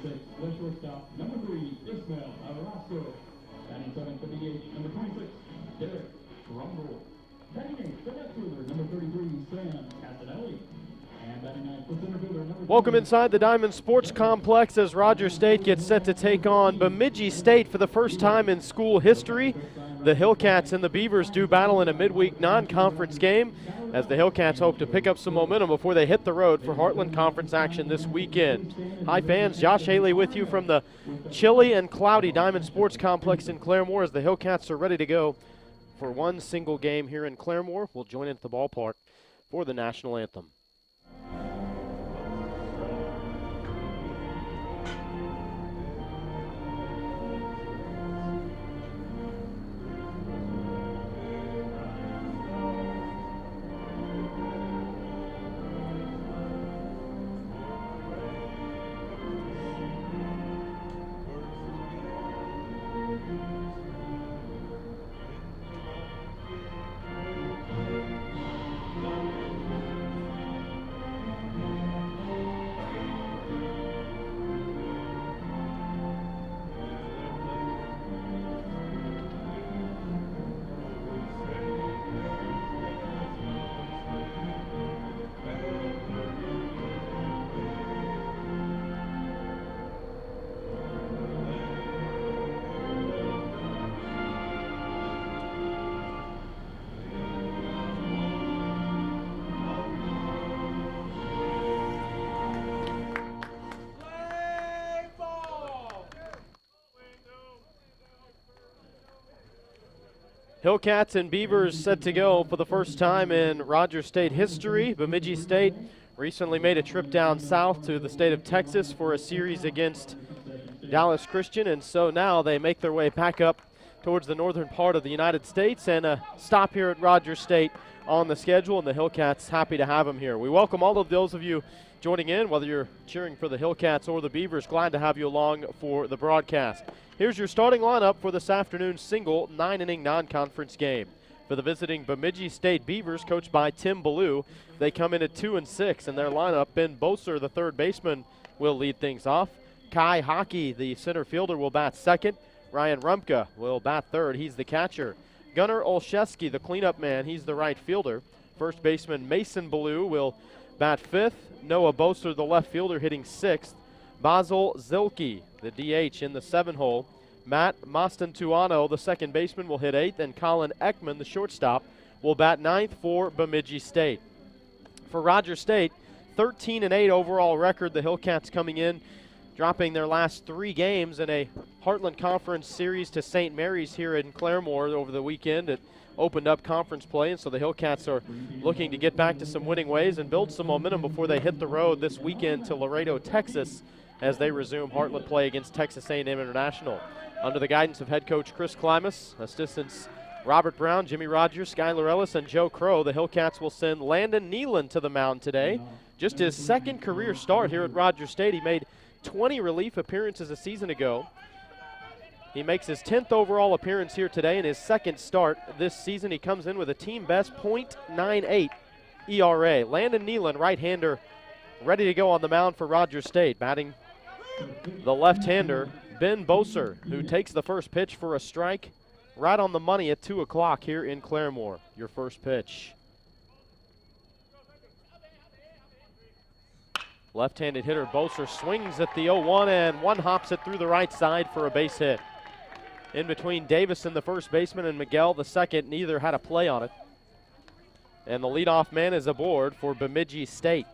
6, the shortstop, number 3, Ismael Arasco. Batting 7th for the H, number 26, Derek Trumbull. Batting 8th, the left fielder, number 33, Sam Casanelli. And batting 9th, the center fielder, number Welcome inside the Diamond Sports Complex as Rogers State gets set to take on Bemidji State for the first time in school history. The Hillcats and the Beavers do battle in a midweek non-conference game as the Hillcats hope to pick up some momentum before they hit the road for Heartland Conference action this weekend. Hi fans, Josh Haley with you from the chilly and cloudy Diamond Sports Complex in Claremore as the Hillcats are ready to go for one single game here in Claremore. We'll join in at the ballpark for the national anthem. Hillcats and Beavers set to go for the first time in Rogers State history. Bemidji State recently made a trip down south to the state of Texas for a series against Dallas Christian, and so now they make their way back up towards the northern part of the United States and a stop here at Rogers State on the schedule, and the Hillcats happy to have them here. We welcome all of those of you joining in, whether you're cheering for the Hillcats or the Beavers. Glad to have you along for the broadcast. Here's your starting lineup for this afternoon's single 9-inning non-conference game. For the visiting Bemidji State Beavers, coached by Tim Ballou, they come in at 2-6 in their lineup. Ben Boser, the third baseman, will lead things off. Kai Hockey, the center fielder, will bat second. Ryan Rumpka will bat third. He's the catcher. Gunnar Olszewski, the cleanup man, he's the right fielder. First baseman Mason Ballou will bat fifth. Noah Boser, the left fielder, hitting sixth. Basil Zilke, the DH, in the 7-hole. Matt Mastantuano, the second baseman, will hit 8th, and Colin Ekman, the shortstop, will bat 9th for Bemidji State. For Rogers State, 13-8 overall record. The Hillcats coming in, dropping their last 3 games in a Heartland Conference series to St. Mary's here in Claremore over the weekend. It opened up conference play, and so the Hillcats are looking to get back to some winning ways and build some momentum before they hit the road this weekend to Laredo, Texas, as they resume Heartland play against Texas A&M International. Under the guidance of head coach Chris Klimas, assistants Robert Brown, Jimmy Rogers, Skylar Ellis, and Joe Crow, the Hillcats will send Landon Nealon to the mound today. Just his second career start here at Rogers State. He made 20 relief appearances a season ago. He makes his 10th overall appearance here today in his second start this season. He comes in with a team best .98 ERA. Landon Nealon, right-hander, ready to go on the mound for Rogers State. Batting the left-hander, Ben Boser, who takes the first pitch for a strike right on the money at 2 o'clock here in Claremore. Your first pitch. Left-handed hitter Boser swings at the 0-1 and one hops it through the right side for a base hit. In between Davison, the first baseman, and Miguel, the second, neither had a play on it. And the leadoff man is aboard for Bemidji State.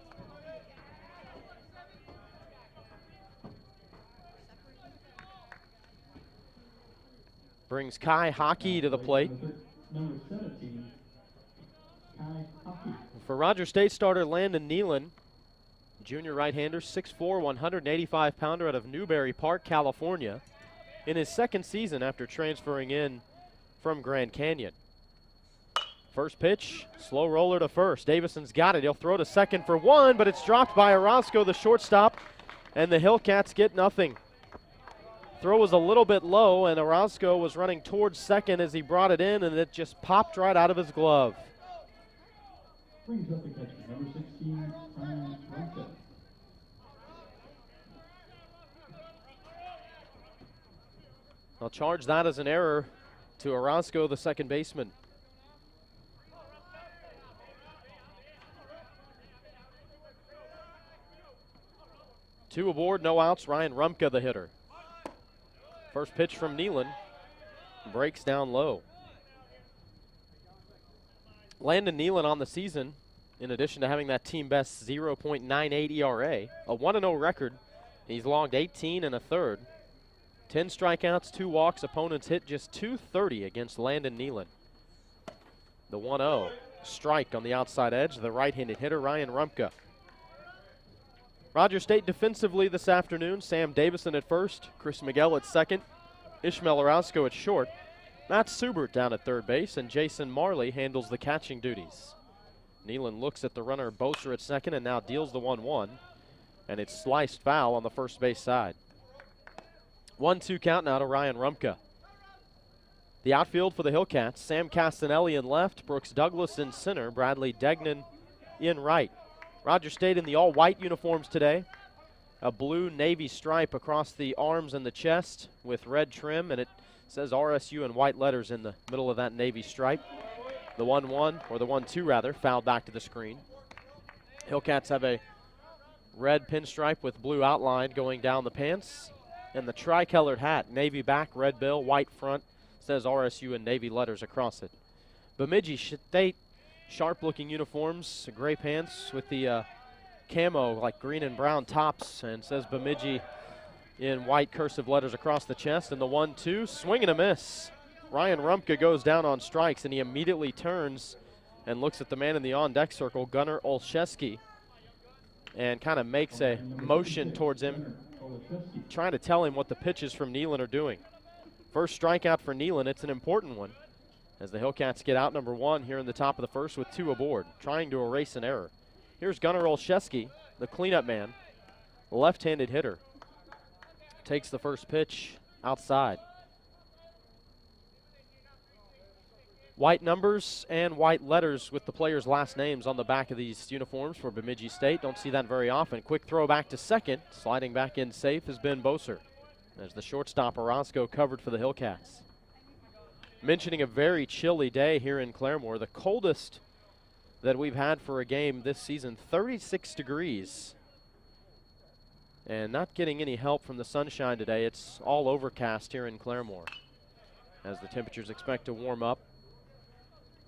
Brings Kai Hockey to the plate. For Rogers State starter Landon Nealon, junior right-hander, 6'4", 185-pounder out of Newberry Park, California, in his second season after transferring in from Grand Canyon. First pitch, slow roller to first. Davison's got it. He'll throw to second for one, but it's dropped by Orozco, the shortstop, and the Hillcats get nothing. Throw was a little bit low, and Orozco was running towards second as he brought it in, and it just popped right out of his glove. Brings up the catcher, number 16, Ryan Rumpka. I'll charge that as an error to Orozco, the second baseman. 2 aboard, no outs. Ryan Rumpka, the hitter. First pitch from Nealon. Breaks down low. Landon Nealon on the season, in addition to having that team best 0.98 ERA, a 1-0 record. He's logged 18 1/3. 10 strikeouts, 2 walks. Opponents hit just .230 against Landon Nealon. The 1-0 strike on the outside edge, the right-handed hitter, Ryan Rumpka. Rogers State defensively this afternoon, Sam Davison at first, Chris Miguel at second, Ishmael Orozco at short, Matt Subert down at third base, and Jason Marley handles the catching duties. Nealon looks at the runner Boser at second and now deals the 1-1, and it's sliced foul on the first base side. 1-2 count now to Ryan Rumpka. The outfield for the Hillcats, Sam Castanelli in left, Brooks Douglas in center, Bradley Degnan in right. Rogers State in the all-white uniforms today. A blue navy stripe across the arms and the chest with red trim, and it says RSU in white letters in the middle of that navy stripe. The 1-1, or the 1-2 rather, fouled back to the screen. Hillcats have a red pinstripe with blue outline going down the pants, and the tri-colored hat, navy back, red bill, white front, says RSU in navy letters across it. Bemidji State, sharp-looking uniforms, gray pants with the camo, like green and brown tops, and says Bemidji in white cursive letters across the chest. And the 1-2, swing and a miss. Ryan Rumpka goes down on strikes, and he immediately turns and looks at the man in the on-deck circle, Gunnar Olszewski, and kind of makes a motion towards him, trying to tell him what the pitches from Nealon are doing. First strikeout for Nealon. It's an important one, as the Hillcats get out number 1 here in the top of the first with 2 aboard, trying to erase an error. Here's Gunnar Olszewski, the cleanup man, left-handed hitter. Takes the first pitch outside. White numbers and white letters with the players' last names on the back of these uniforms for Bemidji State. Don't see that very often. Quick throw back to second. Sliding back in safe has been Boser, as the shortstop Orozco covered for the Hillcats. Mentioning a very chilly day here in Claremore, the coldest that we've had for a game this season, 36 degrees. And not getting any help from the sunshine today. It's all overcast here in Claremore, as the temperatures expect to warm up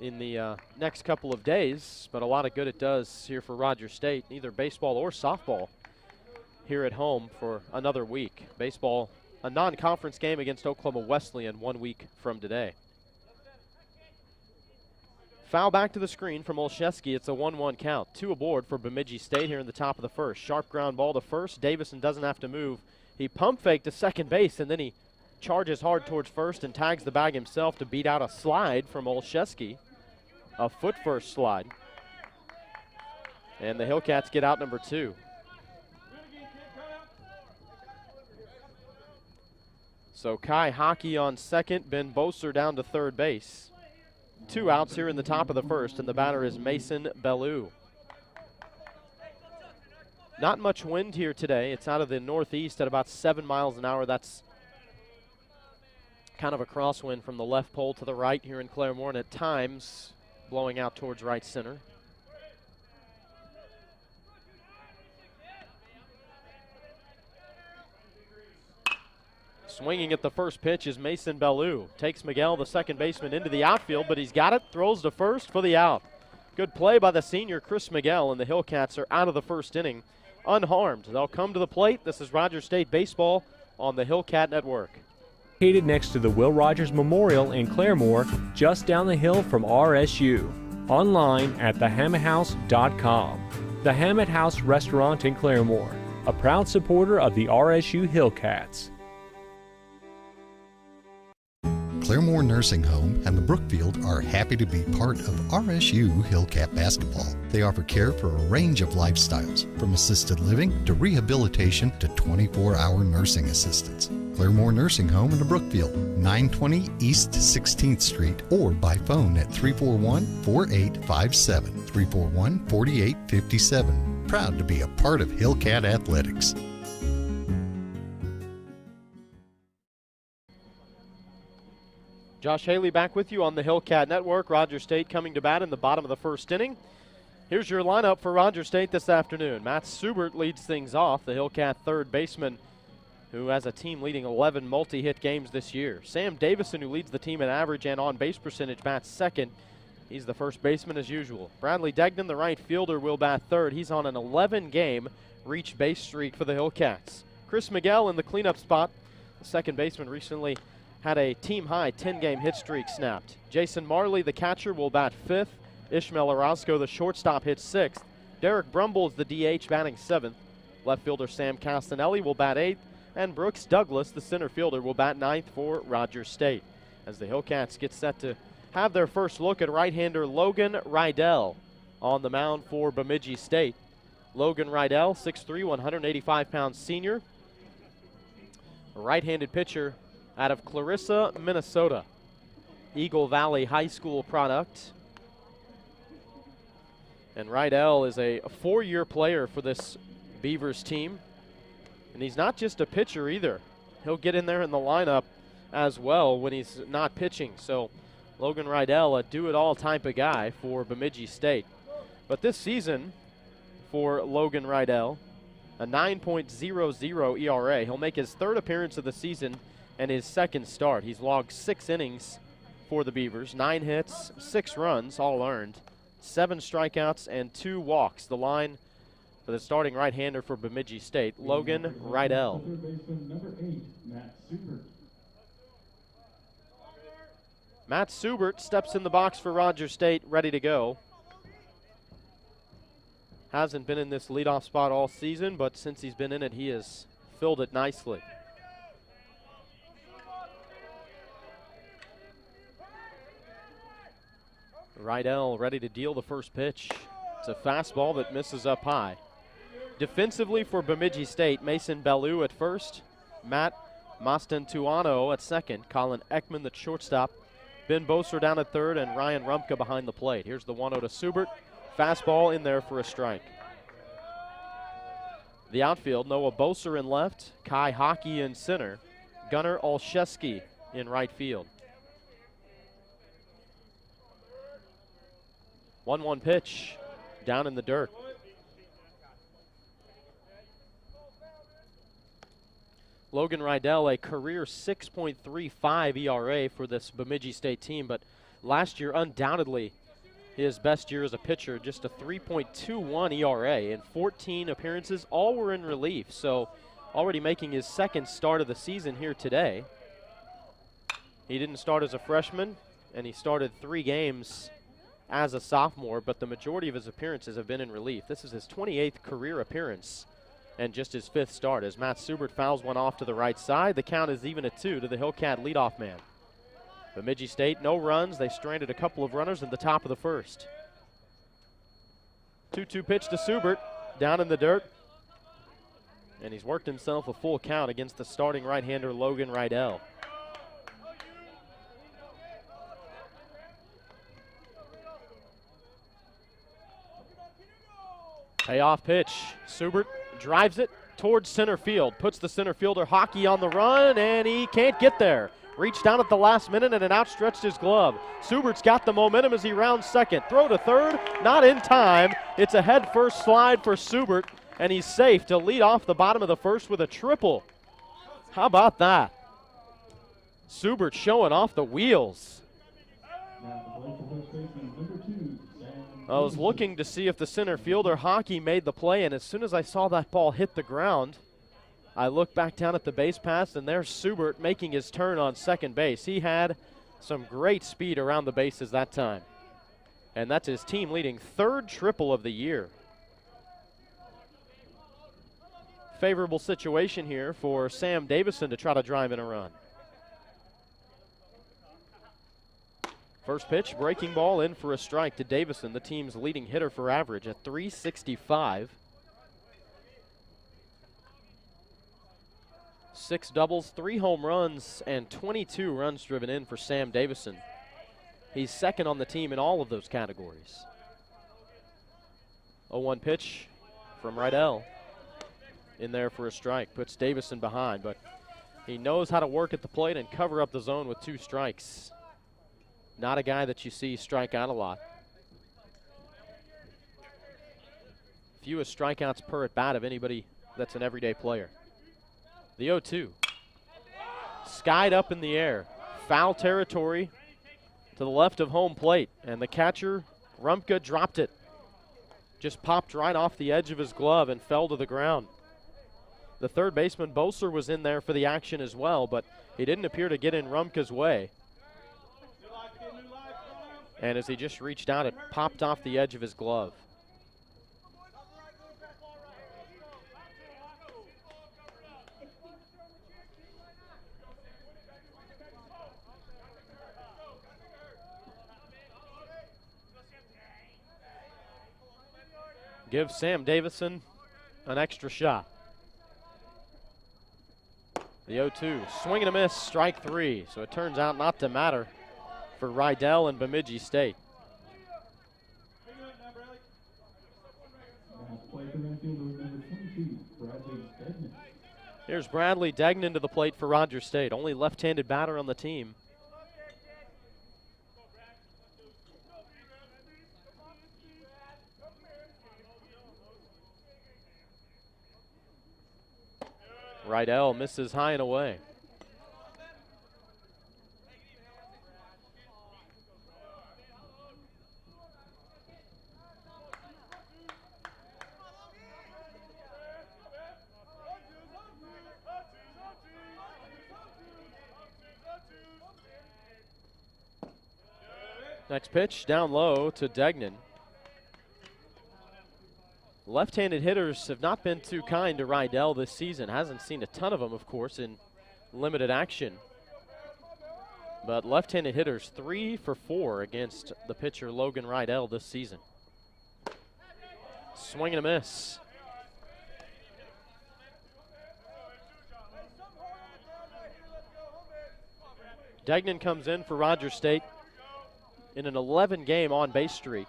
in the next couple of days, but a lot of good it does here for Rogers State, either baseball or softball here at home for another week. Baseball, a non-conference game against Oklahoma Wesleyan 1 week from today. Foul back to the screen from Olszewski. It's a 1-1 count. 2 aboard for Bemidji State here in the top of the first. Sharp ground ball to first. Davison doesn't have to move. He pump faked to second base, and then he charges hard towards first and tags the bag himself to beat out a slide from Olszewski. A foot first slide. And the Hillcats get out number 2. So Kai Hockey on second, Ben Boser down to third base. 2 outs here in the top of the first, and the batter is Mason Bellou. Not much wind here today. It's out of the northeast at about 7 miles an hour. That's kind of a crosswind from the left pole to the right here in Claremore, and at times blowing out towards right center. Swinging at the first pitch is Mason Bellou. Takes Miguel, the second baseman, into the outfield, but he's got it. Throws to first for the out. Good play by the senior Chris Miguel, and the Hillcats are out of the first inning unharmed. They'll come to the plate. This is Rogers State Baseball on the Hillcat Network. Located next to the Will Rogers Memorial in Claremore, just down the hill from RSU. Online at thehammockhouse.com. The Hammett House Restaurant in Claremore, a proud supporter of the RSU Hillcats. Claremore Nursing Home and the Brookfield are happy to be part of RSU Hillcat Basketball. They offer care for a range of lifestyles, from assisted living to rehabilitation to 24-hour nursing assistance. Claremore Nursing Home in the Brookfield, 920 East 16th Street, or by phone at 341-4857, 341-4857. Proud to be a part of Hillcat Athletics. Josh Haley back with you on the Hillcat Network. Rogers State coming to bat in the bottom of the first inning. Here's your lineup for Rogers State this afternoon. Matt Subert leads things off, the Hillcat third baseman, who has a team leading 11 multi-hit games this year. Sam Davison, who leads the team in average and on-base percentage, bats second. He's the first baseman as usual. Bradley Degnan, the right fielder, will bat third. He's on an 11-game reach base streak for the Hillcats. Chris Miguel in the cleanup spot. The second baseman recently had a team-high 10-game hit streak snapped. Jason Marley, the catcher, will bat fifth. Ishmael Orozco, the shortstop, hits sixth. Derek Brumble is the DH, batting seventh. Left fielder Sam Castanelli will bat eighth. And Brooks Douglas, the center fielder, will bat ninth for Rogers State. As the Hillcats get set to have their first look at right-hander Logan Rydell on the mound for Bemidji State. Logan Rydell, 6'3", 185-pound senior. A right-handed pitcher out of Clarissa, Minnesota. Eagle Valley High School product. And Rydell is a four-year player for this Beavers team. And he's not just a pitcher either. He'll get in there in the lineup as well when he's not pitching. So Logan Rydell, a do-it-all type of guy for Bemidji State. But this season for Logan Rydell, a 9.00 ERA. He'll make his third appearance of the season and his second start. He's logged 6 innings for the Beavers, 9 hits, 6 runs, all earned, 7 strikeouts, and 2 walks. The line for the starting right-hander for Bemidji State, Logan Rydell. Third baseman, number 8, Matt Subert. Matt Subert steps in the box for Rogers State, ready to go. Hasn't been in this leadoff spot all season, but since he's been in it, he has filled it nicely. Rydell ready to deal the first pitch. It's a fastball that misses up high. Defensively for Bemidji State, Mason Bellew at first, Matt Mastantuano at second, Colin Ekman the shortstop, Ben Boser down at third, and Ryan Rumpka behind the plate. Here's the 1-0 to Subert. Fastball in there for a strike. The outfield, Noah Boser in left, Kai Hockey in center, Gunnar Olszewski in right field. 1-1 pitch down in the dirt. Logan Rydell, a career 6.35 ERA for this Bemidji State team, but last year undoubtedly his best year as a pitcher, just a 3.21 ERA in 14 appearances. All were in relief, so already making his second start of the season here today. He didn't start as a freshman, and he started 3 games as a sophomore, but the majority of his appearances have been in relief. This is his 28th career appearance and just his 5th start. As Matt Subert fouls one off to the right side, the count is even at 2 to the Hillcat leadoff man. Bemidji State, no runs. They stranded a couple of runners in the top of the first. 2-2 pitch to Subert, down in the dirt. And he's worked himself a full count against the starting right-hander Logan Rydell. Payoff pitch. Subert drives it towards center field, puts the center fielder Hockey on the run, and he can't get there. Reached down at the last minute and it outstretched his glove. Subert's got the momentum as he rounds second. Throw to third, not in time. It's a head-first slide for Subert, and he's safe to lead off the bottom of the first with a triple. How about that? Subert showing off the wheels. I was looking to see if the center fielder Hockey made the play, and as soon as I saw that ball hit the ground, I looked back down at the base pass, and there's Subert making his turn on second base. He had some great speed around the bases that time. And that's his team leading 3rd triple of the year. Favorable situation here for Sam Davison to try to drive in a run. First pitch, breaking ball in for a strike to Davison, the team's leading hitter for average at .365. 6 doubles, 3 home runs, and 22 runs driven in for Sam Davison. He's second on the team in all of those categories. 0-1 pitch from Rydell. In there for a strike, puts Davison behind, but he knows how to work at the plate and cover up the zone with 2 strikes. Not a guy that you see strike out a lot. Fewest strikeouts per at bat of anybody that's an everyday player. The 0-2. Skied up in the air. Foul territory to the left of home plate. And the catcher, Rumpke, dropped it. Just popped right off the edge of his glove and fell to the ground. The third baseman, Boser, was in there for the action as well, but he didn't appear to get in Rumpke's way. And as he just reached out, it popped off the edge of his glove. Give Sam Davison an extra shot. The 0-2, swing and a miss, strike 3. So it turns out not to matter for Rydell and Bemidji State. Here's Bradley Degnan to the plate for Rogers State, only left-handed batter on the team. Rydell misses high and away. Next pitch down low to Degnan. Left-handed hitters have not been too kind to Rydell this season. Hasn't seen a ton of them, of course, in limited action. But left-handed hitters 3 for 4 against the pitcher Logan Rydell this season. Swing and a miss. Degnan comes in for Rogers State in an 11-game on-base streak.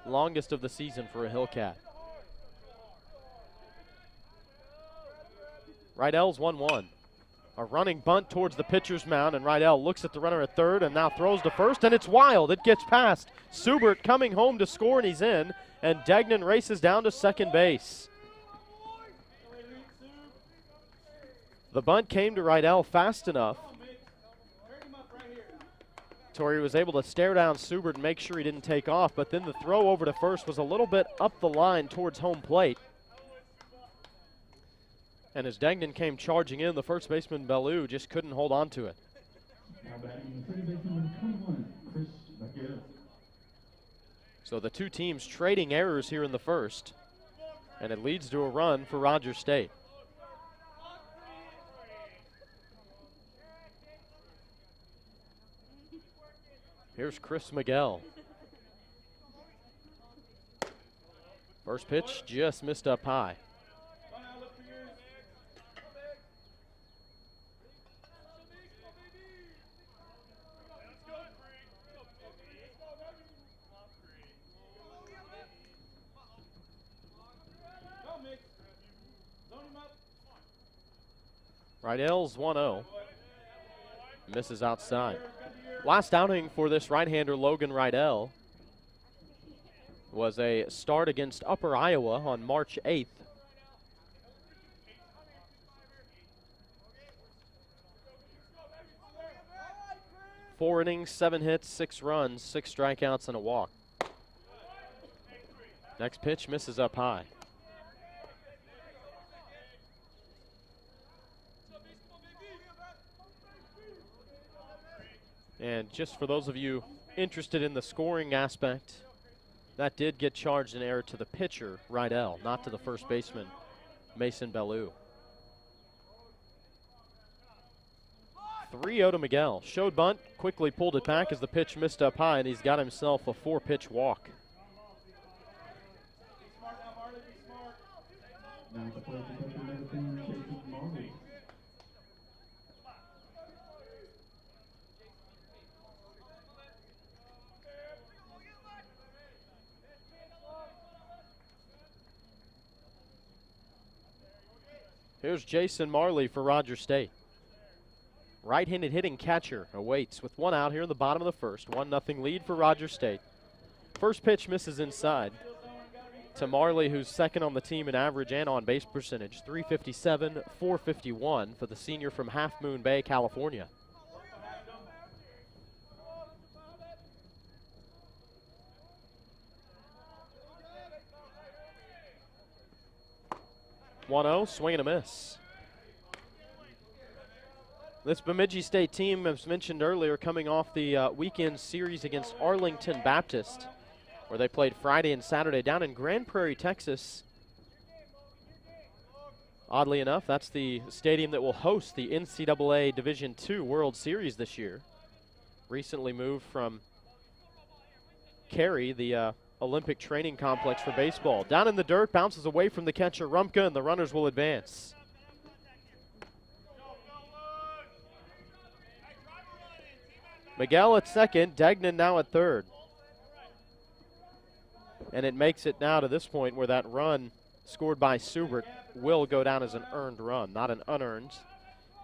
Longest of the season for a Hillcat. Rydell's 1-1. A running bunt towards the pitcher's mound, and Rydell looks at the runner at third and now throws to first, and it's wild. It gets past. Subert coming home to score, and he's in, and Degnan races down to second base. The bunt came to Rydell fast enough. Torrey was able to stare down Subert and make sure he didn't take off, but then the throw over to first was a little bit up the line towards home plate. And as Degnan came charging in, the first baseman, Bellou, just couldn't hold on to it. So the two teams trading errors here in the first, and it leads to a run for Rogers State. Here's Chris Miguel. First pitch just missed up high. Rydell's 1-0. Misses outside. Last outing for this right-hander, Logan Rydell, was a start against Upper Iowa on March 8th. Four innings, 7 hits, 6 runs, 6 strikeouts, and a walk. Next pitch misses up high. And just for those of you interested in the scoring aspect, that did get charged in error to the pitcher, Rydell, not to the first baseman, Mason Bellou. 3-0 to Miguel. Showed bunt, quickly pulled it back as the pitch missed up high, and he's got himself a 4-pitch walk. Here's Jason Marley for Rogers State. right-handed hitting catcher awaits with one out here in the bottom of the first. 1-0 lead for Rogers State. First pitch misses inside to Marley, who's second on the team in average and on-base percentage. 357, 451 for the senior from Half Moon Bay, California. (1-0), swing and a miss. This Bemidji State team, as mentioned earlier, coming off the weekend series against Arlington Baptist, where they played Friday and Saturday down in Grand Prairie, Texas. Oddly enough, that's the stadium that will host the NCAA Division II World Series this year. Recently moved from Cary, the Olympic training complex for baseball. Down in the dirt, bounces away from the catcher Rumpka, and the runners will advance. Miguel at second, Degnan now at third. And it makes it now to this point where that run scored by Subert will go down as an earned run, not an unearned,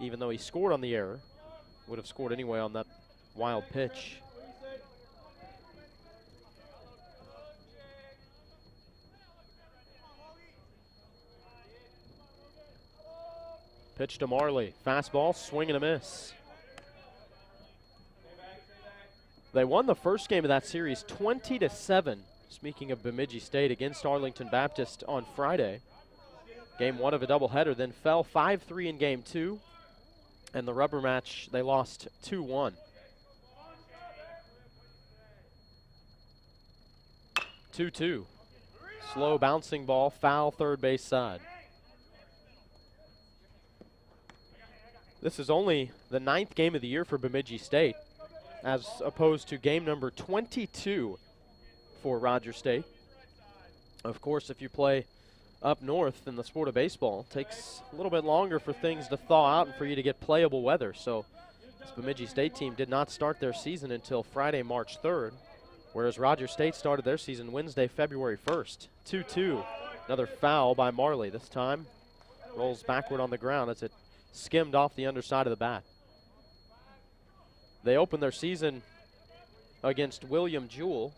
even though he scored on the error. Would have scored anyway on that wild pitch. Pitch to Marley, fastball, swing and a miss. They won the first game of that series 20-7. Speaking of Bemidji State, against Arlington Baptist on Friday. Game one of a doubleheader, then fell 5-3 in game two. And the rubber match, they lost 2-1. 2-2. Slow bouncing ball, foul third base side. This is only the 9th game of the year for Bemidji State, as opposed to game number 22 for Rogers State. Of course, if you play up north in the sport of baseball, it takes a little bit longer for things to thaw out and for you to get playable weather. So this Bemidji State team did not start their season until Friday, March 3rd, whereas Rogers State started their season Wednesday, February 1st. 2-2, another foul by Marley. This time rolls backward on the ground as it skimmed off the underside of the bat. They opened their season against William Jewell.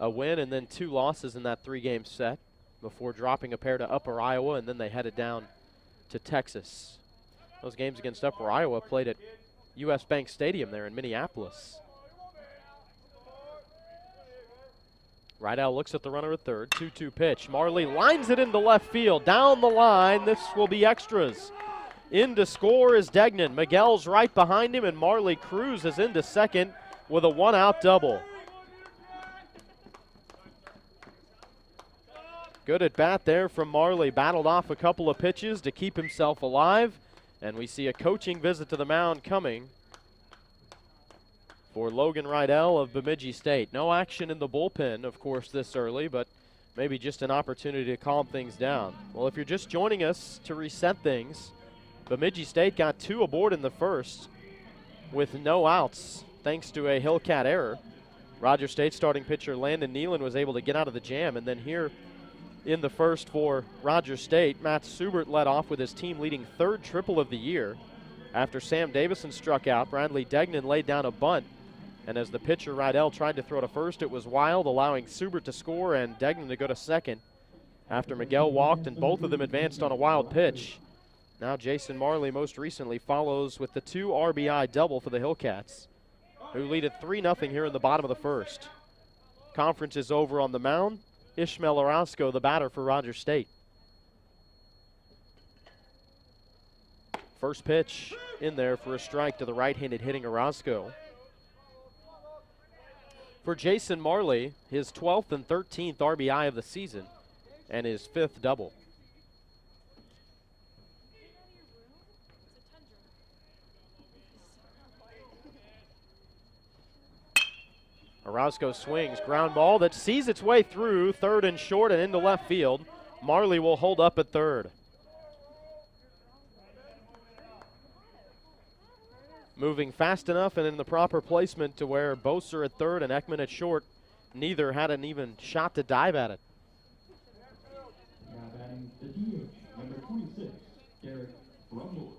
A win and then 2 losses in that 3-game set before dropping a pair to Upper Iowa, and then they headed down to Texas. Those games against Upper Iowa played at U.S. Bank Stadium there in Minneapolis. Rydell looks at the runner at third. 2-2 pitch. Marley lines it into left field. Down the line. This will be extras. In to score is Degnan. Miguel's right behind him, and Marley cruises into second with a 1-out double. Good at bat there from Marley. Battled off a couple of pitches to keep himself alive. And we see a coaching visit to the mound coming for Logan Rydell of Bemidji State. No action in the bullpen, of course, this early, but maybe just an opportunity to calm things down. Well, if you're just joining us to reset things, Bemidji State got 2 aboard in the first with no outs thanks to a Hillcat error. Rogers State starting pitcher Landon Nealon was able to get out of the jam, and then here in the first for Rogers State, Matt Subert led off with his team-leading 3rd triple of the year. After Sam Davison struck out, Bradley Degnan laid down a bunt, and as the pitcher Rydell tried to throw to first, it was wild, allowing Subert to score and Degnan to go to second after Miguel walked and both of them advanced on a wild pitch. Now Jason Marley most recently follows with the 2 RBI double for the Hillcats, who lead at 3-0 here in the bottom of the first. Conference is over on the mound. Ishmael Orozco, the batter for Rogers State. First pitch in there for a strike to the right-handed hitting Orozco. For Jason Marley, his 12th and 13th RBI of the season and his 5th double. Orozco swings, ground ball that sees its way through third and short and into left field. Marley will hold up at third. Moving fast enough and in the proper placement to where Boser at third and Ekman at short, neither had an even shot to dive at it. Now batting the DH, number 26, Derek Rumble.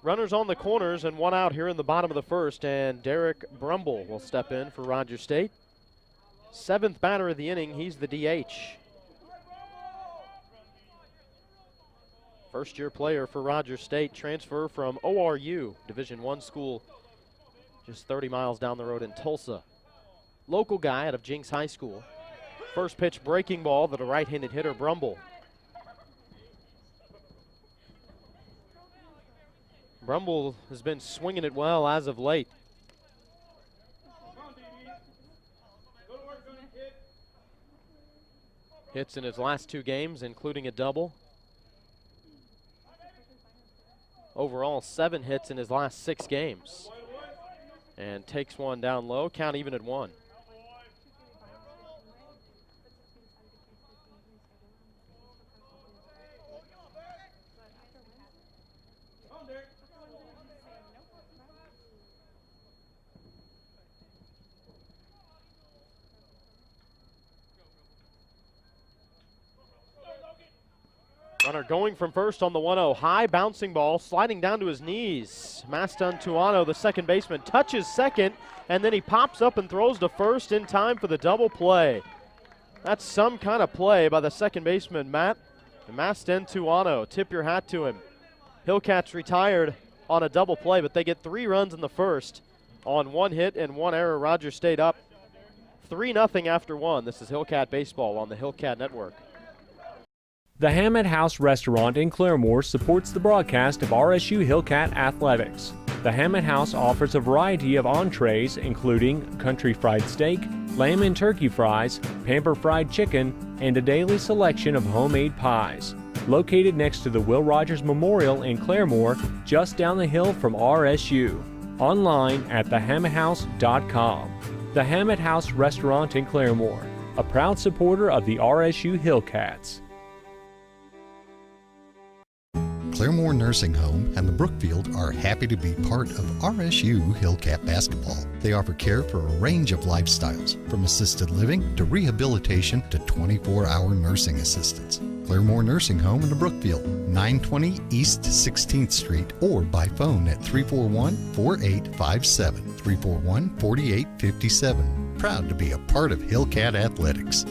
Runners on the corners and one out here in the bottom of the first, and Derek Brumble will step in for Rogers State. 7th batter of the inning, he's the DH. First-year player for Rogers State, transfer from ORU, Division I school, just 30 miles down the road in Tulsa. Local guy out of Jinx High School. First pitch breaking ball to the right-handed hitter, Brumble. Brumble has been swinging it well as of late. Hits in his last 2 games, including a double. Overall, 7 hits in his last 6 games. And takes one down low, count even at 1. Runner going from first on the 1-0. High bouncing ball, sliding down to his knees. Mastantuano, the second baseman, touches second, and then he pops up and throws to first in time for the double play. That's some kind of play by the second baseman, Matt Mastantuano. Tip your hat to him. Hillcats retired on a double play, but they get 3 runs in the first on 1 hit and 1 error. Rogers State up 3-0 after 1. This is Hillcat Baseball on the Hillcat Network. The Hammett House Restaurant in Claremore supports the broadcast of RSU Hillcat Athletics. The Hammett House offers a variety of entrees, including country fried steak, lamb and turkey fries, pamper fried chicken, and a daily selection of homemade pies. Located next to the Will Rogers Memorial in Claremore, just down the hill from RSU. Online at thehammetthouse.com. The Hammett House Restaurant in Claremore, a proud supporter of the RSU Hillcats. Claremore Nursing Home and the Brookfield are happy to be part of RSU Hillcat Basketball. They offer care for a range of lifestyles, from assisted living to rehabilitation to 24-hour nursing assistance. Claremore Nursing Home in the Brookfield, 920 East 16th Street, or by phone at 341-4857, 341-4857. Proud to be a part of Hillcat Athletics.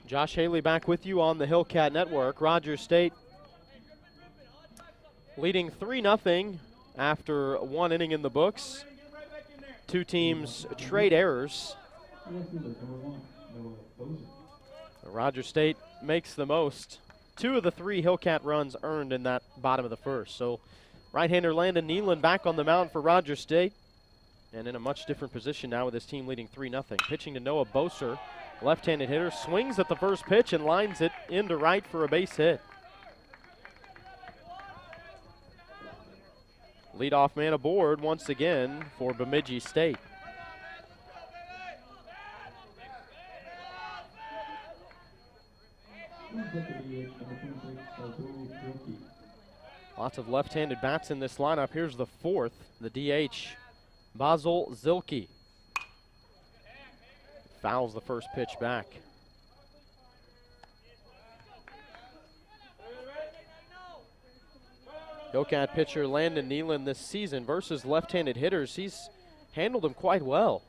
Josh Haley back with you on the Hillcat Network. Rogers State leading 3-0 after 1 inning in the books. 2 teams trade errors. Rogers State makes the most. 2 of the 3 Hillcat runs earned in that bottom of the first. So right-hander Landon Nealon back on the mound for Rogers State, and in a much different position now with his team leading 3-0. Pitching to Noah Boser. Left-handed hitter swings at the first pitch and lines it into right for a base hit. Leadoff man aboard once again for Bemidji State. Lots of left-handed bats in this lineup. Here's the 4th, the DH, Basil Zilke. Fouls the first pitch back. Hillcat pitcher Landon Nealon this season versus left-handed hitters, he's handled them quite well.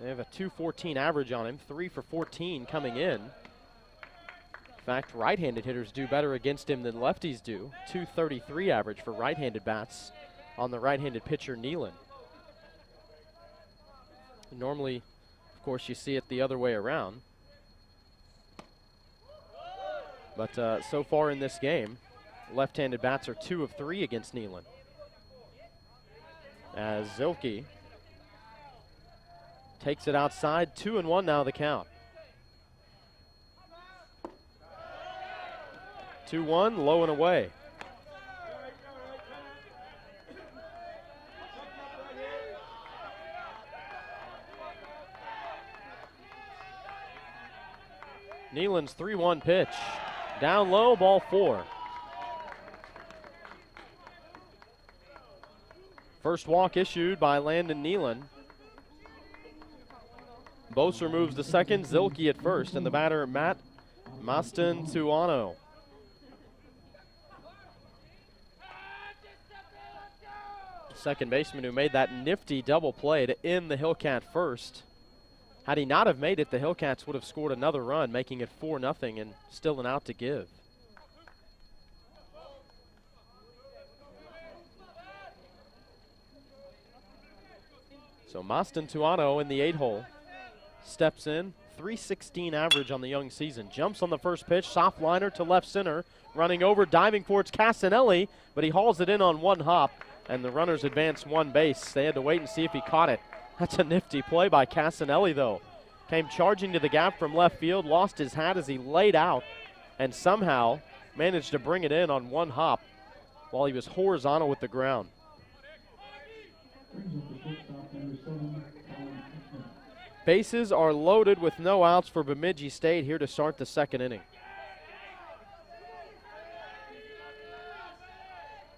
They have a .214 average on him, 3 for 14 coming in. In fact, right-handed hitters do better against him than lefties do. .233 average for right-handed bats on the right-handed pitcher Nealon. Normally, of course, you see it the other way around. But so far in this game, left-handed bats are 2 of 3 against Nealon. As Zilke takes it outside, 2-1 now the count. 2-1, low and away. Nealon's 3-1 pitch. Down low, ball 4. First walk issued by Landon Nealon. Boser moves to second, Zilke at first, and the batter, Matt Mastin-Tuano. Second baseman who made that nifty double play to end the Hillcat first. Had he not have made it, the Hillcats would have scored another run, making it 4-0 and still an out to give. So Mastin-Tuano in the 8-hole steps in, .316 average on the young season. Jumps on the first pitch, soft liner to left center, running over, diving towards Casanelli, but he hauls it in on one hop, and the runners advance one base. They had to wait and see if he caught it. That's a nifty play by Casanelli, though. Came charging to the gap from left field, lost his hat as he laid out, and somehow managed to bring it in on one hop while he was horizontal with the ground. Bases are loaded with no outs for Bemidji State here to start the second inning.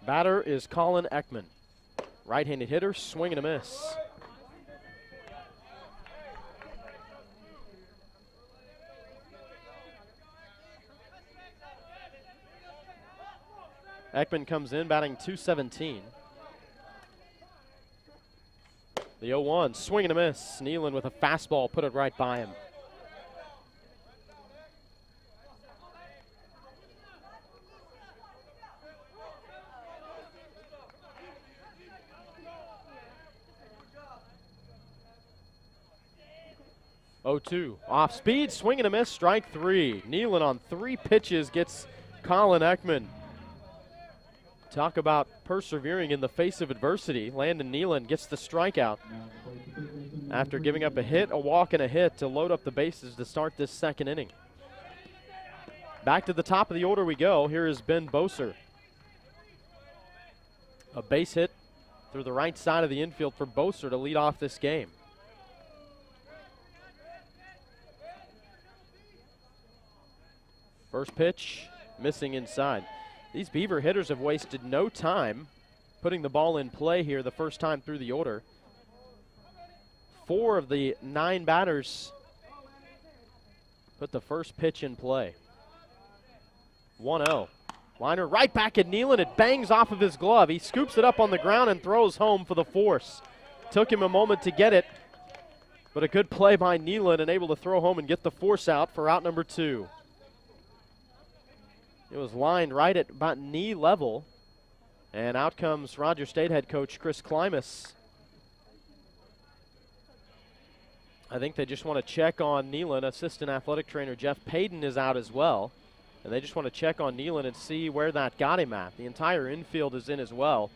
Batter is Colin Ekman. Right-handed hitter, swing and a miss. Ekman comes in batting .217. The 0-1, swing and a miss. Nealon with a fastball, put it right by him. Oh-2, off speed, swing and a miss, strike three. Nealon on 3 pitches gets Colin Ekman. Talk about persevering in the face of adversity. Landon Nealon gets the strikeout after giving up a hit, a walk, and a hit to load up the bases to start this second inning. Back to the top of the order we go. Here is Ben Boser. A base hit through the right side of the infield for Boser to lead off this game. First pitch, missing inside. These Beaver hitters have wasted no time putting the ball in play here the first time through the order. 4 of the 9 batters put the first pitch in play. 1-0. Liner right back at Nealon. It bangs off of his glove. He scoops it up on the ground and throws home for the force. Took him a moment to get it, but a good play by Nealon and able to throw home and get the force out for out number 2. It was lined right at about knee level, and out comes Rogers State head coach Chris Klimas. I think they just want to check on Nealon. Assistant athletic trainer Jeff Payton is out as well, and they just want to check on Nealon and see where that got him at. The entire infield is in as well,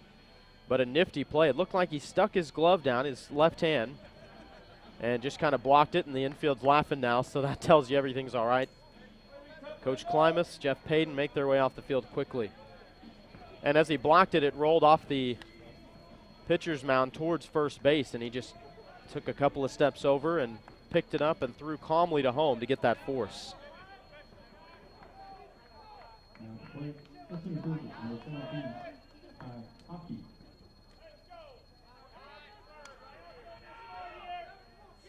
but a nifty play. It looked like he stuck his glove down, his left hand, and just kind of blocked it, and the infield's laughing now, so that tells you everything's all right. Coach Klimas, Jeff Payton make their way off the field quickly. And as he blocked it, it rolled off the pitcher's mound towards first base, and he just took a couple of steps over and picked it up and threw calmly to home to get that force.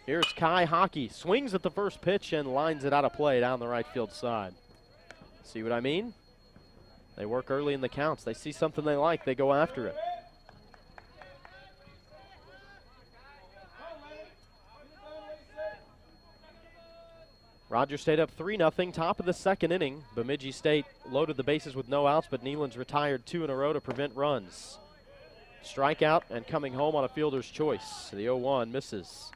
Here's Kai Hockey, swings at the first pitch and lines it out of play down the right field side. See what I mean? They work early in the counts. They see something they like, they go after it. Rogers State up 3-0, top of the second inning. Bemidji State loaded the bases with no outs, but Nealon's retired 2 in a row to prevent runs. Strikeout and coming home on a fielder's choice. The 0-1 misses.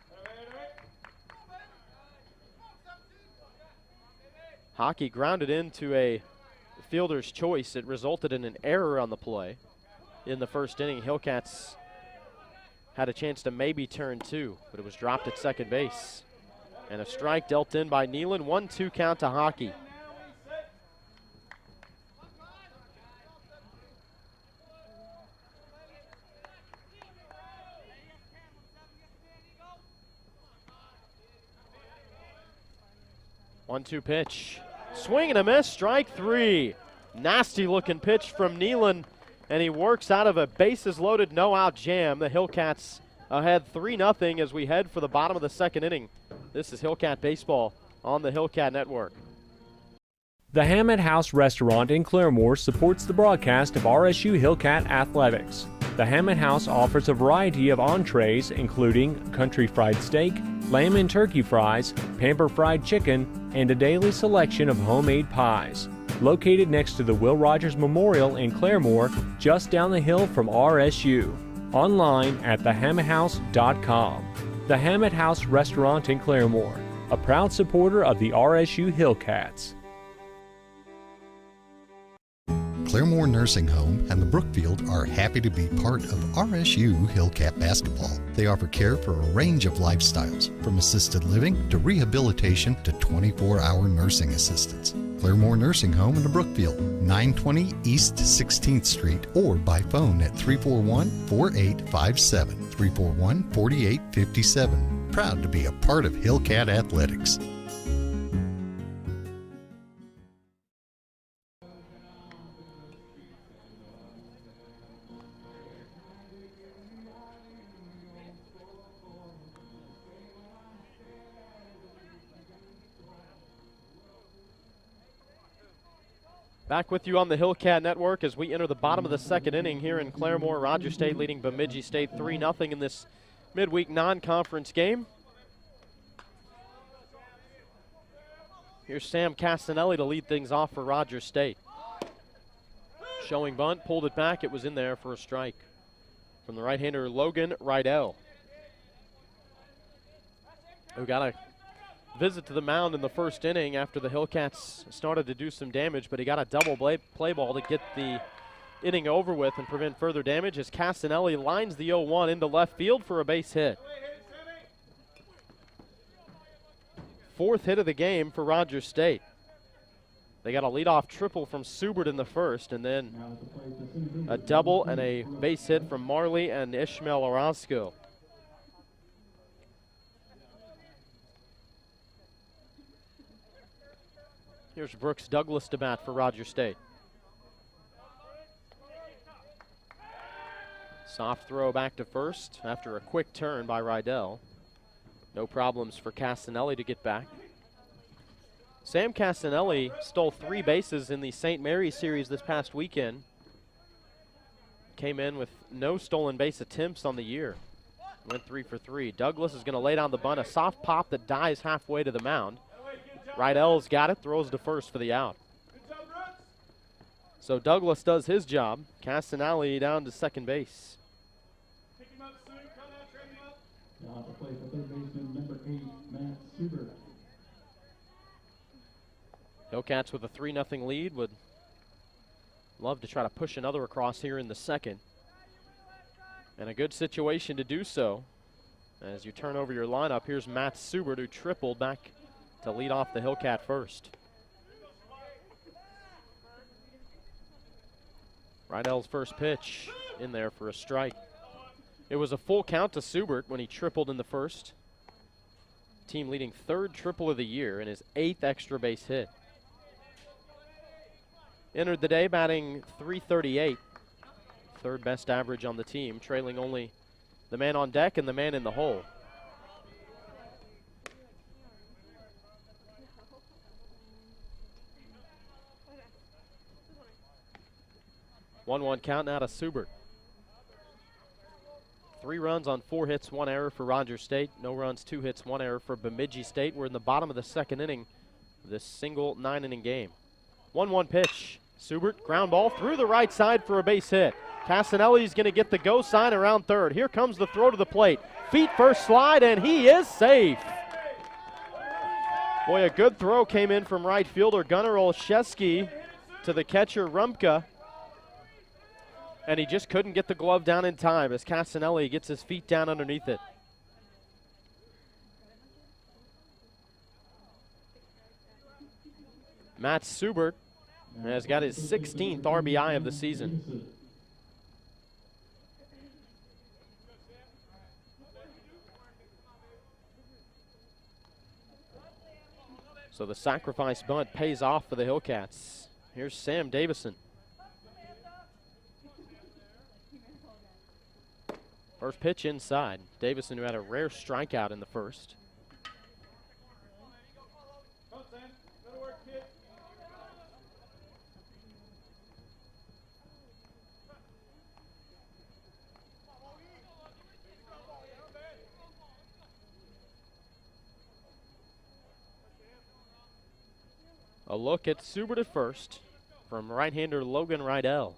Hockey grounded into a fielder's choice. It resulted in an error on the play in the first inning. Hillcats had a chance to maybe turn 2, but it was dropped at second base. And a strike dealt in by Nealon. 1-2 count to Hockey. One-two pitch. Swing and a miss, strike 3. Nasty looking pitch from Nealon, and he works out of a bases loaded no out jam. The Hillcats ahead 3-0 as we head for the bottom of the second inning. This is Hillcat Baseball on the Hillcat Network. The Hammett House Restaurant in Claremore supports the broadcast of RSU Hillcat Athletics. The Hammett House offers a variety of entrees including country fried steak, lamb and turkey fries, pamper fried chicken, and a daily selection of homemade pies. Located next to the Will Rogers Memorial in Claremore, just down the hill from RSU. Online at thehammetthouse.com. The Hammett House Restaurant in Claremore, a proud supporter of the RSU Hillcats. Claremore Nursing Home and the Brookfield are happy to be part of RSU Hillcat Basketball. They offer care for a range of lifestyles, from assisted living to rehabilitation to 24-hour nursing assistance. Claremore Nursing Home and the Brookfield, 920 East 16th Street, or by phone at 341-4857, 341-4857. Proud to be a part of Hillcat Athletics. Back with you on the Hillcat Network as we enter the bottom of the second inning here in Claremore. Rogers State leading Bemidji State 3-0 in this midweek non-conference game. Here's Sam Castanelli to lead things off for Rogers State. Showing bunt, pulled it back. It was in there for a strike from the right-hander Logan Rydell, who got a visit to the mound in the first inning after the Hillcats started to do some damage, but he got a double play ball to get the inning over with and prevent further damage as Castanelli lines the 0-1 into left field for a base hit. Fourth hit of the game for Rogers State. They got a leadoff triple from Subert in the first, and then a double and a base hit from Marley and Ishmael Orozco. Here's Brooks Douglas to bat for Rogers State. Soft throw back to first after a quick turn by Rydell. No problems for Castanelli to get back. Sam Castanelli stole 3 bases in the St. Mary's series this past weekend. Came in with no stolen base attempts on the year. Went 3 for 3. Douglas is going to lay down the bunt, a soft pop that dies halfway to the mound. Rydell's got it, throws to first for the out. So Douglas does his job. Castanelli down to second base. Now to play for third baseman, number 8, Matt Subert. Hillcats with a 3-0 lead would love to try to push another across here in the second. And a good situation to do so. As you turn over your lineup, here's Matt Subert, who tripled back to lead off the Hillcat first. Rydell's first pitch in there for a strike. It was a full count to Subert when he tripled in the first. Team leading 3rd triple of the year and his 8th extra base hit. Entered the day batting .338, 3rd best average on the team, trailing only the man on deck and the man in the hole. 1-1 count now to Subert. 3 runs on 4 hits, 1 error for Rogers State. No runs, 2 hits, 1 error for Bemidji State. We're in the bottom of the second inning of this single 9-inning game. 1-1 pitch. Subert, ground ball through the right side for a base hit. Castanelli's going to get the go sign around third. Here comes the throw to the plate. Feet first slide, and he is safe. Boy, a good throw came in from right fielder Gunnar Olszewski to the catcher Rumpka. And he just couldn't get the glove down in time as Castanelli gets his feet down underneath it. Matt Subert has got his 16th RBI of the season. So the sacrifice bunt pays off for the Hillcats. Here's Sam Davison. First pitch inside. Davison, who had a rare strikeout in the first. A look at Subert at first from right-hander Logan Rydell.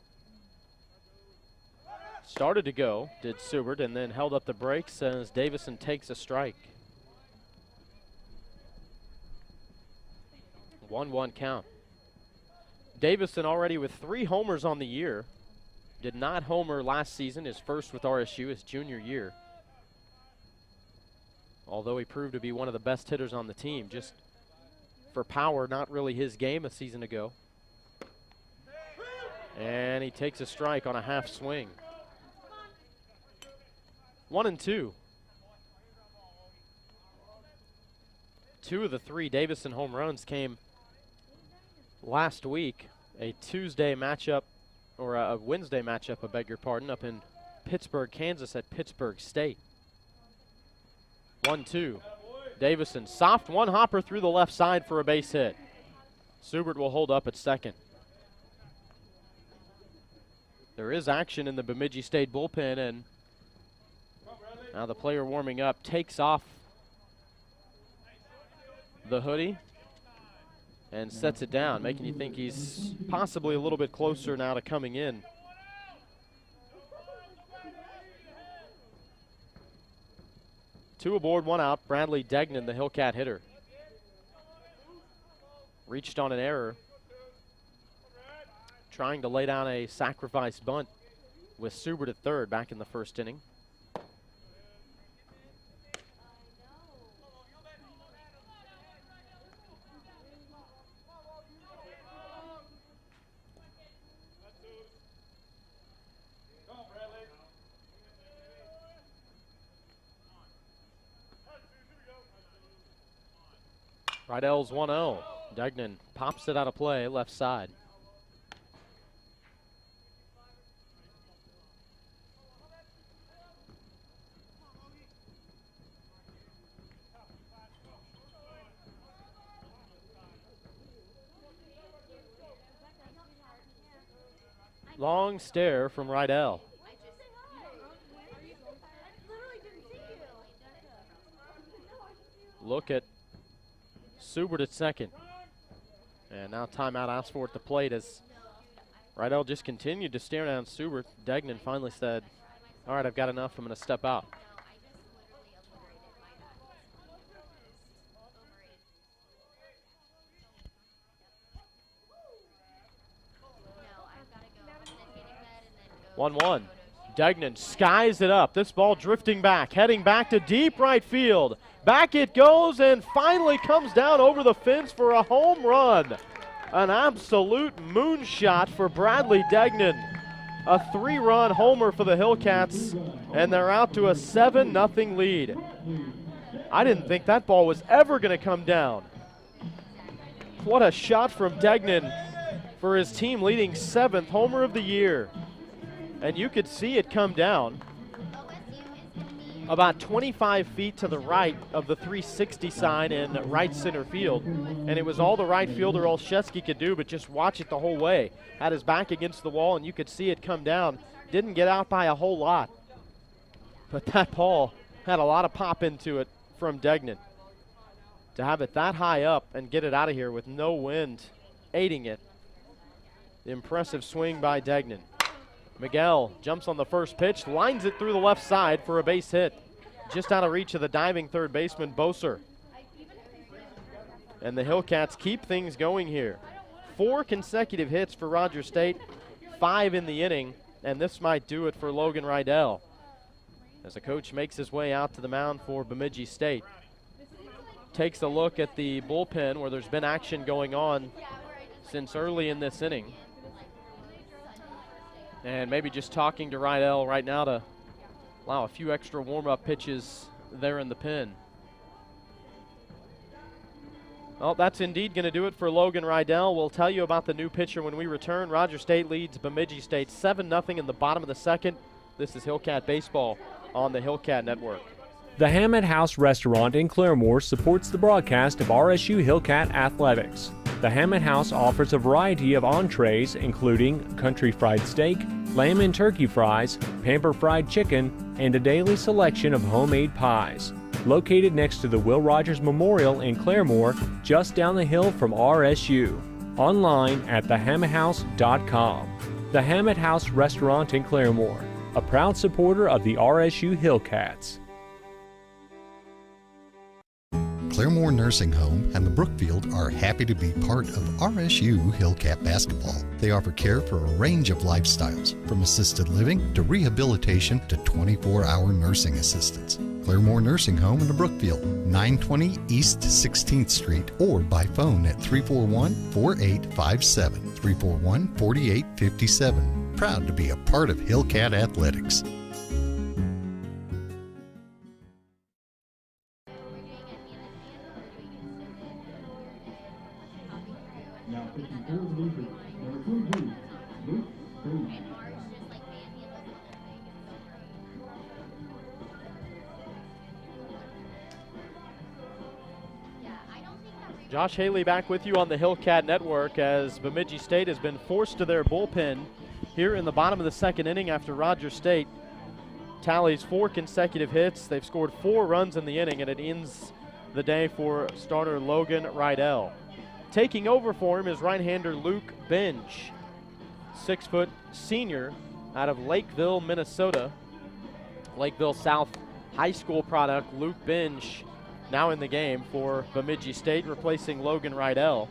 Started to go, did Subert, and then held up the brakes as Davison takes a strike. 1-1 count. Davison already with 3 homers on the year. Did not homer last season, his first with RSU, his junior year. Although he proved to be one of the best hitters on the team, just for power, not really his game a season ago. And he takes a strike on a half swing. 1-2. 2 of the 3 Davison home runs came last week. A Tuesday matchup, or a Wednesday matchup, I beg your pardon, up in Pittsburgh, Kansas at Pittsburgh State. 1-2. Davison, soft one hopper through the left side for a base hit. Subert will hold up at second. There is action in the Bemidji State bullpen, and now the player warming up takes off the hoodie and sets it down, making you think he's possibly a little bit closer now to coming in. Two aboard, 1 out. Bradley Degnan, the Hillcat hitter, reached on an error, trying to lay down a sacrifice bunt with Subert at third back in the first inning. Rydell's 1-0. Degnan pops it out of play, left side. Long stare from Rydell. Look at Subert at second. And now timeout asked for at the plate as Rydell just continued to stare down Subert. Degnan finally said, all right, I've got enough, I'm going to step out. One. Degnan skies it up. This ball drifting back, heading back to deep right field. Back it goes and finally comes down over the fence for a home run. An absolute moonshot for Bradley Degnan. A 3-run homer for the Hillcats, and they're out to a 7-0 lead. I didn't think that ball was ever going to come down. What a shot from Degnan for his team leading 7th homer of the year. And you could see it come down about 25 feet to the right of the 360 sign in right center field. And it was all the right fielder Olszewski could do, but just watch it the whole way. Had his back against the wall, and you could see it come down. Didn't get out by a whole lot. But that ball had a lot of pop into it from Degnan. To have it that high up and get it out of here with no wind aiding it. The impressive swing by Degnan. Miguel jumps on the first pitch, lines it through the left side for a base hit. Just out of reach of the diving third baseman, Boser. And the Hillcats keep things going here. 4 consecutive hits for Rogers State, 5 in the inning, and this might do it for Logan Rydell as the coach makes his way out to the mound for Bemidji State. Takes a look at the bullpen where there's been action going on since early in this inning. And maybe just talking to Rydell right now to allow a few extra warm-up pitches there in the pen. Well, that's indeed going to do it for Logan Rydell. We'll tell you about the new pitcher when we return. Rogers State leads Bemidji State 7-0 in the bottom of the second. This is Hillcat Baseball on the Hillcat Network. The Hammett House Restaurant in Claremore supports the broadcast of RSU Hillcat Athletics. The Hammett House offers a variety of entrees, including country fried steak, lamb and turkey fries, pamper fried chicken, and a daily selection of homemade pies. located next to the Will Rogers Memorial in Claremore, just down the hill from RSU. Online at thehammouthouse.com. The Hammett House Restaurant in Claremore, a proud supporter of the RSU Hillcats. Claremore Nursing Home and the Brookfield are happy to be part of RSU Hillcat Basketball. They offer care for a range of lifestyles, from assisted living to rehabilitation to 24-hour nursing assistance. Claremore Nursing Home in the Brookfield, 920 East 16th Street, or by phone at 341-4857, 341-4857. Proud to be a part of Hillcat Athletics. Now pitching for the Leafs, number 22, Luke Booth. Josh Haley back with you on the Hillcat Network as Bemidji State has been forced to their bullpen here in the bottom of the second inning after Rogers State tallies 4 consecutive hits. They've scored 4 runs in the inning, and it ends the day for starter Logan Rydell. Taking over for him is right-hander Luke Binge, 6-foot senior out of Lakeville, Minnesota. Lakeville South High School product Luke Binge now in the game for Bemidji State, replacing Logan Rydell.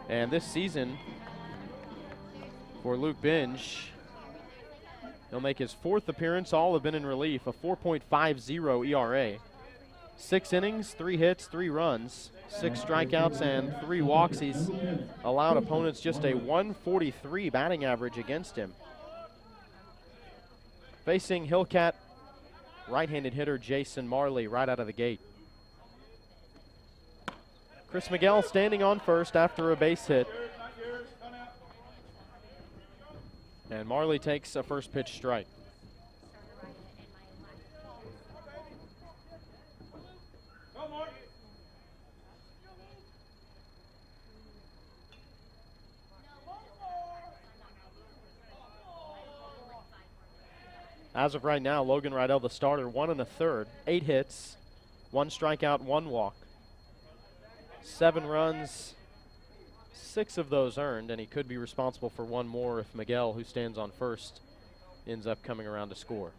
And this season for Luke Binge, he'll make his 4th appearance. All have been in relief, a 4.50 ERA. 6 innings, 3 hits, 3 runs, 6 strikeouts, and 3 walks. He's allowed opponents just a 143 batting average against him. Facing Hillcat right-handed hitter Jason Marley right out of the gate. Chris Miguel standing on first after a base hit. And Marley takes a first pitch strike. As of right now, Logan Rydell, the starter, 1 1/3, 8 hits, 1 strikeout, 1 walk, 7 runs, 6 of those earned, and he could be responsible for 1 more if Miguel, who stands on first, ends up coming around to score.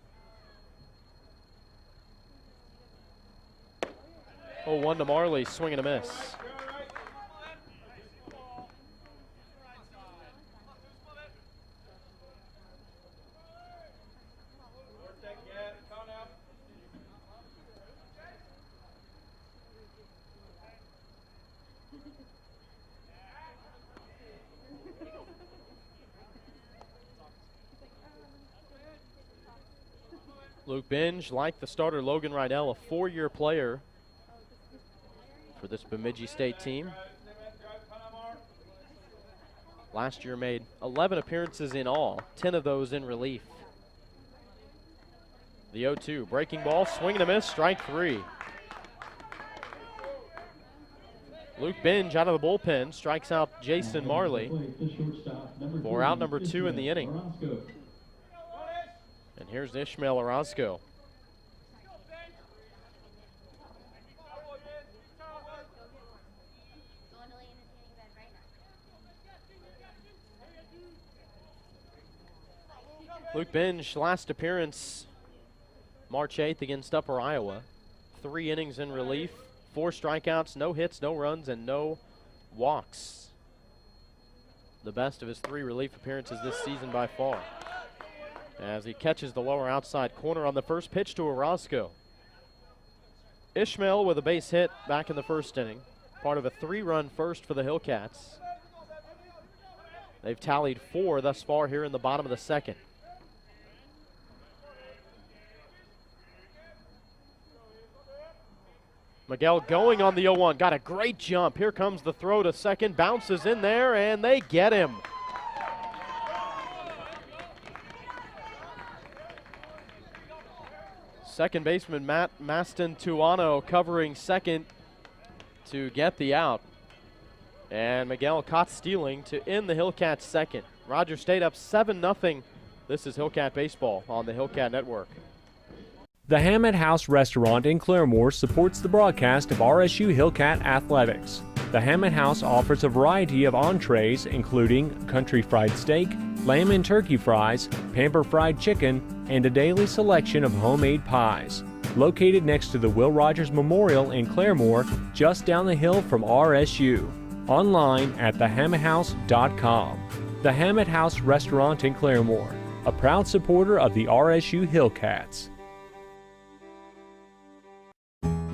0-1 to Marley, swing and a miss. Luke Binge, like the starter Logan Rydell, a 4-year player for this Bemidji State team. Last year made 11 appearances in all, 10 of those in relief. The 0-2, breaking ball, swing and a miss, strike 3. Luke Binge out of the bullpen strikes out Jason Marley for out number 2 in the inning. And here's Ishmael Orozco. Luke Binge, last appearance March 8th against Upper Iowa. 3 innings in relief, 4 strikeouts, no hits, no runs, and no walks. The best of his 3 relief appearances this season by far, as he catches the lower outside corner on the first pitch to Orozco. Ishmael with a base hit back in the first inning, part of a 3-run first for the Hillcats. They've tallied 4 thus far here in the bottom of the second. Miguel going on the 0-1, got a great jump. Here comes the throw to second, bounces in there, and they get him. Second baseman Matt Mastin-Tuano covering second to get the out. And Miguel caught stealing to end the Hillcats' second. Rogers State up 7-0. This is Hillcat Baseball on the Hillcat Network. The Hammett House Restaurant in Claremore supports the broadcast of RSU Hillcat Athletics. The Hammett House offers a variety of entrees including country fried steak, lamb and turkey fries, pamper fried chicken, and a daily selection of homemade pies. Located next to the Will Rogers Memorial in Claremore, just down the hill from RSU. Online at thehammetthouse.com. The Hammett House Restaurant in Claremore, a proud supporter of the RSU Hillcats.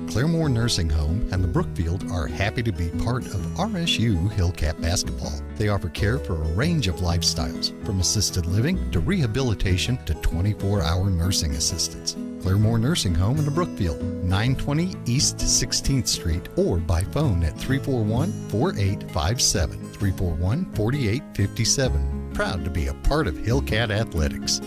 Claremore Nursing Home and the Brookfield are happy to be part of RSU Hillcat Basketball. They offer care for a range of lifestyles, from assisted living to rehabilitation to 24-hour nursing assistance. Claremore Nursing Home in the Brookfield, 920 East 16th Street, or by phone at 341-4857, 341-4857. Proud to be a part of Hillcat Athletics.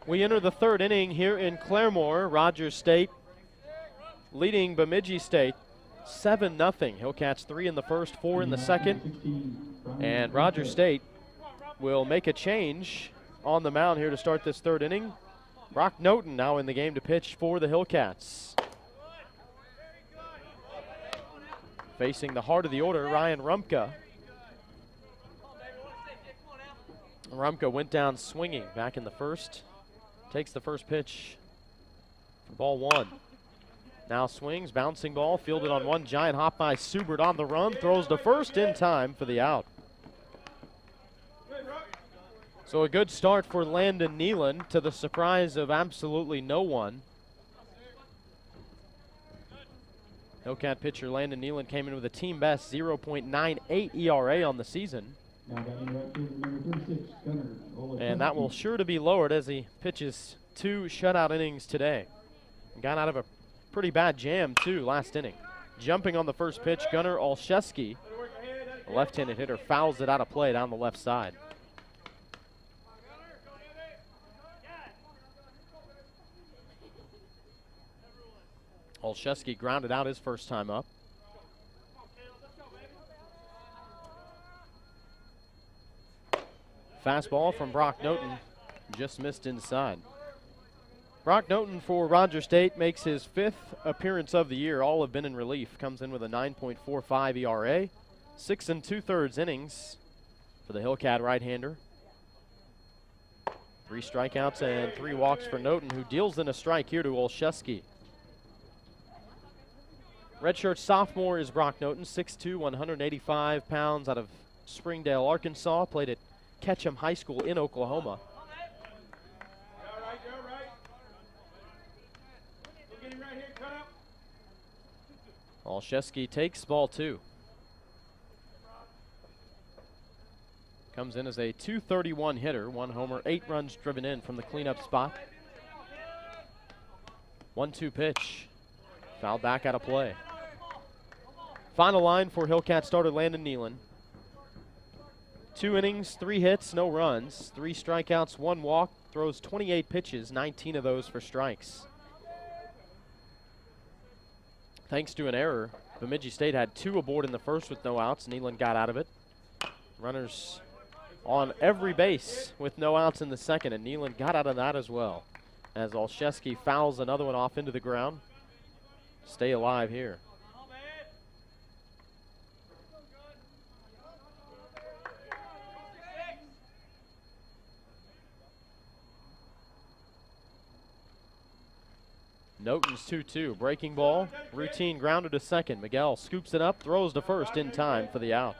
We enter the third inning here in Claremore. Rogers State leading Bemidji State 7-0. Hillcats 3 in the first, 4 in the second. And Rogers State will make a change on the mound here to start this third inning. Brock Noten now in the game to pitch for the Hillcats. Facing the heart of the order, Ryan Rumpka. Rumpka went down swinging back in the first. Takes the first pitch for ball one. Now swings, bouncing ball, fielded on one giant hop by Subert on the run, throws to first in time for the out. So a good start for Landon Nealon, to the surprise of absolutely no one. Hillcat pitcher Landon Nealon came in with a team best 0.98 ERA on the season. And that will sure to be lowered as he pitches 2 shutout innings today. Got out of a pretty bad jam, too, last inning. Jumping on the first pitch, Gunnar Olszewski, a left-handed hitter, fouls it out of play down the left side. Olszewski grounded out his first time up. Fastball from Brock Noten, just missed inside. Brock Noten for Rogers State makes his 5th appearance of the year. All have been in relief. Comes in with a 9.45 ERA, 6 2/3 innings for the Hillcat right-hander. 3 strikeouts and 3 walks for Noten, who deals in a strike here to Olszewski. Redshirt sophomore is Brock Noten, 6'2", 185 pounds, out of Springdale, Arkansas. Played at Ketchum High School in Oklahoma. Olszewski takes ball 2. Comes in as a .231 hitter, 1 homer, 8 runs driven in from the cleanup spot. 1-2 pitch, fouled back out of play. Final line for Hillcat starter Landon Nealon. 2 innings, 3 hits, no runs, 3 strikeouts, 1 walk, throws 28 pitches, 19 of those for strikes. Thanks to an error, Bemidji State had 2 aboard in the first with no outs. Nealon got out of it. Runners on every base with no outs in the second, and Nealon got out of that as well, as Olszewski fouls another one off into the ground. Stay alive here. Noten's 2-2, breaking ball, routine grounder to second. Miguel scoops it up, throws to first in time for the out.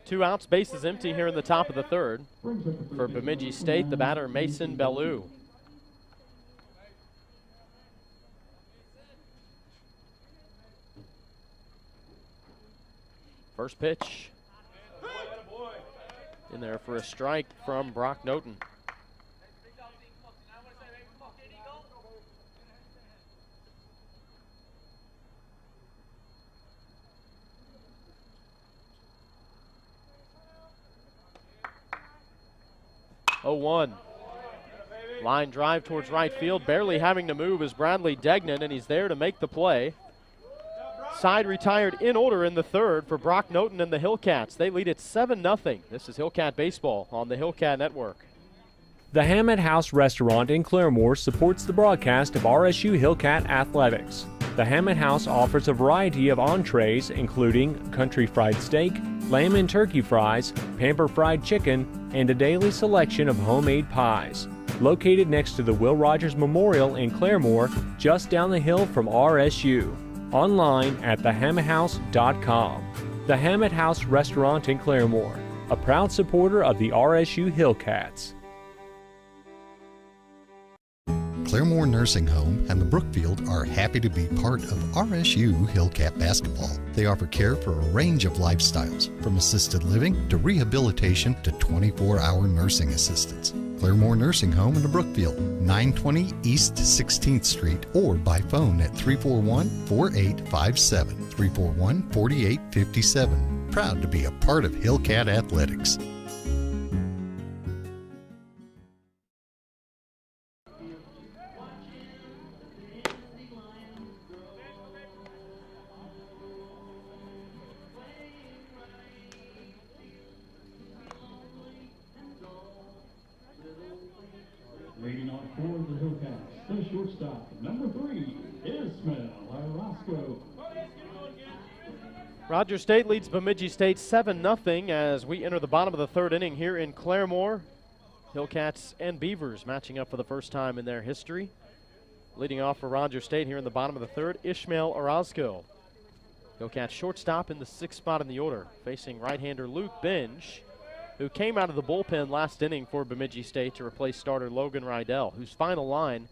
Two outs, bases empty here in the top of the third. For Bemidji State, the batter Mason Bellew. First pitch in there for a strike from Brock Noten. 0-1. Line drive towards right field, barely having to move is Bradley Degnan, and he's there to make the play. Side retired in order in the third for Brock Noten and the Hillcats. They lead it 7-0. This is Hillcat Baseball on the Hillcat Network. The Hammett House Restaurant in Claremore supports the broadcast of RSU Hillcat Athletics. The Hammett House offers a variety of entrees, including country fried steak, lamb and turkey fries, pamper fried chicken, and a daily selection of homemade pies. Located next to the Will Rogers Memorial in Claremore, just down the hill from RSU. Online at thehammetthouse.com. The Hammett House Restaurant in Claremore, a proud supporter of the RSU Hillcats. Claremore Nursing Home and the Brookfield are happy to be part of RSU Hillcat Basketball. They offer care for a range of lifestyles, from assisted living to rehabilitation to 24-hour nursing assistance. Claremore Nursing Home in the Brookfield, 920 East 16th Street, or by phone at 341-4857, 341-4857. Proud to be a part of Hillcat Athletics. Leading on for the Hillcats, the shortstop, number 3, Ismael Orozco. Rogers State leads Bemidji State 7-0 as we enter the bottom of the third inning here in Claremore. Hillcats and Beavers matching up for the first time in their history. Leading off for Rogers State here in the bottom of the third, Ismael Orozco. Hillcats shortstop in the 6th spot in the order, facing right-hander Luke Binge, who came out of the bullpen last inning for Bemidji State to replace starter Logan Rydell, whose final line,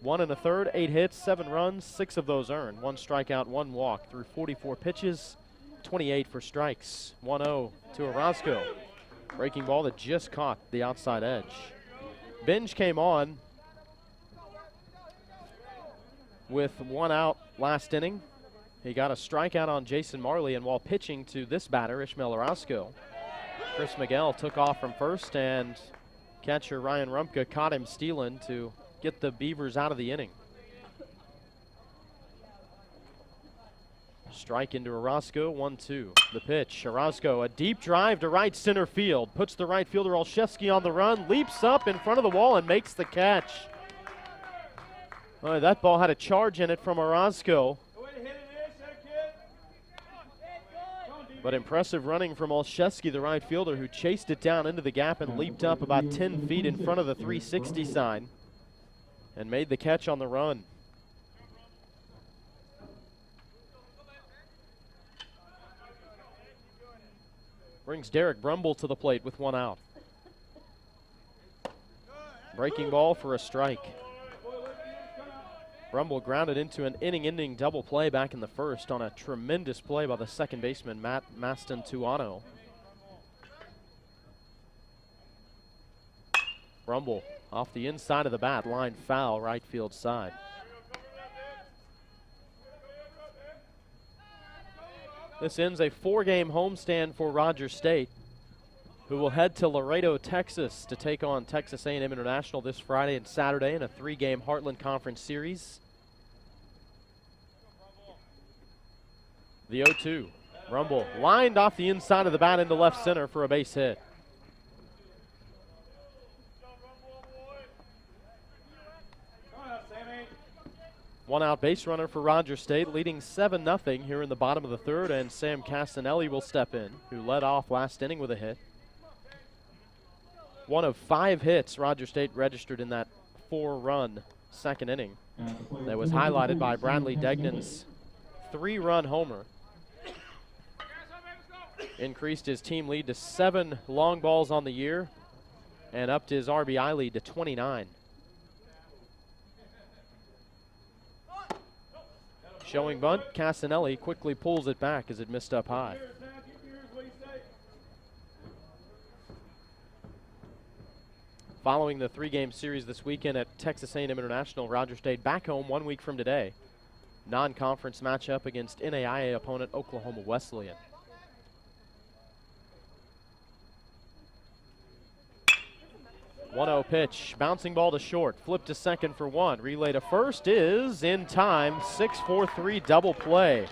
1 1/3, 8 hits, 7 runs, 6 of those earned, 1 strikeout, 1 walk through 44 pitches, 28 for strikes. 1-0 to Orozco. Breaking ball that just caught the outside edge. Binge came on with 1 out last inning. He got a strikeout on Jason Marley, and while pitching to this batter, Ismael Orozco, Chris Miguel took off from first, and catcher Ryan Rumpka caught him stealing to get the Beavers out of the inning. Strike into Orozco, 1-2. The pitch, Orozco, a deep drive to right center field. Puts the right fielder Olszewski on the run, leaps up in front of the wall and makes the catch. Oh, that ball had a charge in it from Orozco. But impressive running from Olszewski, the right fielder, who chased it down into the gap and leaped up about 10 feet in front of the 360 sign and made the catch on the run. Brings Derek Brumble to the plate with 1 out. Breaking ball for a strike. Brumble grounded into an inning-ending double play back in the first on a tremendous play by the second baseman, Matt Maston-Tuano. Brumble off the inside of the bat, line foul, right field side. This ends a 4-game homestand for Rogers State, who will head to Laredo, Texas to take on Texas A&M International this Friday and Saturday in a 3-game Heartland Conference series. The 0-2. Rumble lined off the inside of the bat into left center for a base hit. One out base runner for Rogers State, leading 7-0 here in the bottom of the third, and Sam Castanelli will step in, who led off last inning with a hit. 1 of 5 hits Rogers State registered in that 4-run second inning. That was highlighted by Bradley Degnan's 3-run homer. Increased his team lead to 7 long balls on the year and upped his RBI lead to 29. Showing bunt, Castanelli quickly pulls it back as it missed up high. Following the 3-game series this weekend at Texas A&M International, Rogers State back home 1 week from today. Non-conference matchup against NAIA opponent Oklahoma Wesleyan. 1-0 pitch, bouncing ball to short, flip to second for one, relay to first is in time, 6-4-3 double play.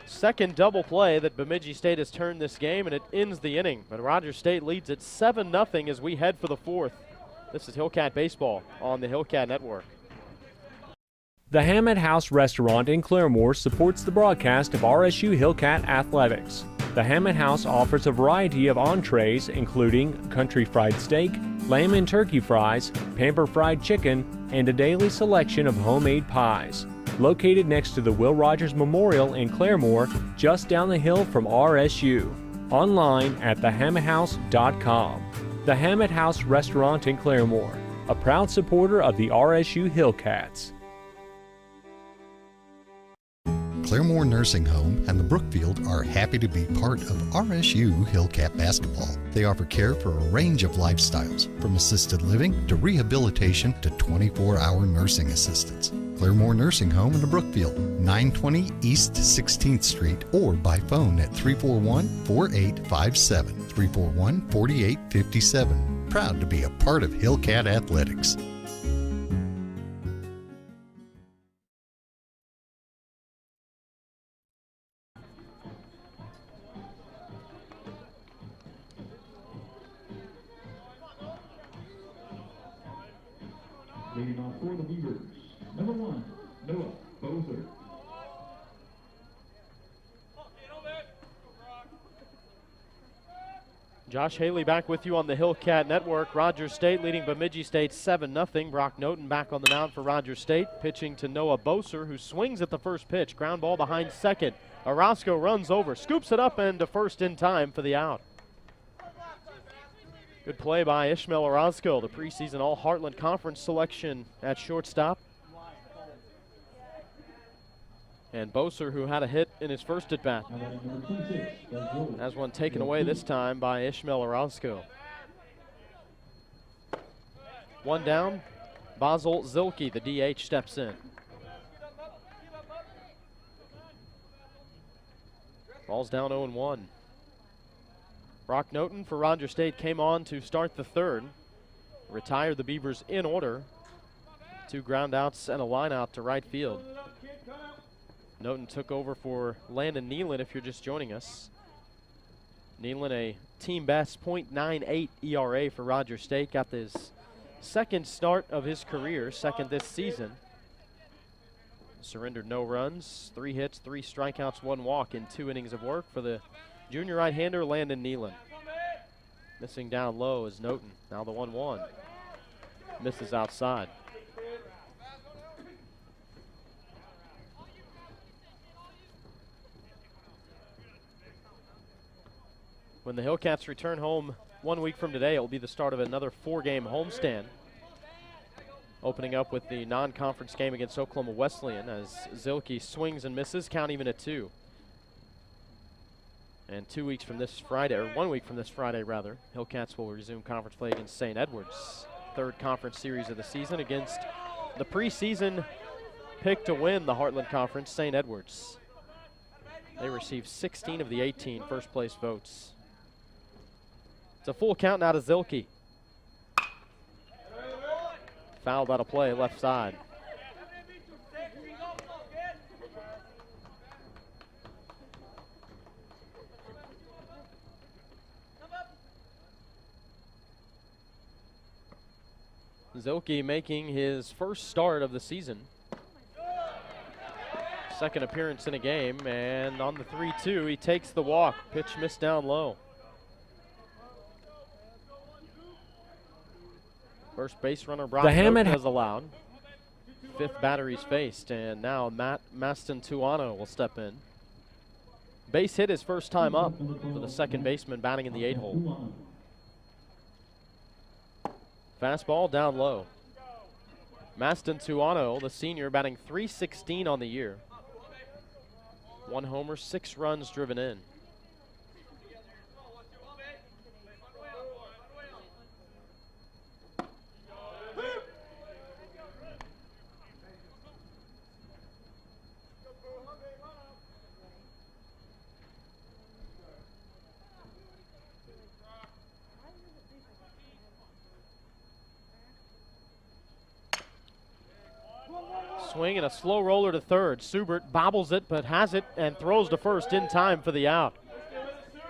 Second double play that Bemidji State has turned this game, and it ends the inning. But Rogers State leads at 7-0 as we head for the fourth. This is Hillcat Baseball on the Hillcat Network. The Hammett House Restaurant in Claremore supports the broadcast of RSU Hillcat Athletics. The Hammett House offers a variety of entrees, including country fried steak, lamb and turkey fries, pamper fried chicken, and a daily selection of homemade pies. Located next to the Will Rogers Memorial in Claremore, just down the hill from RSU. Online at thehammetthouse.com. The Hammett House Restaurant in Claremore, a proud supporter of the RSU Hillcats. Claremore Nursing Home and the Brookfield are happy to be part of RSU Hillcat Basketball. They offer care for a range of lifestyles, from assisted living to rehabilitation to 24-hour nursing assistance. Claremore Nursing Home in the Brookfield, 920 East 16th Street, or by phone at 341-4857, 341-4857. Proud to be a part of Hillcat Athletics. Leading off for the Beavers, number 1, Noah Bozer. Josh Haley back with you on the Hillcat Network. Rogers State leading Bemidji State 7-0. Brock Noten back on the mound for Rogers State, pitching to Noah Boser, who swings at the first pitch. Ground ball behind second. Orozco runs over, scoops it up and to first in time for the out. Good play by Ishmael Orozco, the preseason All-Heartland Conference selection at shortstop. And Boser, who had a hit in his first at-bat, has one taken away this time by Ishmael Orozco. One down, Basil Zilke, the DH, steps in. Ball's down 0-1. Brock Noten for Rogers State came on to start the third. Retired the Beavers in order. 2 ground outs and a line out to right field. Noten took over for Landon Nealon if you're just joining us. Nealon, a team best .98 ERA for Rogers State. Got his second start of his career, second this season. Surrendered no runs, 3 hits, 3 strikeouts, 1 walk in 2 innings of work for the junior right-hander Landon Nealon. Missing down low is Noten. Now the 1-1. Misses outside. When the Hillcats return home 1 week from today, it will be the start of another 4-game homestand. Opening up with the non-conference game against Oklahoma Wesleyan as Zilke swings and misses, count even at 2. And 2 weeks from this Friday, or 1 week from this Friday rather, Hillcats will resume conference play against St. Edwards. 3rd conference series of the season against the preseason pick to win the Heartland Conference, St. Edwards. They received 16 of the 18 first place votes. It's a full count now to Zilke. Fouled out of play, left side. Zilke making his first start of the season. Second appearance in a game, and on the 3-2, he takes the walk. Pitch missed down low. First base runner Brock Noten has allowed. 5th batter he's faced, and now Matt Maston-Tuano will step in. Base hit his first time up for the second baseman batting in the 8-hole. Fastball down low. Maston-Tuano, the senior, batting .316 on the year. 1 homer, 6 runs driven in. swing and a slow roller to third. Subert bobbles it, but has it and throws to first in time for the out.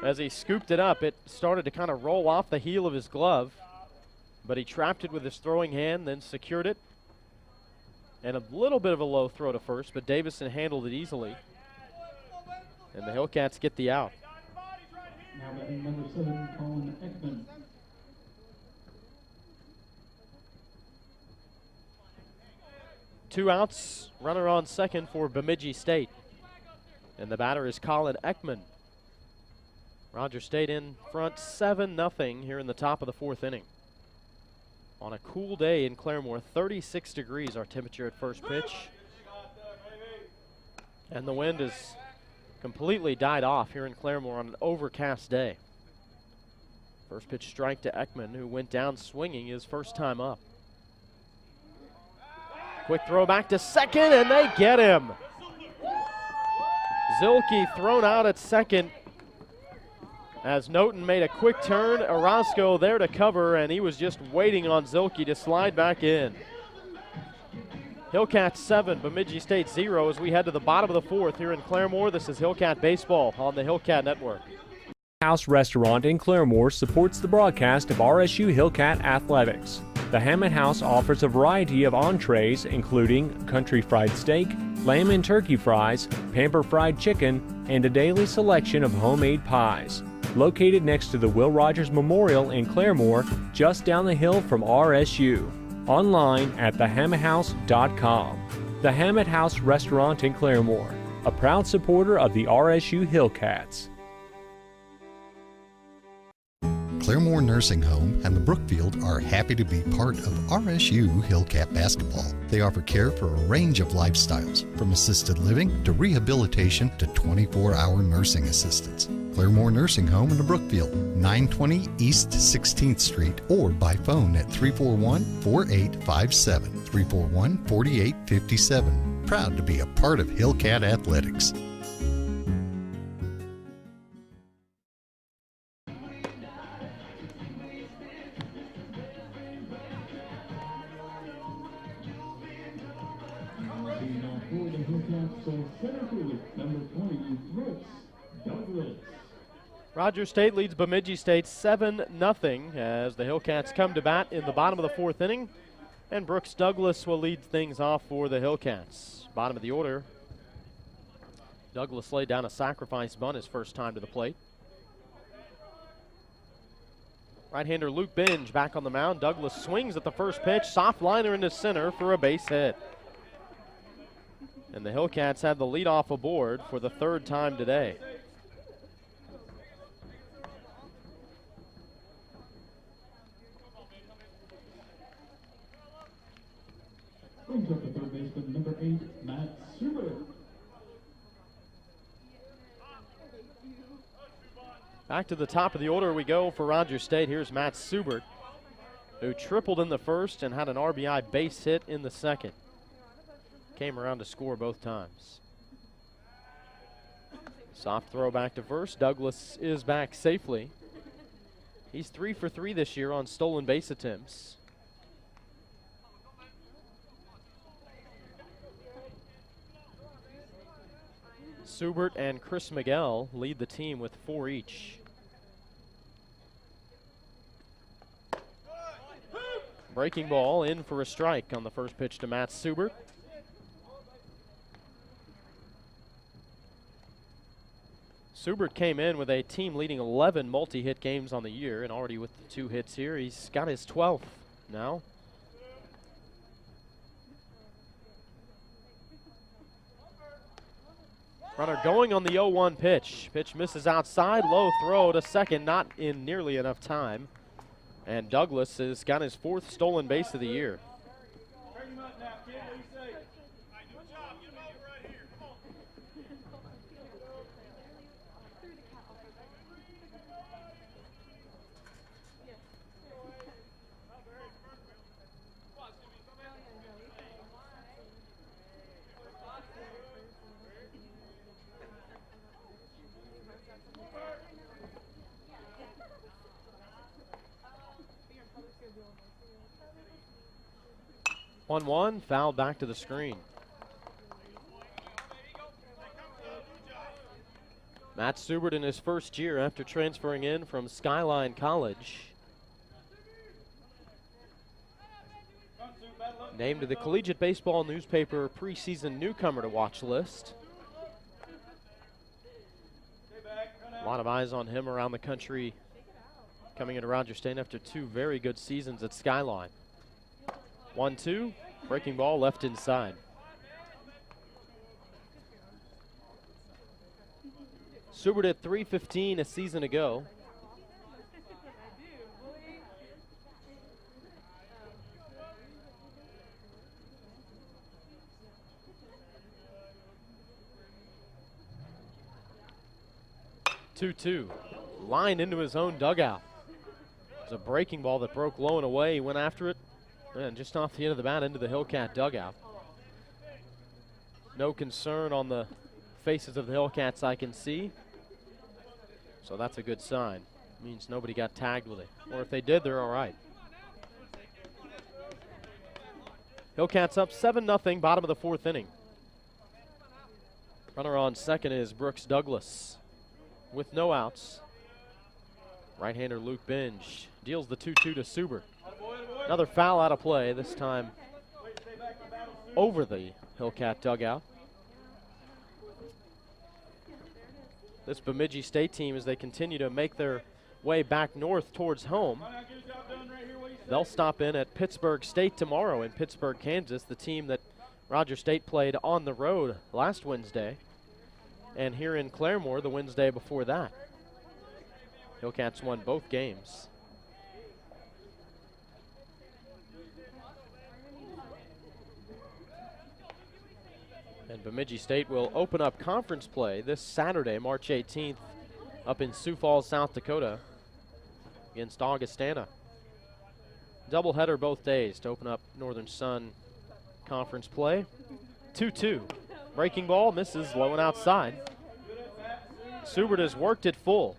As he scooped it up, it started to kind of roll off the heel of his glove, but he trapped it with his throwing hand, then secured it. And a little bit of a low throw to first, but Davison handled it easily. And the Hillcats get the out. Now batting number 7, Colin Ekman. Two outs, runner on second for Bemidji State. And the batter is Colin Ekman. Rogers State in front 7-0 here in the top of the 4th inning. On a cool day in Claremore, 36 degrees our temperature at first pitch. And the wind has completely died off here in Claremore on an overcast day. First pitch strike to Ekman, who went down swinging his first time up. Quick throw back to second, and they get him. Zilke thrown out at second as Noten made a quick turn. Orozco there to cover, and he was just waiting on Zilke to slide back in. Hillcats 7, Bemidji State 0 as we head to the bottom of the 4th here in Claremore. This is Hillcat Baseball on the Hillcat Network. House Restaurant in Claremore supports the broadcast of RSU Hillcat Athletics. The Hammett House offers a variety of entrees, including country fried steak, lamb and turkey fries, pamper fried chicken, and a daily selection of homemade pies. Located next to the Will Rogers Memorial in Claremore, just down the hill from RSU. Online at thehammetthouse.com. The Hammett House Restaurant in Claremore, a proud supporter of the RSU Hillcats. Claremore Nursing Home and the Brookfield are happy to be part of RSU Hillcat Basketball. They offer care for a range of lifestyles, from assisted living to rehabilitation to 24-hour nursing assistance. Claremore Nursing Home in the Brookfield, 920 East 16th Street, or by phone at 341-4857, 341-4857. Proud to be a part of Hillcat Athletics. Rogers State leads Bemidji State 7-0 as the Hillcats come to bat in the bottom of the 4th inning. And Brooks Douglas will lead things off for the Hillcats. Bottom of the order. Douglas laid down a sacrifice bunt his first time to the plate. Right-hander Luke Binge back on the mound. Douglas swings at the first pitch. Soft liner into center for a base hit. And the Hillcats have the leadoff aboard for the 3rd time today. Brings up the third baseman, number 8, Matt Subert. Back to the top of the order we go for Rogers State. Here's Matt Subert, who tripled in the first and had an RBI base hit in the second. Came around to score both times. Soft throw back to first. Douglas is back safely. He's 3 for 3 this year on stolen base attempts. Subert and Chris Miguel lead the team with 4 each. Breaking ball in for a strike on the first pitch to Matt Subert. Subert came in with a team-leading 11 multi-hit games on the year, and already with the 2 hits here, he's got his 12th now. Runner going on the 0-1 pitch. Pitch misses outside, low throw to second, not in nearly enough time. And Douglas has got his 4th stolen base of the year. 1-1, fouled back to the screen. Matt Subert in his first year after transferring in from Skyline College. Named to the Collegiate Baseball Newspaper preseason newcomer to watch list. A lot of eyes on him around the country coming into Rogers State after 2 very good seasons at Skyline. 1-2, breaking ball left inside. Subert at .315 a season ago. Two, line into his own dugout. It was a breaking ball that broke low and away. He went after it, and just off the end of the bat into the Hillcat dugout. No concern on the faces of the Hillcats I can see. So that's a good sign. Means nobody got tagged with it. Or if they did, they're all right. Hillcats up 7-0, bottom of the 4th inning. Runner on second is Brooks Douglas with no outs. Right-hander Luke Binge deals the 2-2 to Subert. Another foul out of play, this time over the Hillcat dugout. This Bemidji State team, as they continue to make their way back north towards home, they'll stop in at Pittsburgh State tomorrow in Pittsburgh, Kansas, the team that Rogers State played on the road last Wednesday, and here in Claremore the Wednesday before that. Hillcats won both games. And Bemidji State will open up conference play this Saturday, March 18th, up in Sioux Falls, South Dakota, against Augustana. Doubleheader both days to open up Northern Sun conference play. 2-2. Breaking ball misses low and outside. Subert has worked it full.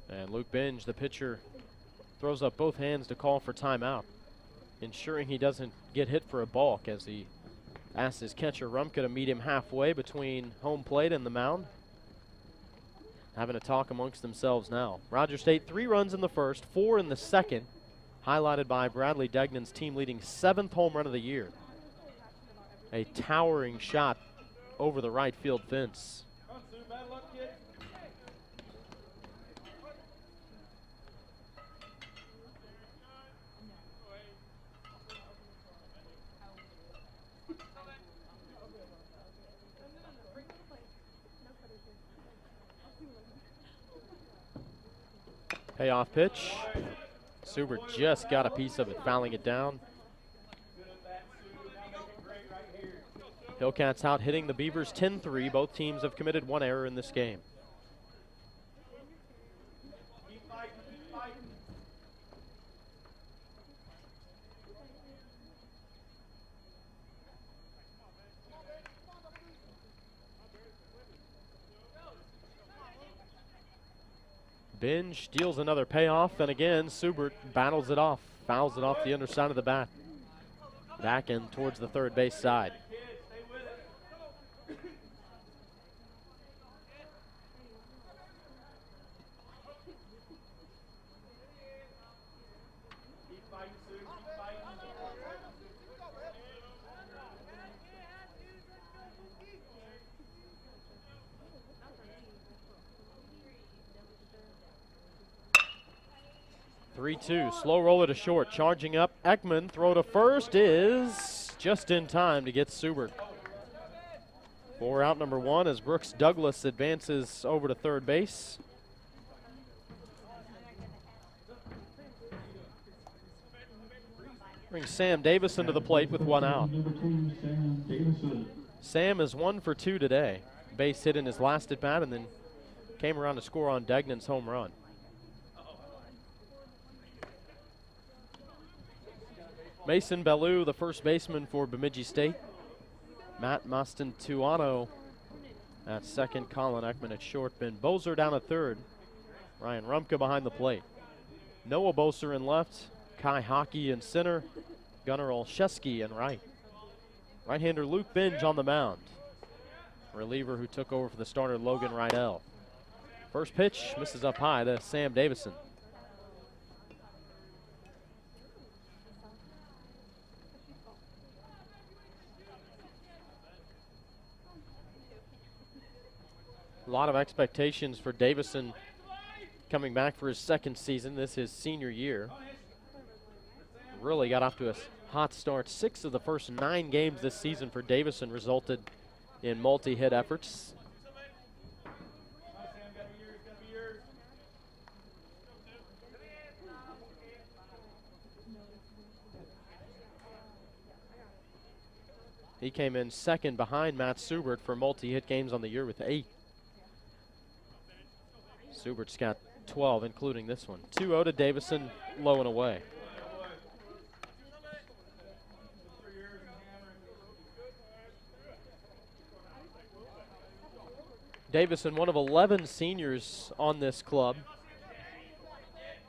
And Luke Binge, the pitcher, throws up both hands to call for timeout, ensuring he doesn't get hit for a balk as he asks his catcher Rumka to meet him halfway between home plate and the mound. Having a talk amongst themselves now. Rogers State 3 runs in the first, 4 in the second, highlighted by Bradley Degnan's team-leading 7th home run of the year. A towering shot over the right field fence. Payoff pitch. Subert just got a piece of it, fouling it down. Hillcats out hitting the Beavers 10-3. Both teams have committed 1 error in this game. Binge deals another payoff, and again, Subert battles it off, fouls it off the underside of the bat. Back in towards the third base side. Slow roller to short, charging up. Ekman, throw to first is just in time to get Subert. For out number 1 as Brooks Douglas advances over to third base. Brings Sam Davison to the plate with 1 out. Sam is 1 for 2 today. Base hit in his last at bat and then came around to score on Degnan's home run. Mason Bellou, the first baseman for Bemidji State. Matt Mastantuano at second. Colin Ekman at short. Ben Bozer down at third. Ryan Rumpke behind the plate. Noah Boser in left, Kai Hockey in center, Gunnar Olszewski in right. Right-hander Luke Binge on the mound. Reliever who took over for the starter, Logan Rydell. First pitch misses up high to Sam Davison. A lot of expectations for Davison coming back for his second season. This is his senior year. Really got off to a hot start. 6 of the first 9 games this season for Davison resulted in multi-hit efforts. He came in second behind Matt Subert for multi-hit games on the year with 8. Subert's got 12, including this one. 2-0 to Davison, low and away. Davison, one of 11 seniors on this club,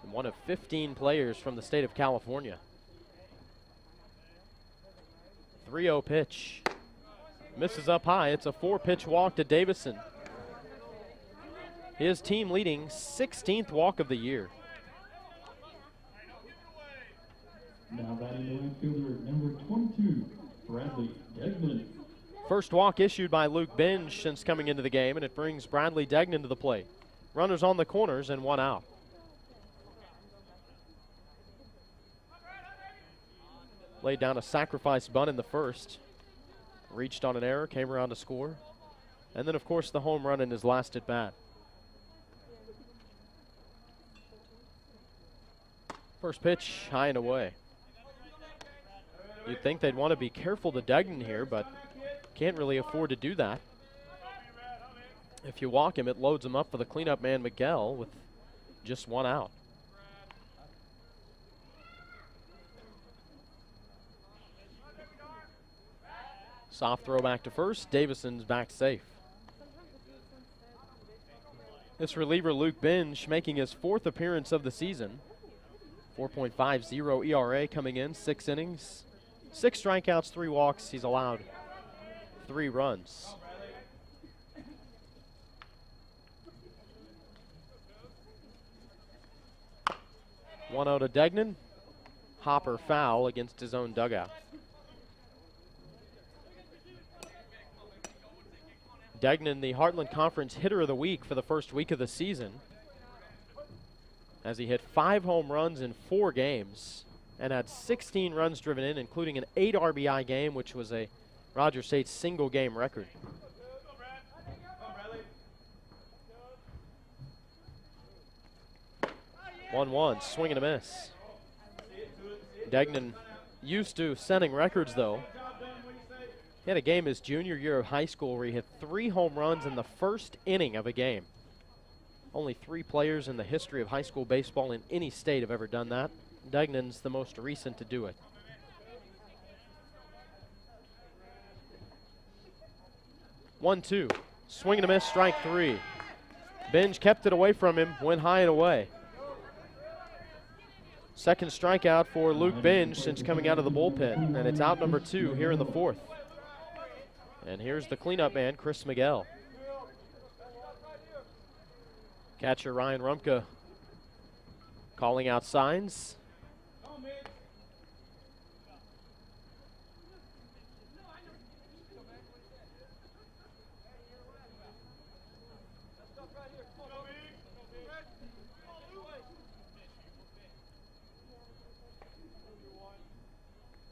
and one of 15 players from the state of California. 3-0 pitch. Misses up high. It's a 4-pitch walk to Davison. His team leading 16th walk of the year. Now batting the infielder, number 22, Bradley Degnan. First walk issued by Luke Binge since coming into the game, and it brings Bradley Degnan to the plate. Runners on the corners and 1 out. Laid down a sacrifice bunt in the first. Reached on an error, came around to score. And then, of course, the home run in his last at bat. First pitch, high and away. You'd think they'd want to be careful to Degnan here, but can't really afford to do that. If you walk him, it loads him up for the cleanup man, Miguel, with just 1 out. Soft throw back to first. Davison's back safe. This reliever, Luke Binge, making his 4th appearance of the season. 4.50 ERA coming in, 6 innings. 6 strikeouts, 3 walks. He's allowed 3 runs. One out to Degnan. Hopper foul against his own dugout. Degnan, the Heartland Conference Hitter of the Week for the first week of the season, as he hit 5 home runs in 4 games and had 16 runs driven in, including an 8 RBI game, which was a Rogers State single game record. One, swing and a miss. Degnan used to setting records, though. He had a game his junior year of high school where he hit 3 home runs in the first inning of a game. Only 3 players in the history of high school baseball in any state have ever done that. Degnan's the most recent to do it. One, two, swing and a miss, strike 3. Binge kept it away from him, went high and away. Second strikeout for Luke Binge since coming out of the bullpen, and it's out number 2 here in the 4th. And here's the cleanup man, Chris Miguel. Catcher Ryan Rumpke calling out signs.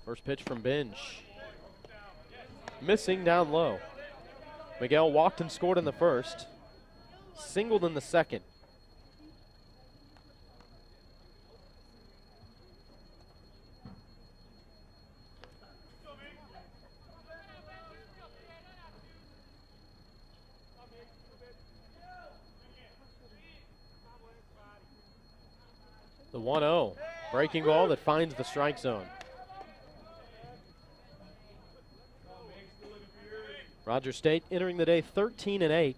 First pitch from Binge. Missing down low. Miguel walked and scored in the first. Singled in the second. The 1-0. Breaking ball that finds the strike zone. Rogers State entering the day 13-8.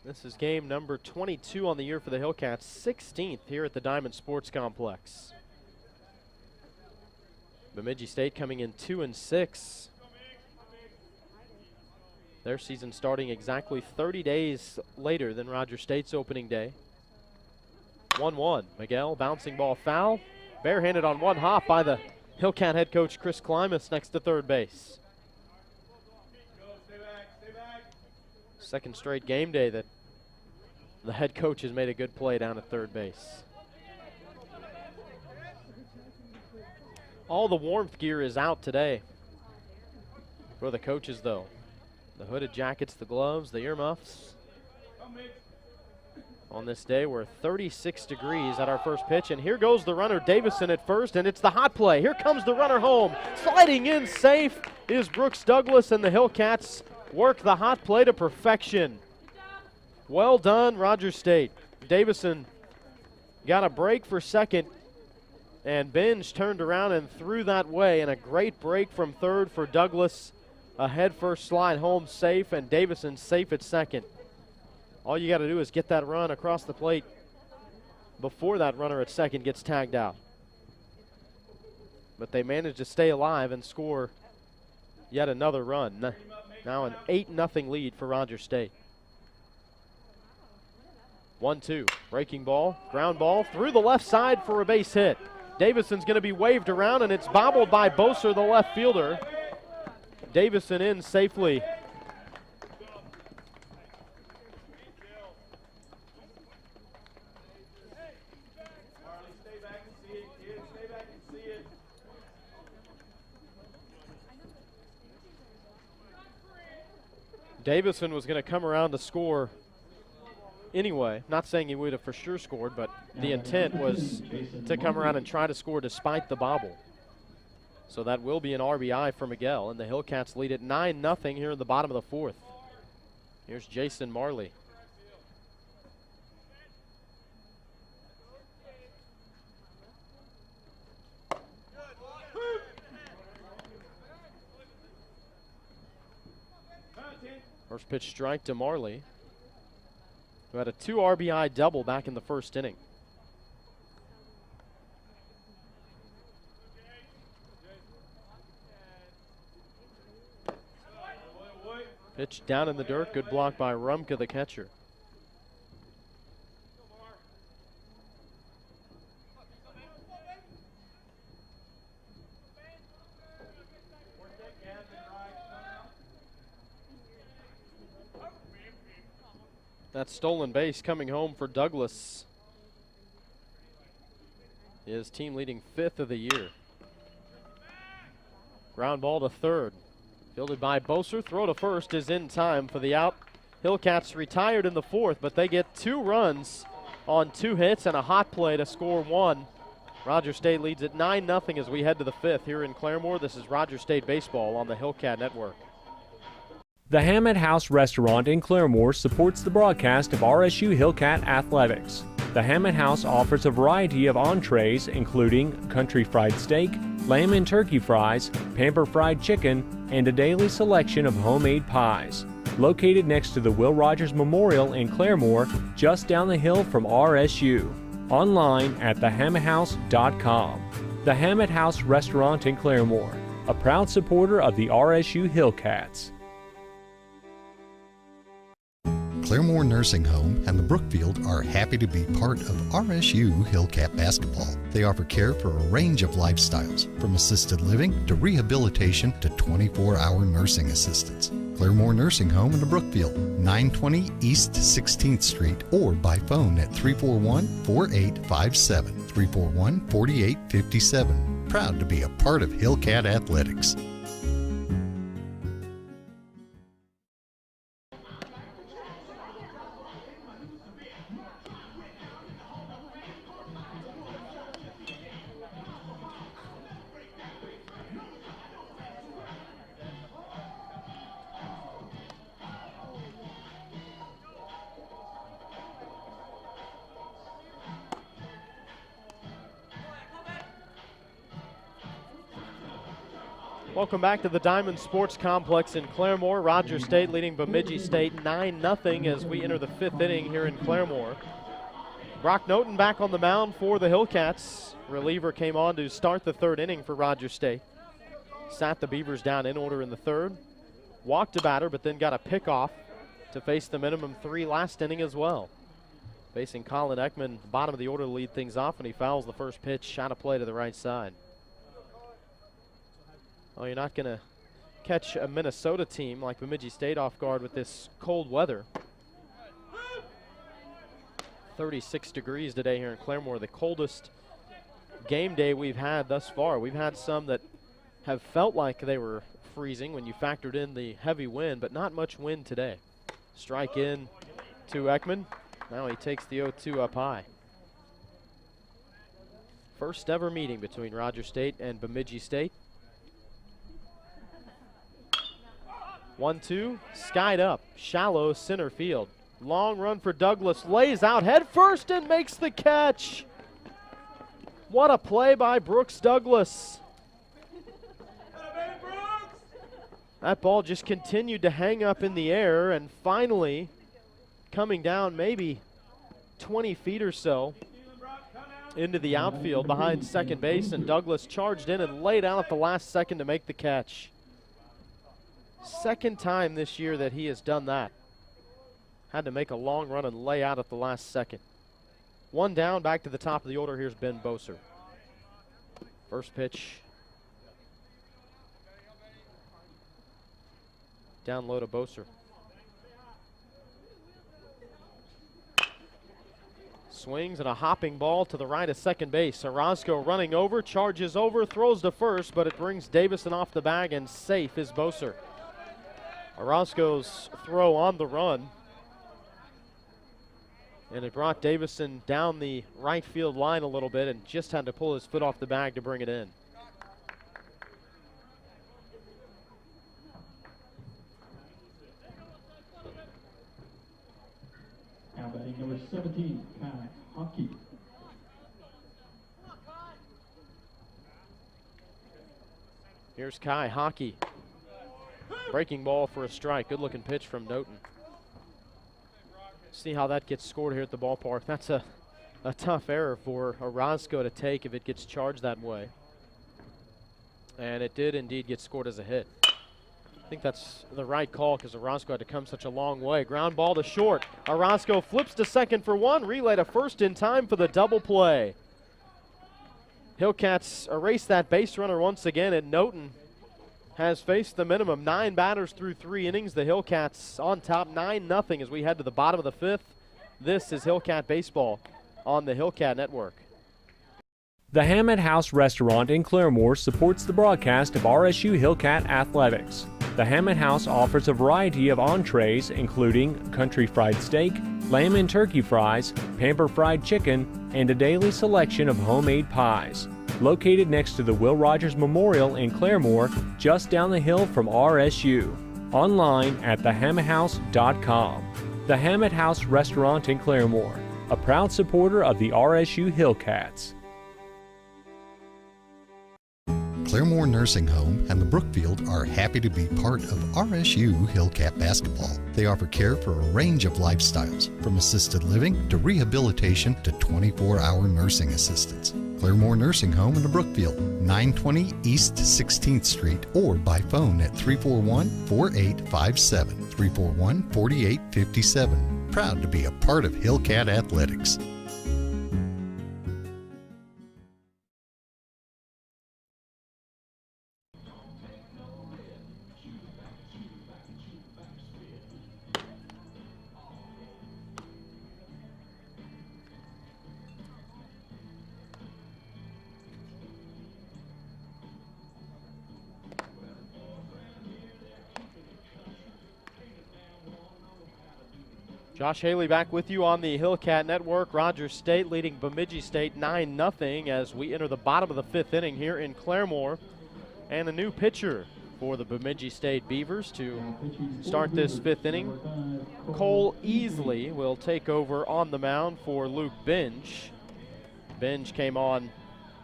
This is game number 22 on the year for the Hillcats, 16th here at the Diamond Sports Complex. Bemidji State coming in 2-6. Their season starting exactly 30 days later than Rogers State's opening day. 1-1. Miguel, bouncing ball foul. Barehanded on one hop by the Hillcat head coach Chris Klimas next to third base. Second straight game day that the head coach has made a good play down at third base. All the warmth gear is out today for the coaches, though. The hooded jackets, the gloves, the earmuffs. On this day, we're 36 degrees at our first pitch, and here goes the runner, Davison at first, and it's the hot play. Here comes the runner home. Sliding in safe is Brooks Douglas, and the Hillcats work the hot play to perfection. Well done, Rogers State. Davison got a break for second, and Binge turned around and threw that way, and a great break from third for Douglas. A head first slide home safe, and Davison safe at second. All you got to do is get that run across the plate before that runner at second gets tagged out. But they managed to stay alive and score yet another run. Now an 8-0 lead for Rogers State. 1-2, breaking ball, ground ball through the left side for a base hit. Davison's going to be waved around, and it's bobbled by Boser, the left fielder. Davison in safely. Davison was going to come around to score anyway. Not saying he would have for sure scored, but the intent was to come around and try to score despite the bobble. So that will be an RBI for Miguel, and the Hillcats lead at 9-0 here in the bottom of the fourth. Here's Jason Marley. First pitch strike to Marley, who had a 2 RBI double back in the first inning. Pitch down in the dirt, good block by Rumka, the catcher. That stolen base coming home for Douglas. His team leading 5th of the year. Ground ball to third. Fielded by Boser. Throw to first is in time for the out. Hillcats retired in the fourth, but they get 2 runs on 2 hits and a hot play to score 1. Rogers State leads at 9-0 as we head to the 5th here in Claremore. This is Rogers State Baseball on the Hillcat Network. The Hammett House Restaurant in Claremore supports the broadcast of RSU Hillcat Athletics. The Hammett House offers a variety of entrees, including country fried steak, lamb and turkey fries, pamper fried chicken, and a daily selection of homemade pies. Located next to the Will Rogers Memorial in Claremore, just down the hill from RSU. Online at thehammetthouse.com. The Hammett House Restaurant in Claremore, a proud supporter of the RSU Hillcats. Claremore Nursing Home and the Brookfield are happy to be part of RSU Hillcat Basketball. They offer care for a range of lifestyles, from assisted living to rehabilitation to 24-hour nursing assistance. Claremore Nursing Home in the Brookfield, 920 East 16th Street, or by phone at 341-4857, 341-4857. Proud to be a part of Hillcat Athletics. Welcome back to the Diamond Sports Complex in Claremore. Rogers State leading Bemidji State 9-0 as we enter the 5th inning here in Claremore. Brock Noten back on the mound for the Hillcats. Reliever came on to start the 3rd inning for Rogers State. Sat the Beavers down in order in the 3rd. Walked a batter, but then got a pickoff to face the minimum 3 last inning as well. Facing Colin Ekman, bottom of the order to lead things off, and he fouls the first pitch out of play to the right side. Well, you're not going to catch a Minnesota team like Bemidji State off guard with this cold weather. 36 degrees today here in Claremore, the coldest game day we've had thus far. We've had some that have felt like they were freezing when you factored in the heavy wind, but not much wind today. Strike in to Ekman. Now he takes the 0-2 up high. First ever meeting between Rogers State and Bemidji State. 1-2, skied up, shallow center field. Long run for Douglas, lays out head first and makes the catch. What a play by Brooks Douglas. That ball just continued to hang up in the air, and finally coming down maybe 20 feet or so into the outfield behind second base, and Douglas charged in and laid out at the last second to make the catch. Second time this year that he has done that. Had to make a long run and lay out at the last second. 1 down, back to the top of the order. Here's Ben Boser. First pitch. Down low to Boser. Swings and a hopping ball to the right of second base. Orozco running over, charges over, throws to first, but it brings Davison off the bag, and safe is Boser. Orozco's throw on the run, and it brought Davison down the right field line a little bit and just had to pull his foot off the bag to bring it in. Now batting number 17, Kai Hockey. Here's Kai Hockey. Breaking ball for a strike. Good looking pitch from Noten. See how that gets scored here at the ballpark. That's a tough error for Orozco to take if it gets charged that way. And it did indeed get scored as a hit. I think that's the right call because Orozco had to come such a long way. Ground ball to short. Orozco flips to second for one. Relay to first in time for the double play. Hillcats erase that base runner once again, and Noten has faced the minimum. 9 batters through 3 innings. The Hillcats on top 9-0 as we head to the bottom of the 5th. This is Hillcat Baseball on the Hillcat Network. The Hammett House Restaurant in Claremore supports the broadcast of RSU Hillcat Athletics. The Hammett House offers a variety of entrees including country fried steak, lamb and turkey fries, pamper fried chicken, and a daily selection of homemade pies. Located next to the Will Rogers Memorial in Claremore, just down the hill from RSU. Online at thehammetthouse.com. The Hammett House Restaurant in Claremore, a proud supporter of the RSU Hillcats. Claremore Nursing Home and the Brookfield are happy to be part of RSU Hillcat Basketball. They offer care for a range of lifestyles, from assisted living to rehabilitation to 24-hour nursing assistance. Claremore Nursing Home in the Brookfield, 920 East 16th Street, or by phone at 341-4857, 341-4857. Proud to be a part of Hillcat Athletics. Josh Haley back with you on the Hillcat Network. Rogers State leading Bemidji State 9-0 as we enter the bottom of the 5th inning here in Claremore. And a new pitcher for the Bemidji State Beavers to start this 5th inning. Cole Easley will take over on the mound for Luke Binge. Binge came on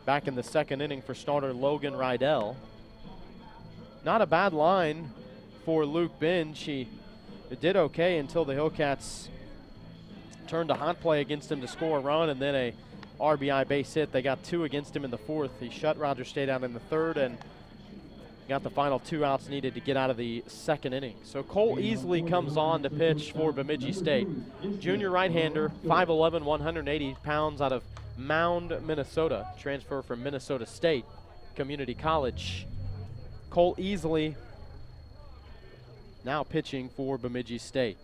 back in the 2nd inning for starter Logan Rydell. not a bad line for Luke Binge. He did okay until the Hillcats turned a hot play against him to score a run, and then a RBI base hit. They got 2 against him in the 4th. He shut Rogers State out in the 3rd and got the final 2 outs needed to get out of the 2nd inning. So Cole Easley comes on to pitch for Bemidji State. Junior right-hander, 5'11", 180 pounds, out of Mound, Minnesota. Transfer from Minnesota State Community College. Cole Easley now pitching for Bemidji State.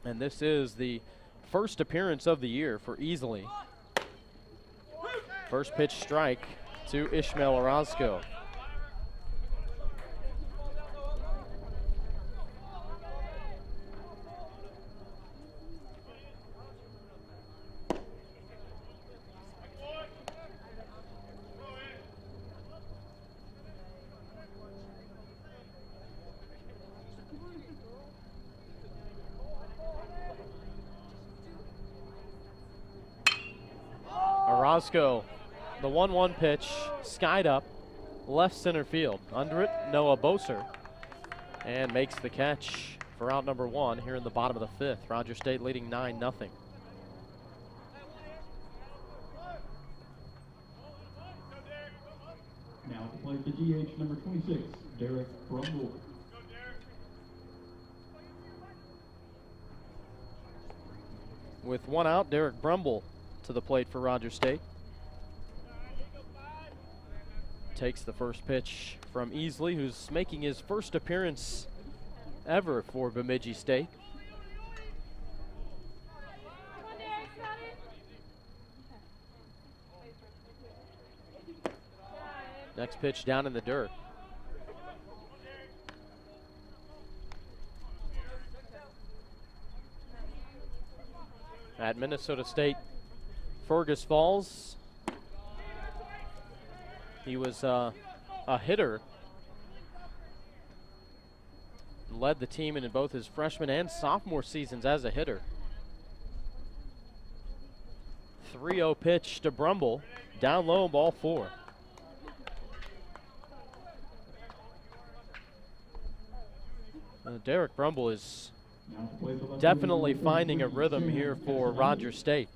And this is the first appearance of the year for Easley. First pitch strike to Ishmael Orozco. Orozco, the 1-1 pitch, skied up, left center field. Under it, Noah Boser, and makes the catch for out number 1 here in the bottom of the 5th. Rogers State leading 9-0. Now to play the DH number 26, Derek Brumble. With 1 out, Derek Brumble to the plate for Rogers State. Takes the first pitch from Easley, who's making his first appearance ever for Bemidji State. Next pitch down in the dirt. At Minnesota State Fergus Falls, he was a hitter. Led the team in both his freshman and sophomore seasons as a hitter. 3-0 pitch to Brumble, down low, ball 4. Derek Brumble is definitely finding a rhythm here for Rogers State.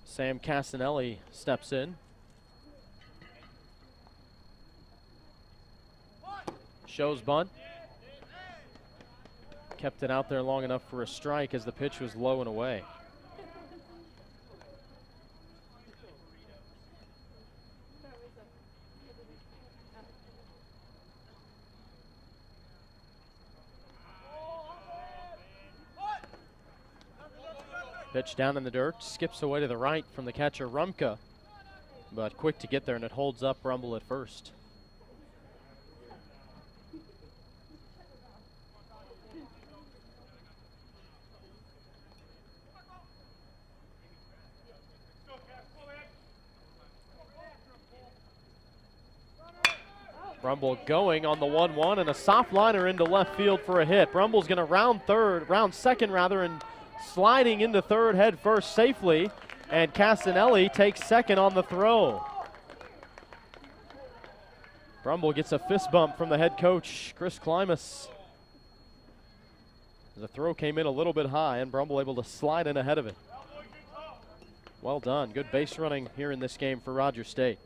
Sam Castanelli steps in. Shows bunt. Kept it out there long enough for a strike as the pitch was low and away. Pitch down in the dirt, skips away to the right from the catcher Rumka, but quick to get there, and it holds up Brumble at first. Brumble going on the 1-1, and a soft liner into left field for a hit. Brumble's going to round second, and sliding into third head first safely, and Castanelli takes second on the throw. Brumble gets a fist bump from the head coach, Chris Klimas. The throw came in a little bit high, and Brumble able to slide in ahead of it. Well done. Good base running here in this game for Rogers State.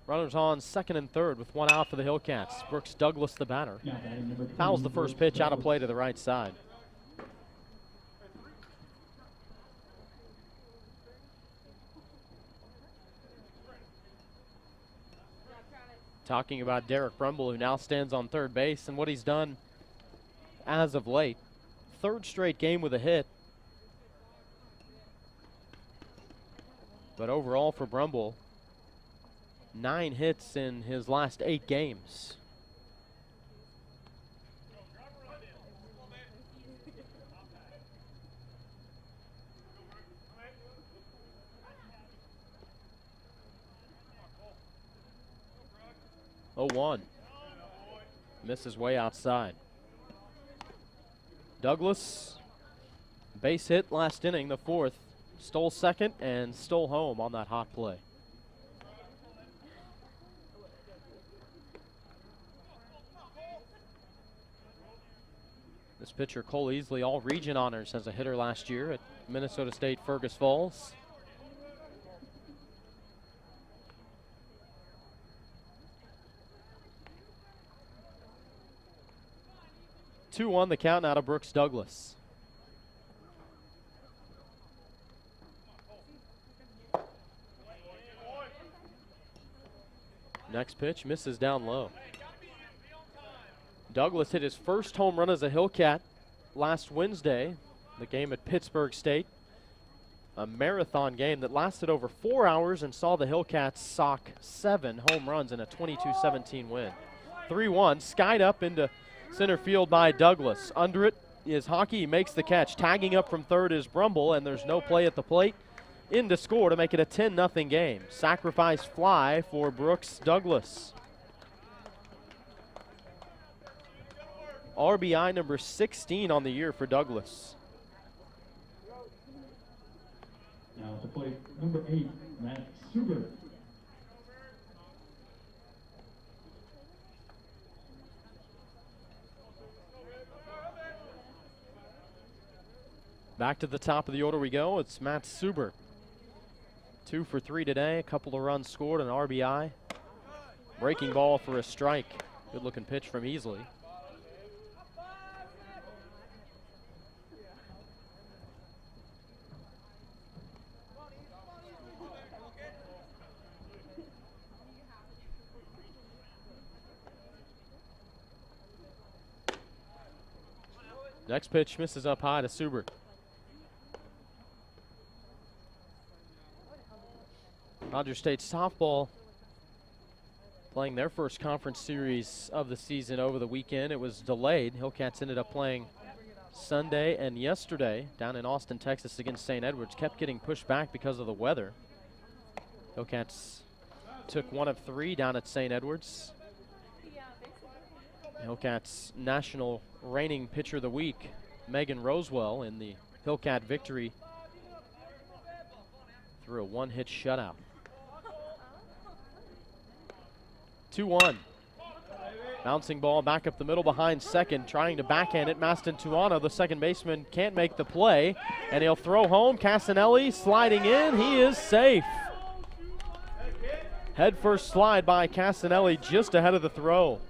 Runners on second and third with 1 out for the Hillcats. Brooks Douglas, the batter, fouls the first pitch out of play to the right side. Talking about Derek Brumble, who now stands on third base, and what he's done as of late. 3rd straight game with a hit. But overall for Brumble, 9 hits in his last 8 games. 0-1. Misses way outside. Douglas, base hit last inning, the fourth. Stole second and stole home on that hot play. This pitcher, Cole Easley, all region honors as a hitter last year at Minnesota State Fergus Falls. Two-1 the count out of Brooks Douglas. Next pitch misses down low. Douglas hit his first home run as a Hillcat last Wednesday, the game at Pittsburgh State. A marathon game that lasted over 4 hours and saw the Hillcats sock 7 home runs in a 22-17 win. 3-1, skied up into center field by Douglas. Under it is Hockey. He makes the catch. Tagging up from third is Brumble, and there's no play at the plate. In to score to make it a 10-0 game. Sacrifice fly for Brooks Douglas. RBI number 16 on the year for Douglas. Now to play number 8, Matt Suber. Back to the top of the order we go. It's Matt Suber. 2 for 3 today. A couple of runs scored, an RBI. Breaking ball for a strike. Good looking pitch from Easley. Next pitch misses up high to Suber. Rogers State softball playing their first conference series of the season over the weekend. It was delayed. Hillcats ended up playing Sunday and yesterday down in Austin, Texas against St. Edwards. Kept getting pushed back because of the weather. Hillcats took 1 of 3 down at St. Edwards. Hillcats national reigning pitcher of the week, Megan Rosewell, in the Hillcat victory through a 1-hit shutout. 2-1. Bouncing ball back up the middle behind second, trying to backhand it. Maston Tuano, the second baseman, can't make the play, and he'll throw home. Casanelli sliding in. He is safe. Head first slide by Casanelli just ahead of the throw.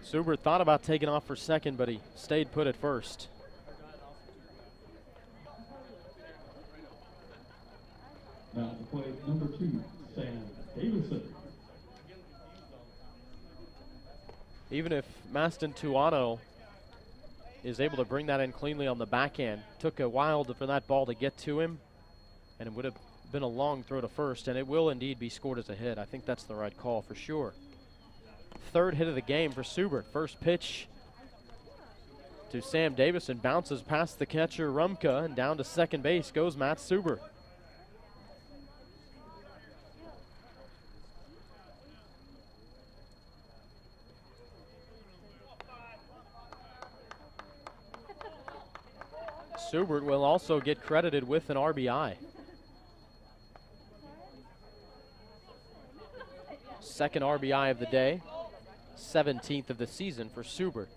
Suber thought about taking off for second, but he stayed put at first. Now to play number 2, Sam Davison. Even if Maston Tuano is able to bring that in cleanly on the backhand, took a while for that ball to get to him, and it would have been a long throw to first, and it will indeed be scored as a hit. I think that's the right call for sure. Third hit of the game for Suber. First pitch to Sam Davison, bounces past the catcher Rumka, and down to second base goes Matt Suber. Subert will also get credited with an RBI. Second RBI of the day, 17th of the season for Subert.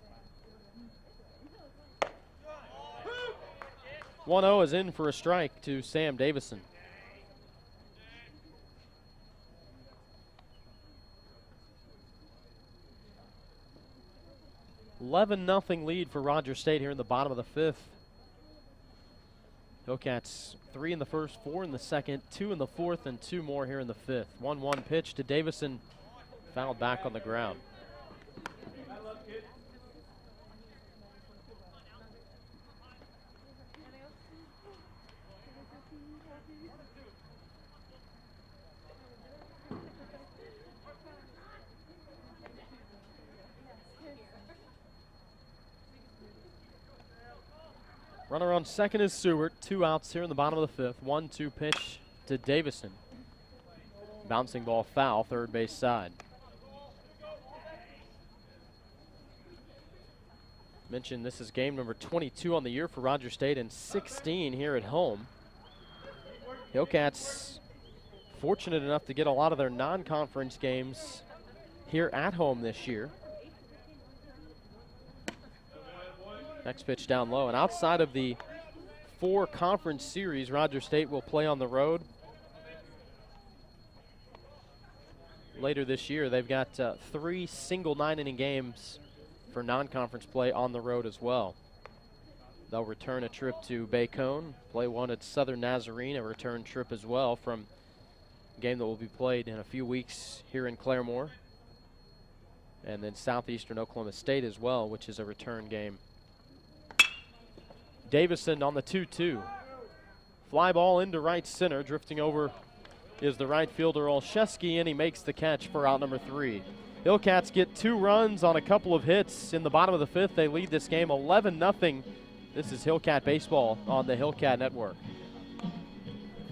1-0 is in for a strike to Sam Davison. $11-0 lead for Rogers State here in the bottom of the 5th. Hillcats 3 in the first, 4 in the second, 2 in the fourth, and 2 more here in the 5th. 1-1 pitch to Davison, fouled back on the ground. Runner on second is Seward. 2 outs here in the bottom of the 5th. 1-2 pitch to Davison. Bouncing ball foul, third base side. Mentioned this is game number 22 on the year for Rogers State and 16 here at home. Hillcats fortunate enough to get a lot of their non-conference games here at home this year. Next pitch down low, and outside of the 4 conference series, Rogers State will play on the road. Later this year, they've got 3 single 9-inning games for non-conference play on the road as well. They'll return a trip to Bacone, play one at Southern Nazarene, a return trip as well from a game that will be played in a few weeks here in Claremore. And then Southeastern Oklahoma State as well, which is a return game. Davison on the 2-2. Fly ball into right center. Drifting over is the right fielder Olszewski, and he makes the catch for out number 3. Hillcats get 2 runs on a couple of hits in the bottom of the 5th. They lead this game 11-0. This is Hillcat Baseball on the Hillcat Network.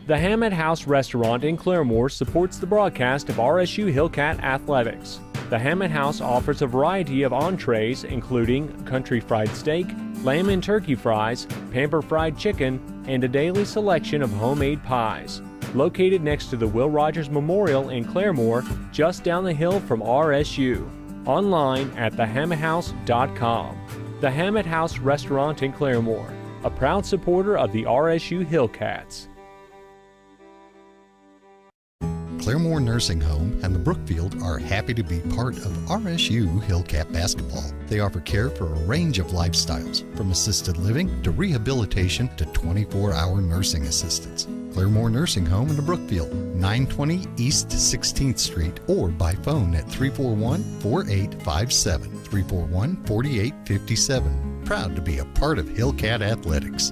The Hammett House Restaurant in Claremore supports the broadcast of RSU Hillcat Athletics. The Hammett House offers a variety of entrees, including country fried steak, lamb and turkey fries, pamper fried chicken, and a daily selection of homemade pies. Located next to the Will Rogers Memorial in Claremore, just down the hill from RSU. Online at thehammetthouse.com. The Hammett House Restaurant in Claremore, a proud supporter of the RSU Hillcats. Claremore Nursing Home and the Brookfield are happy to be part of RSU Hillcat Basketball. They offer care for a range of lifestyles, from assisted living to rehabilitation to 24-hour nursing assistance. Claremore Nursing Home in the Brookfield, 920 East 16th Street, or by phone at 341-4857, 341-4857. Proud to be a part of Hillcat Athletics.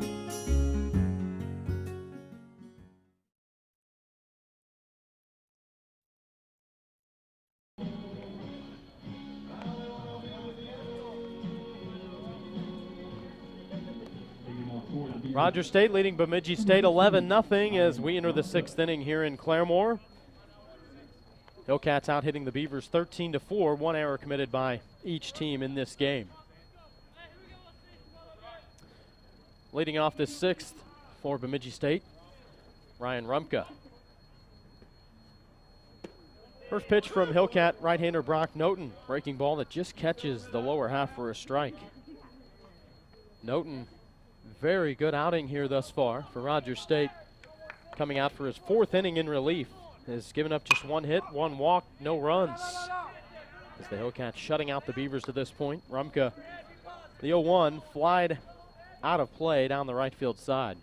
Rogers State leading Bemidji State 11-0 as we enter the 6th inning here in Claremore. Hillcats out hitting the Beavers 13-4, 1 error committed by each team in this game. Leading off this 6th for Bemidji State, Ryan Rumka. First pitch from Hillcat right-hander Brock Noten, breaking ball that just catches the lower half for a strike. Noten, very good outing here thus far for Rogers State. Coming out for his 4th inning in relief. Has given up just 1 hit, 1 walk, no runs. As the Hillcats shutting out the Beavers to this point. Rumka, the 0-1, flied out of play down the right field side.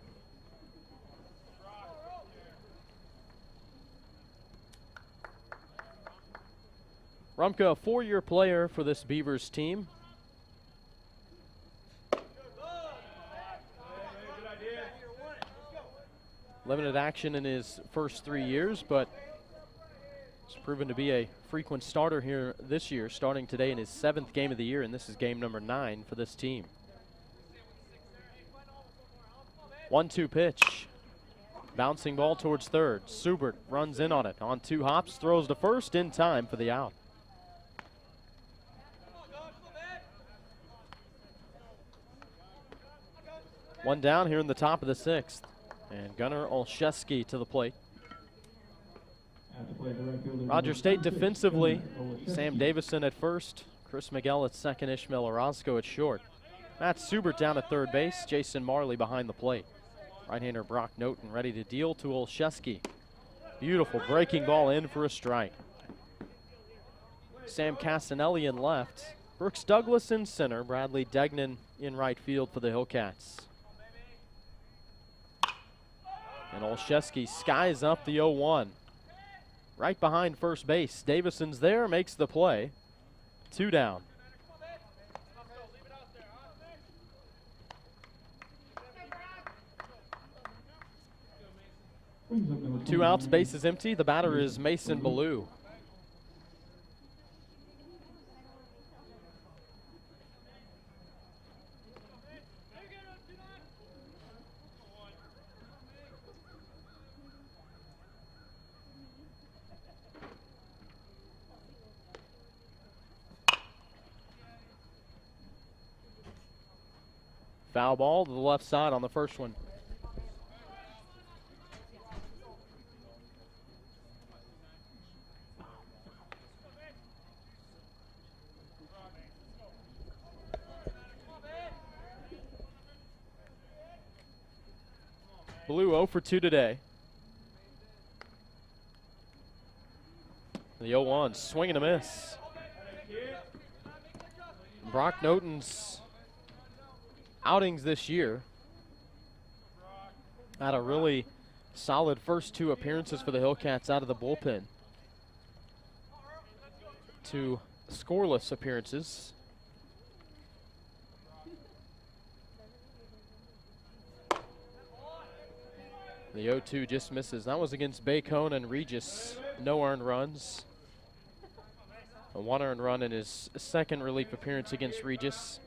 Rumka, a 4-year player for this Beavers team. Limited action in his first 3 years, but he's proven to be a frequent starter here this year, starting today in his 7th game of the year, and this is game number 9 for this team. 1-2 pitch. Bouncing ball towards third. Subert runs in on it. On 2 hops, throws to first in time for the out. One down here in the top of the 6th. And Gunnar Olszewski to the plate. Rogers State defensively, Sam Davison at first, Chris Miguel at second, Ishmael Orozco at short. Matt Subert down at third base, Jason Marley behind the plate. Right-hander Brock Noten ready to deal to Olszewski. Beautiful breaking ball in for a strike. Sam Castanelli in left, Brooks Douglas in center, Bradley Degnan in right field for the Hillcats. And Olszewski skies up the 0-1. Right behind first base. Davison's there, makes the play. 2 down. Two outs, base is empty. The batter is Mason Ballou. Foul ball to the left side on the first one. Blue 0 for 2 today. The 0-1, swing and a miss. Brock Noten's outings this year had a really solid first 2 appearances for the Hillcats out of the bullpen. 2 scoreless appearances. The 0-2 just misses. That was against Bacone and Regis. No earned runs. A 1 earned run in his second relief appearance against Regis.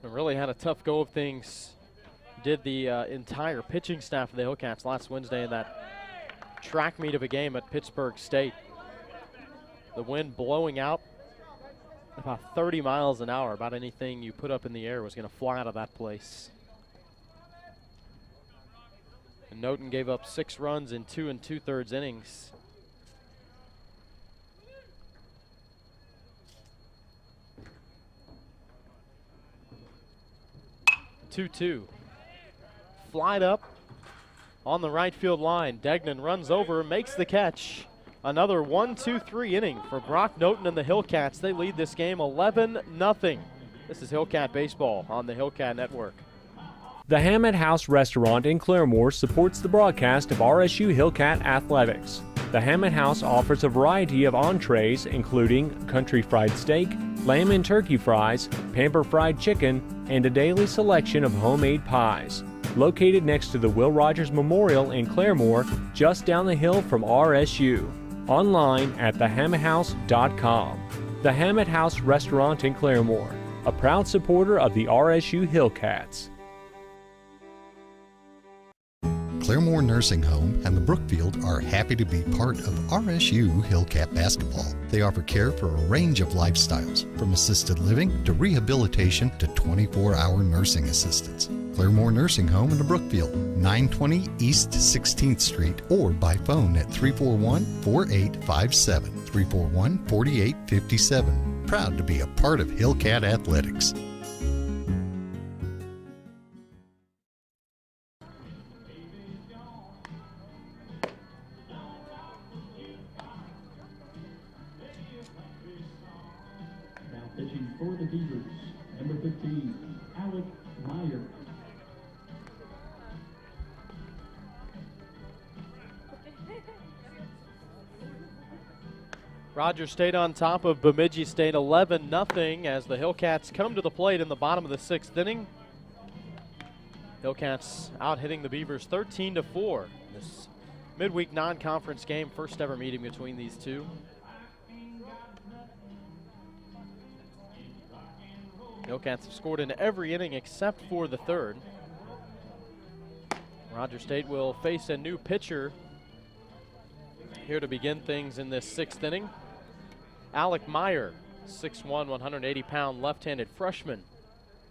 And really had a tough go of things. Did the entire pitching staff of the Hillcats last Wednesday in that track meet of a game at Pittsburgh State. The wind blowing out about 30 miles an hour. About anything you put up in the air was going to fly out of that place. And Noten gave up 6 runs in 2 2/3 innings. Two. Flied up on the right field line. Degnan runs over, makes the catch. Another 1-2-3 inning for Brock Noten and the Hillcats. They lead this game 11-0. This is Hillcat Baseball on the Hillcat Network. The Hammett House Restaurant in Claremore supports the broadcast of RSU Hillcat Athletics. The Hammett House offers a variety of entrees, including country fried steak, lamb and turkey fries, pamper fried chicken, and a daily selection of homemade pies. Located next to the Will Rogers Memorial in Claremore, just down the hill from RSU. Online at thehammetthouse.com. The Hammett House Restaurant in Claremore, a proud supporter of the RSU Hillcats. Claremore Nursing Home and the Brookfield are happy to be part of RSU Hillcat Basketball. They offer care for a range of lifestyles, from assisted living to rehabilitation to 24-hour nursing assistance. Claremore Nursing Home in the Brookfield, 920 East 16th Street, or by phone at 341-4857, 341-4857. Proud to be a part of Hillcat Athletics. Pitching for the Beavers, number 15, Alec Meyer. Rogers State on top of Bemidji State 11-0 as the Hillcats come to the plate in the bottom of the 6th inning. Hillcats out hitting the Beavers 13-4. This midweek non-conference game, first ever meeting between these two. Hillcats have scored in every inning except for the 3rd. Rogers State will face a new pitcher here to begin things in this 6th inning. Alec Meyer, 6'1", 180-pound left-handed freshman,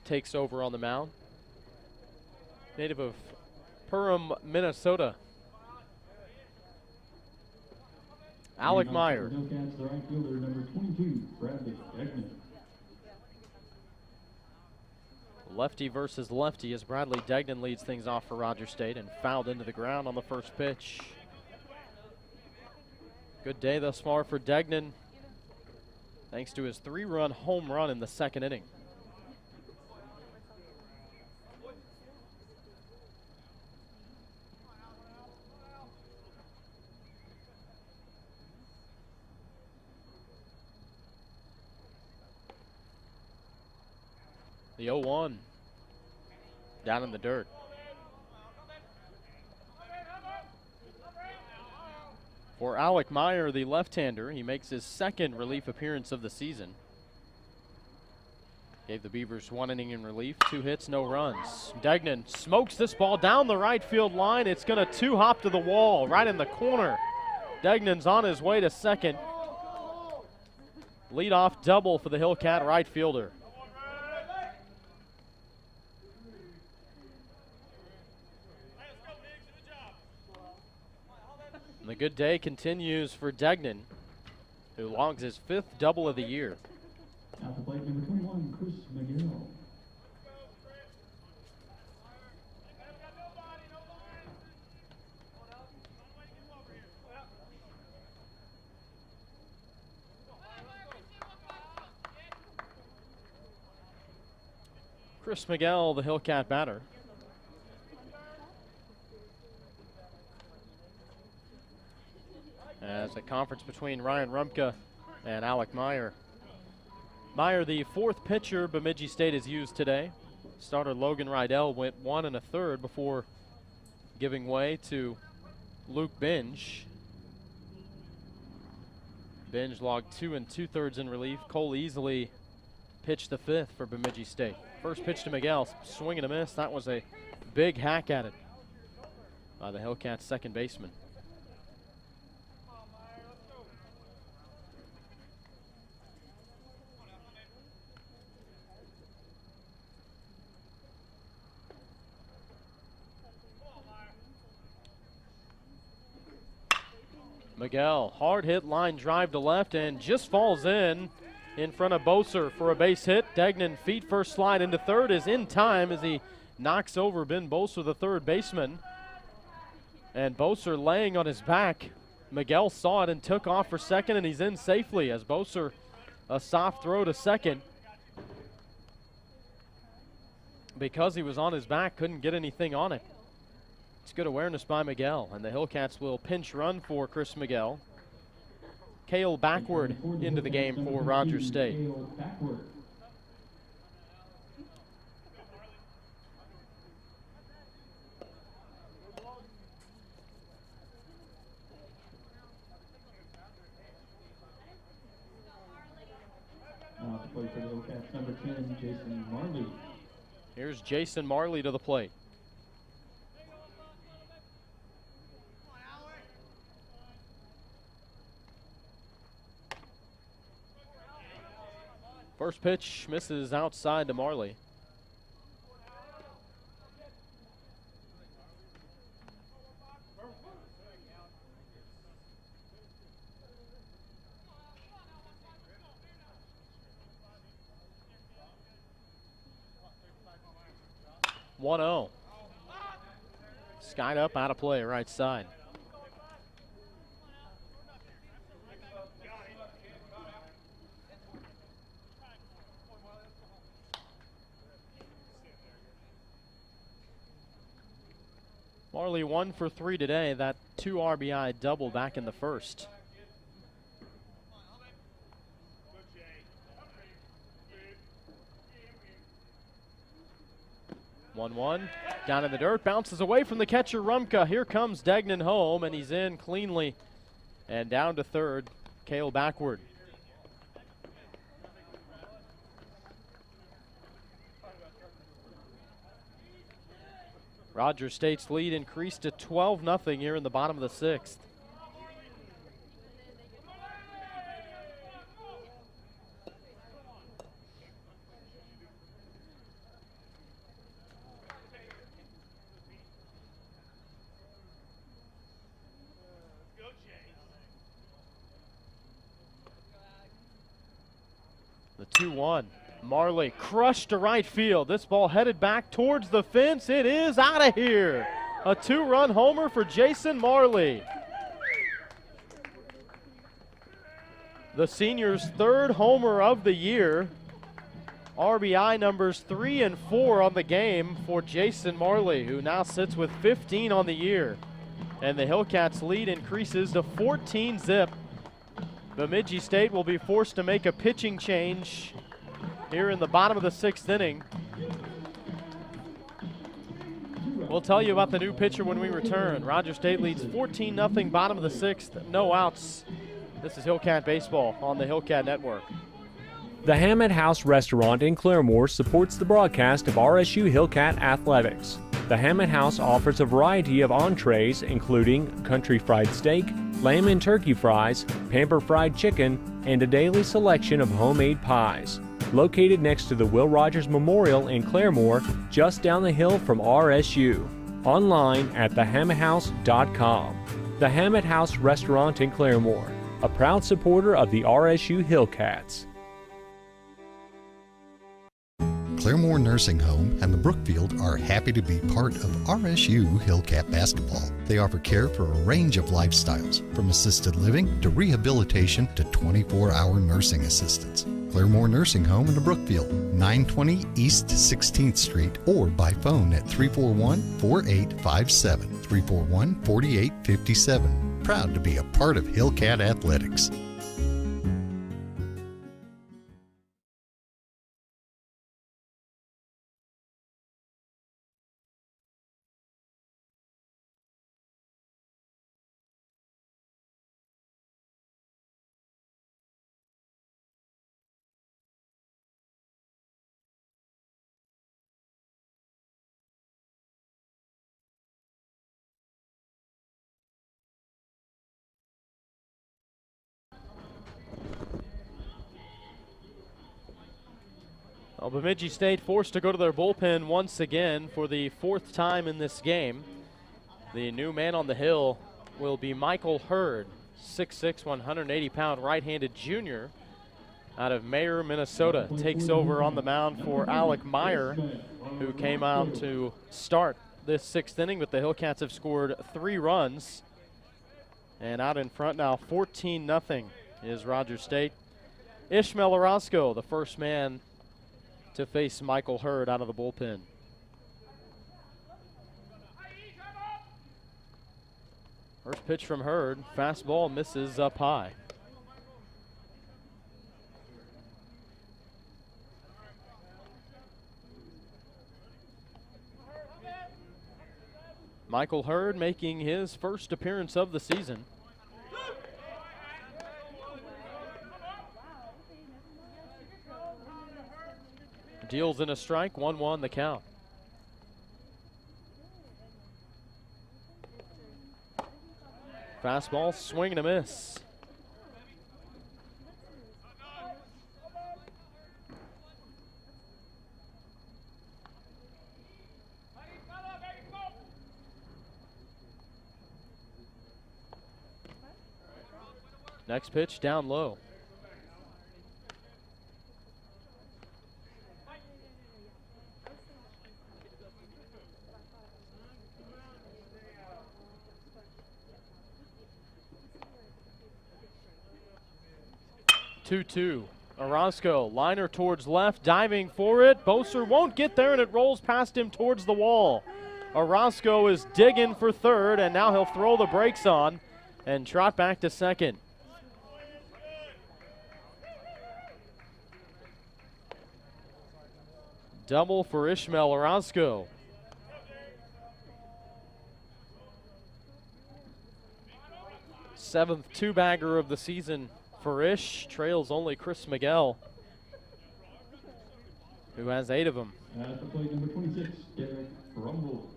takes over on the mound. Native of Perham, Minnesota. Alec Meyer. Hillcats, the right fielder, number 22, Bradley Degnan. Lefty versus lefty as Bradley Degnan leads things off for Rogers State and fouled into the ground on the first pitch. Good day thus far for Degnan, thanks to his 3-run home run in the 2nd inning. The 0-1 down in the dirt. For Alec Meyer, the left-hander, he makes his 2nd relief appearance of the season. Gave the Beavers 1 inning in relief, 2 hits, no runs. Degnan smokes this ball down the right field line. It's going to 2-hop to the wall right in the corner. Degnan's on his way to 2nd. Leadoff double for the Hillcat right fielder. And the good day continues for Degnan, who logs his 5th double of the year. At the plate, number 21, Chris Miguel. Chris Miguel, the Hillcat batter. As a conference between Ryan Rumka and Alec Meyer. Meyer, the 4th pitcher Bemidji State has used today. Starter Logan Rydell went 1 1/3 before giving way to Luke Binge. Binge logged 2 2/3 in relief. Cole Easley pitched the 5th for Bemidji State. First pitch to Miguel, swing and a miss. That was a big hack at it by the Hillcats' second baseman. Miguel, hard hit line drive to left and just falls in front of Boser for a base hit. Degnan feet first slide into third is in time as he knocks over Ben Boser, the third baseman. And Boser laying on his back. Miguel saw it and took off for second, and he's in safely as Boser, a soft throw to second. Because he was on his back, couldn't get anything on it. It's good awareness by Miguel, and the Hillcats will pinch run for Chris Miguel. Cale backward into the game for Rogers State. Now to play for the Hillcats, number 10, Jason Marley. Here's Jason Marley to the plate. First pitch misses outside to Marley. (1-0). Skied up, out of play, right side. Marley 1 for 3 today. That 2 RBI double back in the first. (1-1). Down in the dirt, bounces away from the catcher Rumka. Here comes Degnan home, and he's in cleanly. And down to third, Cale backward. Rogers State's lead increased to 12-0 here in the bottom of the 6th. The 2-1. Marley crushed to right field. This ball headed back towards the fence. It is out of here. A 2-run homer for Jason Marley. The senior's 3rd homer of the year. RBI numbers 3 and 4 on the game for Jason Marley, who now sits with 15 on the year. And the Hillcats' lead increases to 14-0. Bemidji State will be forced to make a pitching change here in the bottom of the 6th inning. We'll tell you about the new pitcher when we return. Rogers State leads 14-0, bottom of the 6th, no outs. This is Hillcat Baseball on the Hillcat Network. The Hammett House Restaurant in Claremore supports the broadcast of RSU Hillcat Athletics. The Hammett House offers a variety of entrees including country fried steak, lamb and turkey fries, pamper fried chicken, and a daily selection of homemade pies. Located next to the Will Rogers Memorial in Claremore, just down the hill from RSU. Online at thehammetthouse.com. The Hammett House Restaurant in Claremore, a proud supporter of the RSU Hillcats. Claremore Nursing Home and the Brookfield are happy to be part of RSU Hillcat Basketball. They offer care for a range of lifestyles, from assisted living to rehabilitation to 24-hour nursing assistance. Claremore Nursing Home in the Brookfield, 920 East 16th Street, or by phone at 341-4857, 341-4857. Proud to be a part of Hillcat Athletics. Well, Bemidji State forced to go to their bullpen once again for the fourth time in this game. The new man on the hill will be Michael Hurd, 6'6", 180-pound right-handed junior out of Mayer, Minnesota. Takes over on the mound for Alec Meyer, who came out to start this sixth inning, but the Hillcats have scored 3 runs. And out in front now, 14-0 is Rogers State. Ishmael Orozco, the first man to face Michael Hurd out of the bullpen. First pitch from Hurd, fastball misses up high. Michael Hurd making his first appearance of the season. Deals in a strike, 1-1 the count. Fastball, swing and a miss. Next pitch down low. Two. Orozco, liner towards left, diving for it. Boser won't get there, and it rolls past him towards the wall. Orozco is digging for third, and now he'll throw the brakes on and trot back to second. Double for Ishmael Orozco. Seventh two-bagger of the season for Ish. Trails only Chris Miguel, who has 8 of them. At the plate, number 26, Derek Rumble.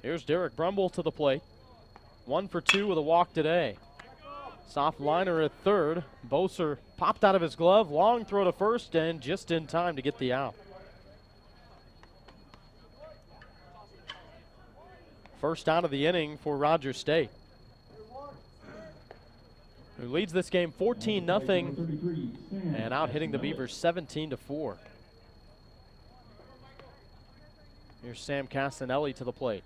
Here's Derek Brumble to the plate. 1 for 2 with a walk today. Soft liner at third. Boser popped out of his glove. Long throw to first, and just in time to get the out. First out of the inning for Rogers State, who leads this game 14-0 and out hitting the Beavers 17-4. Here's Sam Castanelli to the plate.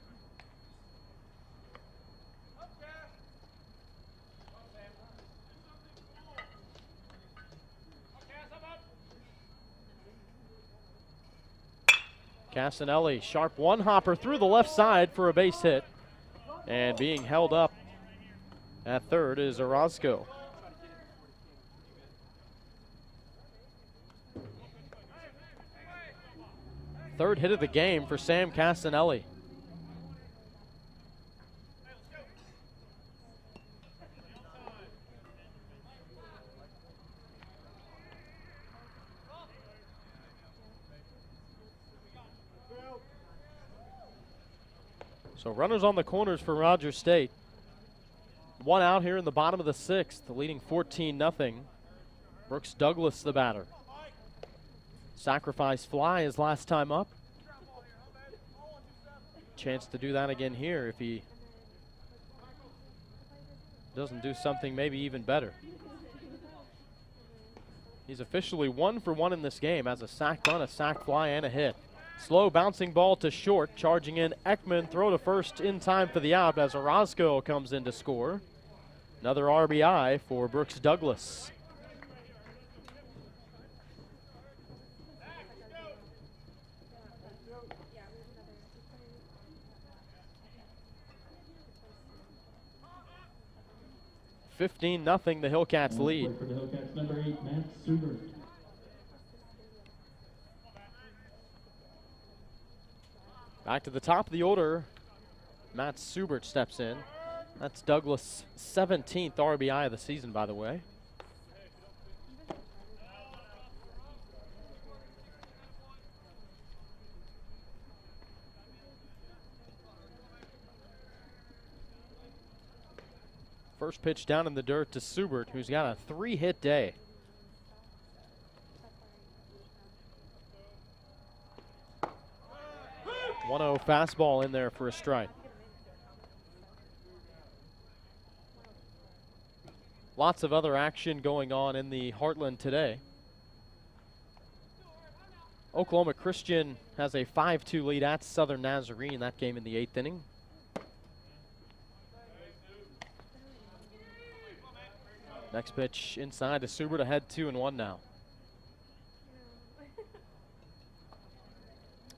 Castanelli, sharp one-hopper through the left side for a base hit. And being held up at third is Orozco. Third hit of the game for Sam Castanelli. So runners on the corners for Rogers State. One out here in the bottom of the 6th, leading 14-0. Brooks Douglas, the batter. Sacrifice fly his last time up. Chance to do that again here if he doesn't do something maybe even better. He's officially 1 for 1 in this game. Has a sac bunt, a sac fly, and a hit. Slow bouncing ball to short. Charging in Ekman. Throw to first in time for the out as Orozco comes in to score. Another RBI for Brooks Douglas. $15-0, the Hillcats lead. For the Hillcats, number 8, Matt Subert. Back to the top of the order, Matt Subert steps in. That's Douglas' 17th RBI of the season, by the way. First pitch down in the dirt to Subert, who's got a 3-hit day. .1-0 fastball in there for a strike. Lots of other action going on in the Heartland today. Oklahoma Christian has a 5-2 lead at Southern Nazarene, that game in the 8th inning. Next pitch inside to Subert, ahead 2-1 now.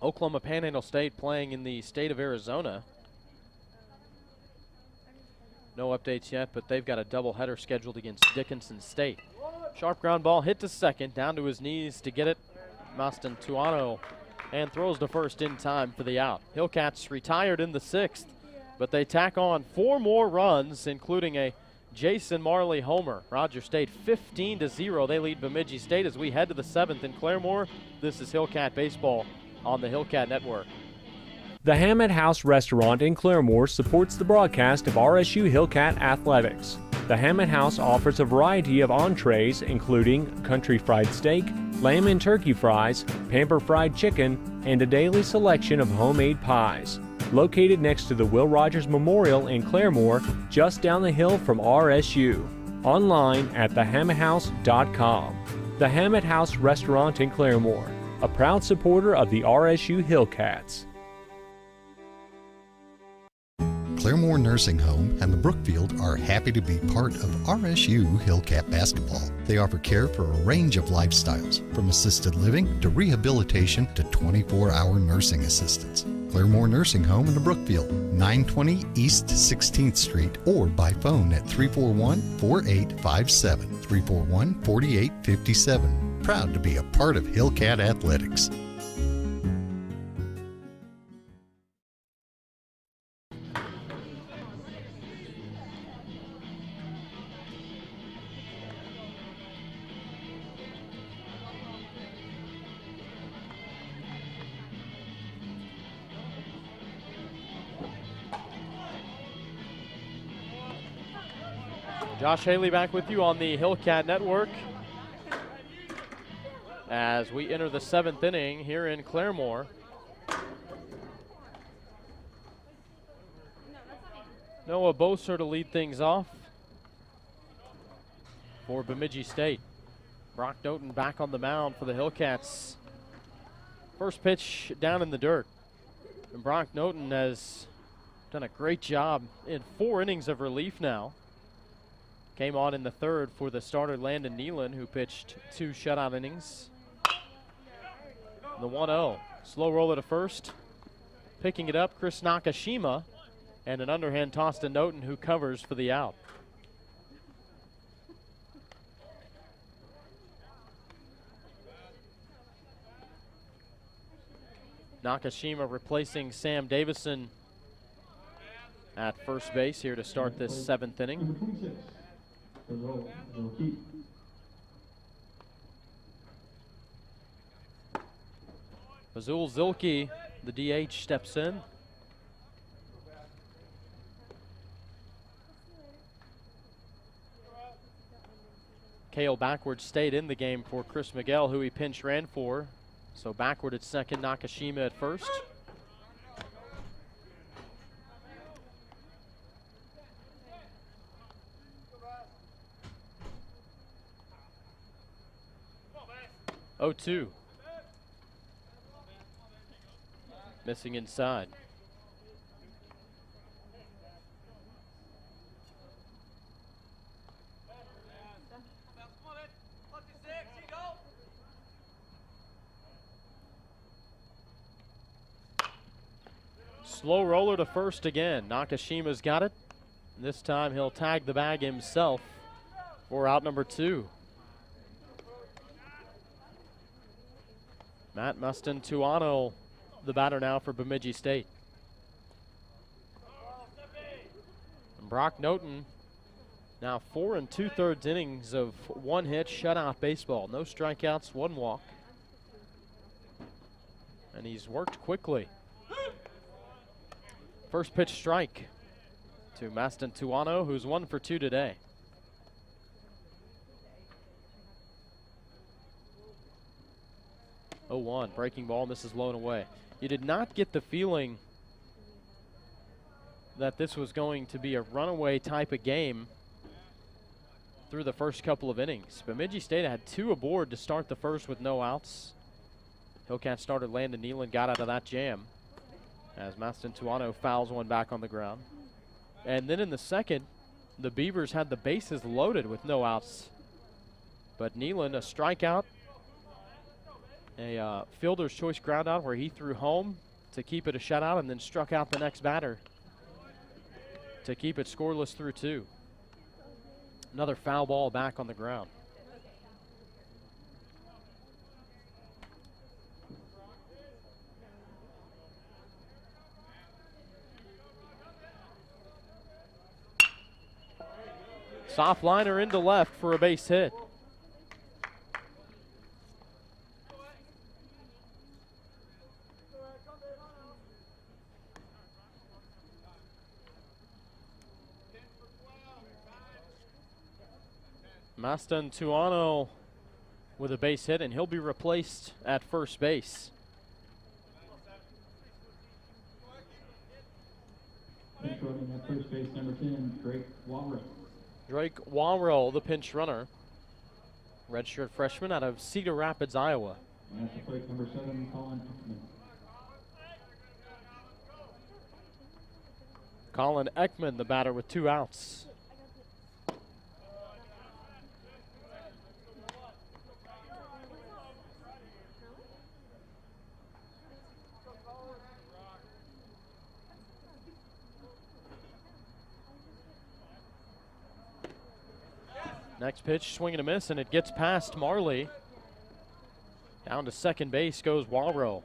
Oklahoma Panhandle State playing in the state of Arizona. No updates yet, but they've got a doubleheader scheduled against Dickinson State. Sharp ground ball hit to second, down to his knees to get it. Mastantuano and throws to first in time for the out. Hillcats retired in the 6th, but they tack on 4 more runs, including a Jason Marley homer. Rogers State 15-0. They lead Bemidji State as we head to the 7th in Claremore. This is Hillcat Baseball on the Hillcat Network. The Hammett House Restaurant in Claremore supports the broadcast of RSU Hillcat Athletics. The Hammett House offers a variety of entrees, including country fried steak, lamb and turkey fries, pamper fried chicken, and a daily selection of homemade pies. Located next to the Will Rogers Memorial in Claremore, just down the hill from RSU. Online at thehammetthouse.com. The Hammett House Restaurant in Claremore, a proud supporter of the RSU Hillcats. Claremore Nursing Home and the Brookfield are happy to be part of RSU Hillcat Basketball. They offer care for a range of lifestyles, from assisted living to rehabilitation to 24-hour nursing assistance. Claremore Nursing Home in the Brookfield, 920 East 16th Street, or by phone at 341-4857, 341-4857. Proud to be a part of Hillcat Athletics. Josh Haley back with you on the Hillcat Network as we enter the 7th inning here in Claremore. Noah Boser to lead things off for Bemidji State. Brock Doughton back on the mound for the Hillcats. First pitch down in the dirt. And Brock Doughton has done a great job in 4 innings of relief now. Came on in the 3rd for the starter Landon Nealon, who pitched 2 shutout innings. The 1-0. Slow roller to first. Picking it up, Chris Nakashima. And an underhand toss to Doughton, who covers for the out. Nakashima replacing Sam Davison at first base here to start this 7th inning. Azul Zilke, the DH, steps in. Cale backward stayed in the game for Chris Miguel, who he pinch ran for. So backward at second, Nakashima at first. Oh, 2. Missing inside. Slow roller to first again. Nakashima's got it. This time he'll tag the bag himself for out number 2. Matt Mustin-Tuano, the batter now for Bemidji State. And Brock Noten, now 4 2/3 innings of 1 hit shutout baseball. No strikeouts, 1 walk. And he's worked quickly. First pitch strike to Mustin-Tuano, who's 1 for 2 today. Oh, 1, breaking ball, misses low and away. You did not get the feeling that this was going to be a runaway type of game through the first couple of innings. Bemidji State had 2 aboard to start the first with no outs. Hillcat starter Landon Nealon got out of that jam as Mustin-Tuano fouls 1 back on the ground. And then in the second, the Beavers had the bases loaded with no outs. But Nealon, a strikeout, a fielder's choice ground out where he threw home to keep it a shutout and then struck out the next batter to keep it scoreless through 2. Another foul ball back on the ground. Soft liner into left for a base hit. Mustin-Tuano with a base hit, and he'll be replaced at first base. Pinch running at first base, number 10, Drake Walrow. Drake Walrow, the pinch runner. Redshirt freshman out of Cedar Rapids, Iowa. And at the plate, number 7, Colin Ekman. Colin Ekman, the batter, with 2 outs. Next pitch, swing and a miss, and it gets past Marley. Down to second base goes Walrow.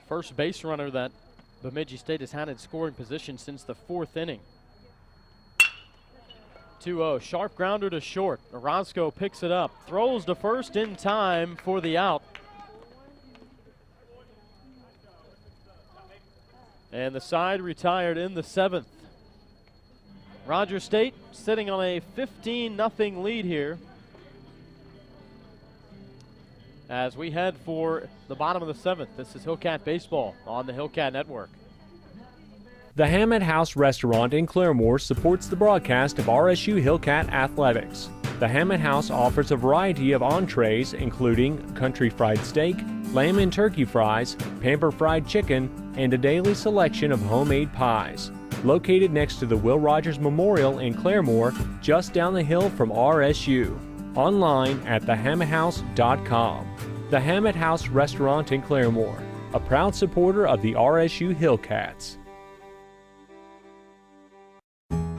First base runner that Bemidji State has had in scoring position since the 4th inning. 2-0, sharp grounder to short. Orozco picks it up, throws to first in time for the out. And the side retired in the 7th. Rogers State sitting on a 15-0 lead here as we head for the bottom of the 7th. This is Hillcat Baseball on the Hillcat Network. The Hammett House Restaurant in Claremore supports the broadcast of RSU Hillcat Athletics. The Hammett House offers a variety of entrees, including country fried steak, lamb and turkey fries, pamper fried chicken, and a daily selection of homemade pies. Located next to the Will Rogers Memorial in Claremore, just down the hill from RSU. Online at thehammetthouse.com. The Hammett House Restaurant in Claremore, a proud supporter of the RSU Hillcats.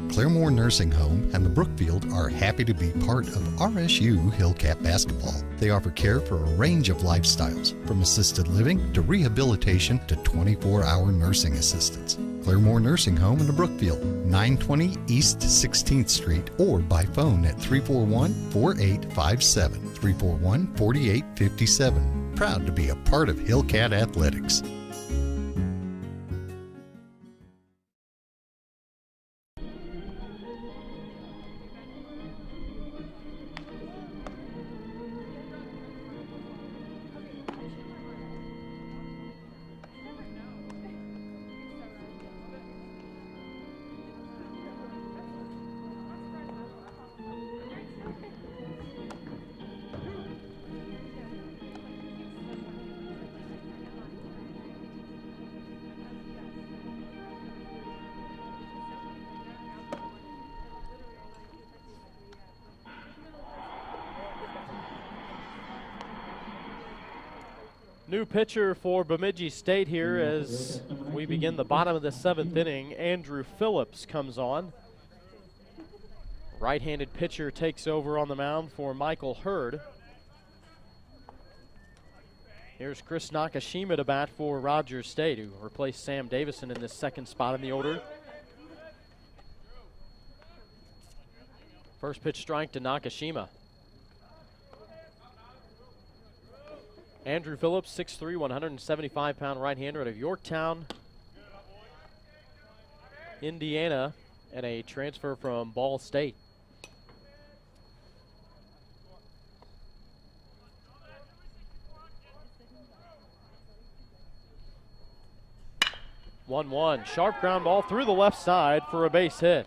Claremore Nursing Home and the Brookfield are happy to be part of RSU Hillcat Basketball. They offer care for a range of lifestyles, from assisted living to rehabilitation to 24-hour nursing assistance. Claremore Nursing Home in the Brookfield, 920 East 16th Street, or by phone at 341-4857, 341-4857. proud to be a part of Hillcat Athletics. New pitcher for Bemidji State here as we begin the bottom of the 7th inning. Andrew Phillips comes on. Right-handed pitcher takes over on the mound for Michael Hurd. Here's Chris Nakashima to bat for Rogers State, who replaced Sam Davison in this second spot in the order. First pitch strike to Nakashima. Andrew Phillips, 6'3", 175-pound right-hander out of Yorktown, Indiana, and a transfer from Ball State. One, sharp ground ball through the left side for a base hit.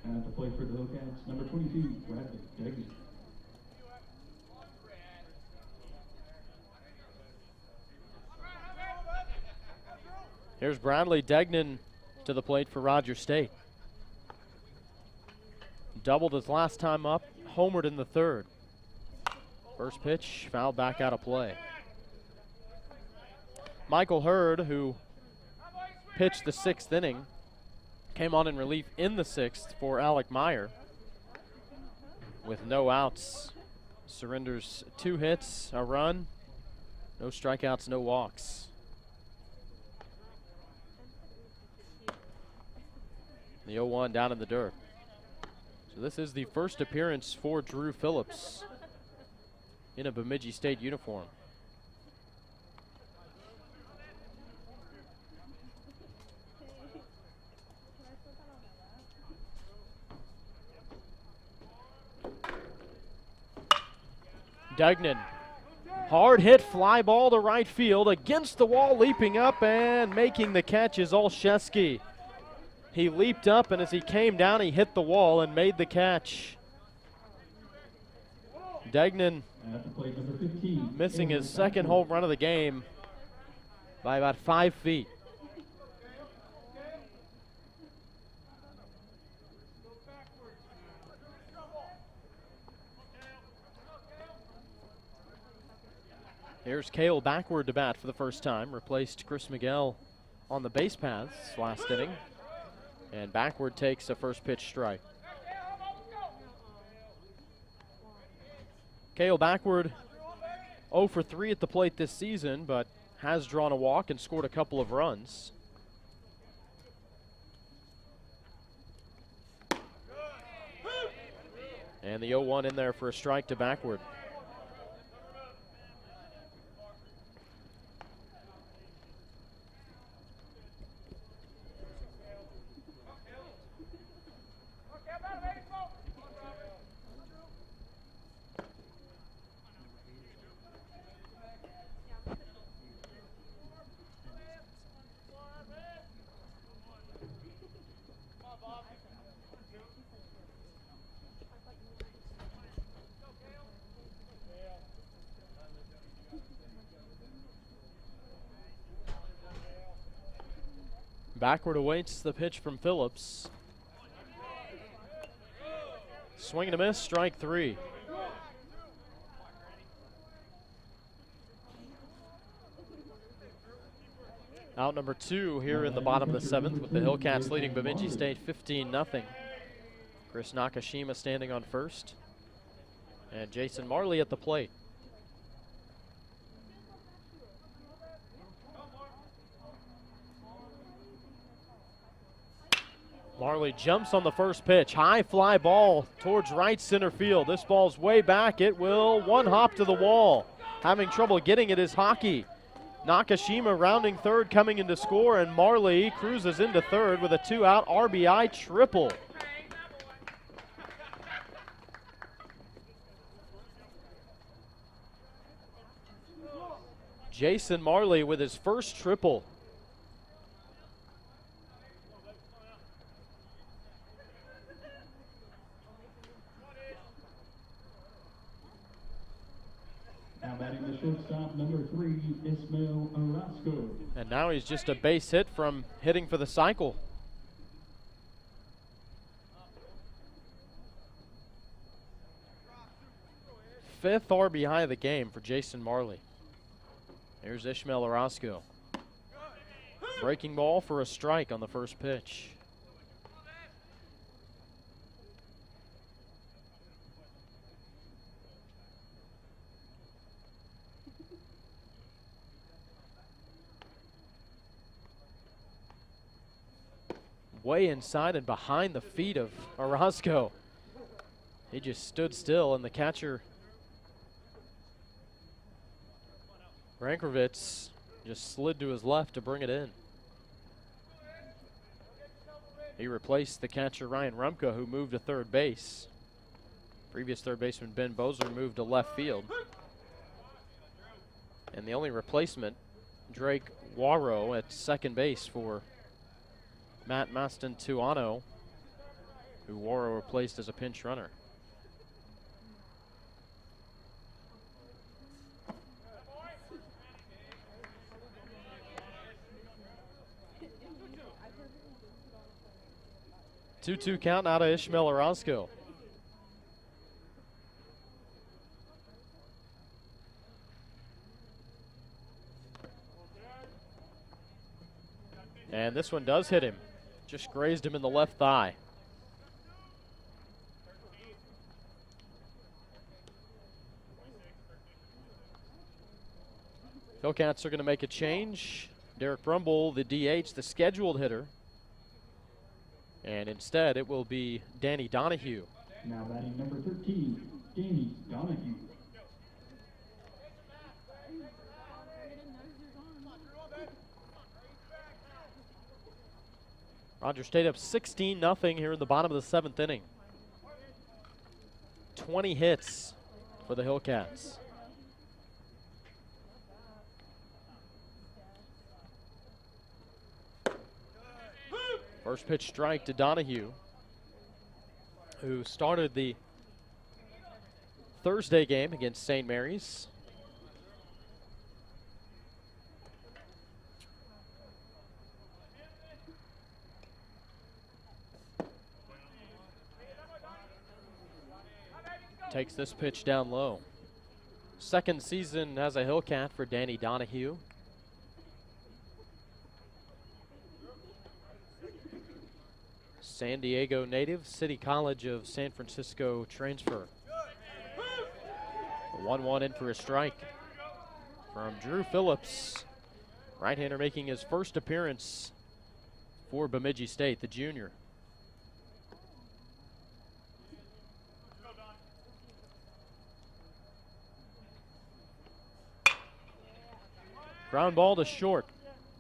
And to play for the Hillcats, number 22, Bradley Degnan. Here's Bradley Degnan to the plate for Rogers State. Doubled his last time up, homered in the third. First pitch, fouled back out of play. Michael Hurd, who pitched the 6th inning, came on in relief in the 6th for Alec Meyer. With no outs, surrenders 2 hits, a run, no strikeouts, no walks. The 0-1 down in the dirt. So this is the first appearance for Drew Phillips in a Bemidji State uniform. Degnan, hard hit fly ball to right field, against the wall, leaping up and making the catch is Olszewski. He leaped up, and as he came down, he hit the wall and made the catch. Degnan missing his second home run of the game by about 5 feet. Here's Cale backward to bat for the first time. Replaced Chris Miguel on the base paths last inning. And backward takes a first pitch strike. Cale backward 0 for 3 at the plate this season, but has drawn a walk and scored a couple of runs. And the 0-1 in there for a strike to backward. Backward awaits the pitch from Phillips. Swing and a miss, strike 3. Out number 2 here in the bottom of the 7th, with the Hillcats leading Bemidji State 15-0. Chris Nakashima standing on first, and Jason Marley at the plate. Marley jumps on the first pitch. High fly ball towards right center field. This ball's way back. It will one hop to the wall. Having trouble getting it is Hockey. Nakashima rounding third, coming in to score, and Marley cruises into third with a 2-out RBI triple. Jason Marley with his first triple. Now batting the shortstop, number 3, Ismael Orozco. And now he's just a base hit from hitting for the cycle. Fifth RBI of the game for Jason Marley. Here's Ismael Orozco. Breaking ball for a strike on the first pitch. Way inside and behind the feet of Orozco. He just stood still, and the catcher, Rankovitz, just slid to his left to bring it in. He replaced the catcher Ryan Rumka, who moved to third base. Previous third baseman Ben Bozer moved to left field. And the only replacement, Drake Waro at second base for Matt Mastantuano, who Waro replaced as a pinch runner. Two-two count out of Ismael Orozco. And this one does hit him. Just grazed him in the left thigh. Hillcats are going to make a change. Derek Brumble, the DH, the scheduled hitter. And instead, it will be Danny Donahue. Now batting number 13, Danny Donahue. Rogers State up 16-0 here in the bottom of the 7th inning. 20 hits for the Hillcats. First pitch strike to Donahue, who started the Thursday game against St. Mary's. Takes this pitch down low. Second season as a Hillcat for Danny Donahue. San Diego native, City College of San Francisco transfer. 1-1 in for a strike from Drew Phillips. Right-hander making his first appearance for Bemidji State, the junior. Ground ball to short.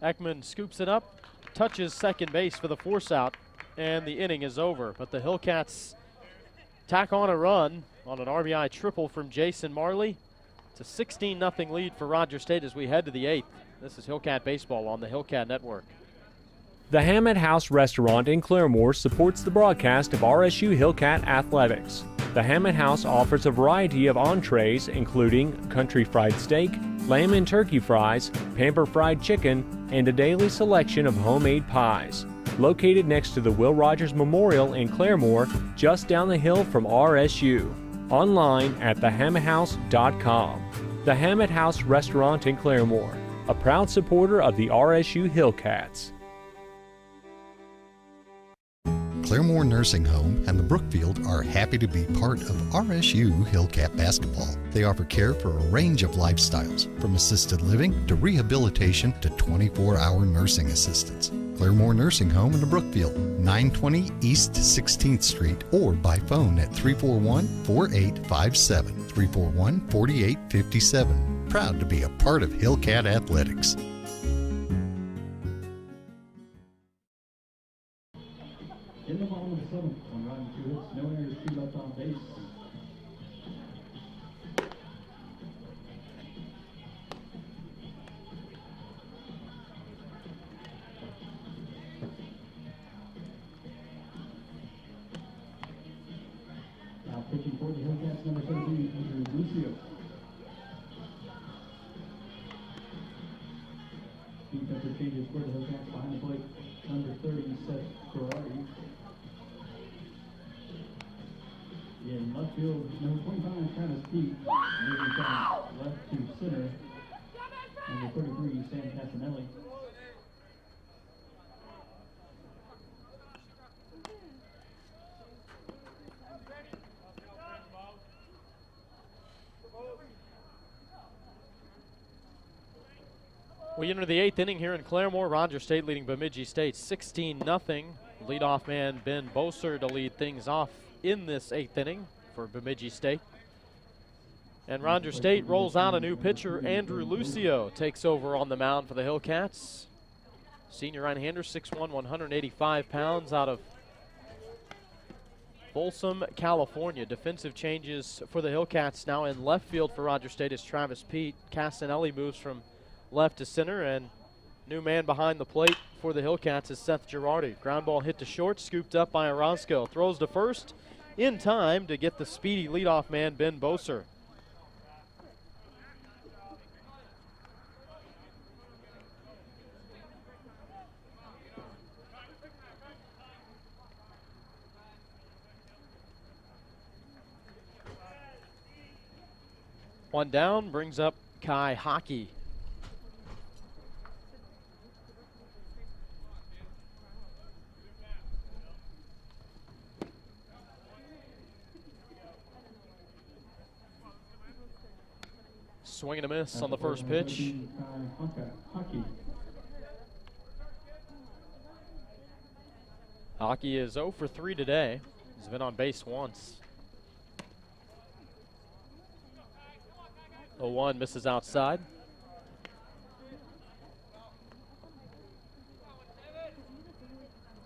Ekman scoops it up, touches second base for the force out, and the inning is over. But the Hillcats tack on a run on an RBI triple from Jason Marley. It's a 16-0 lead for Rogers State as we head to the 8th. This is Hillcat Baseball on the Hillcat Network. The Hammett House Restaurant in Claremore supports the broadcast of RSU Hillcat Athletics. The Hammett House offers a variety of entrees, including country fried steak, lamb and turkey fries, pamper fried chicken, and a daily selection of homemade pies. Located next to the Will Rogers Memorial in Claremore, just down the hill from RSU. Online at thehammetthouse.com. The Hammett House Restaurant in Claremore, a proud supporter of the RSU Hillcats. Claremore Nursing Home and the Brookfield are happy to be part of RSU Hillcat Basketball. They offer care for a range of lifestyles, from assisted living to rehabilitation to 24-hour nursing assistance. Claremore Nursing Home in the Brookfield, 920 East 16th Street, or by phone at 341-4857, 341-4857. Proud to be a part of Hillcat Athletics. In the bottom of the seventh, one run, 2 hits, no errors, 2 left on base. Now pitching for the Hillcats, number 17, Andrew Lucio. Defensive changes for the Hillcats behind the plate. Number 30, Seth Girardi. In left field, number 25, Travis Pete. Moving from left to center. Number 33, Sam Casanelli. We enter the 8th inning here in Claremore. Rogers State leading Bemidji State 16-0. Leadoff man Ben Boser to lead things off in this 8th inning for Bemidji State. And Rogers State rolls out a new pitcher. Andrew Lucio takes over on the mound for the Hillcats. Senior right-hander, 6'1", 185 pounds, out of Folsom, California. Defensive changes for the Hillcats now in left field for Rogers State as Travis Pete. Casanelli moves from left to center, and new man behind the plate for the Hillcats is Seth Girardi. Ground ball hit to short, scooped up by Orozco. Throws to first in time to get the speedy leadoff man, Ben Boser. One down, brings up Kai Hockey. Swing and a miss on the first pitch. Hockey is 0 for 3 today. He's been on base once. 0-1, misses outside.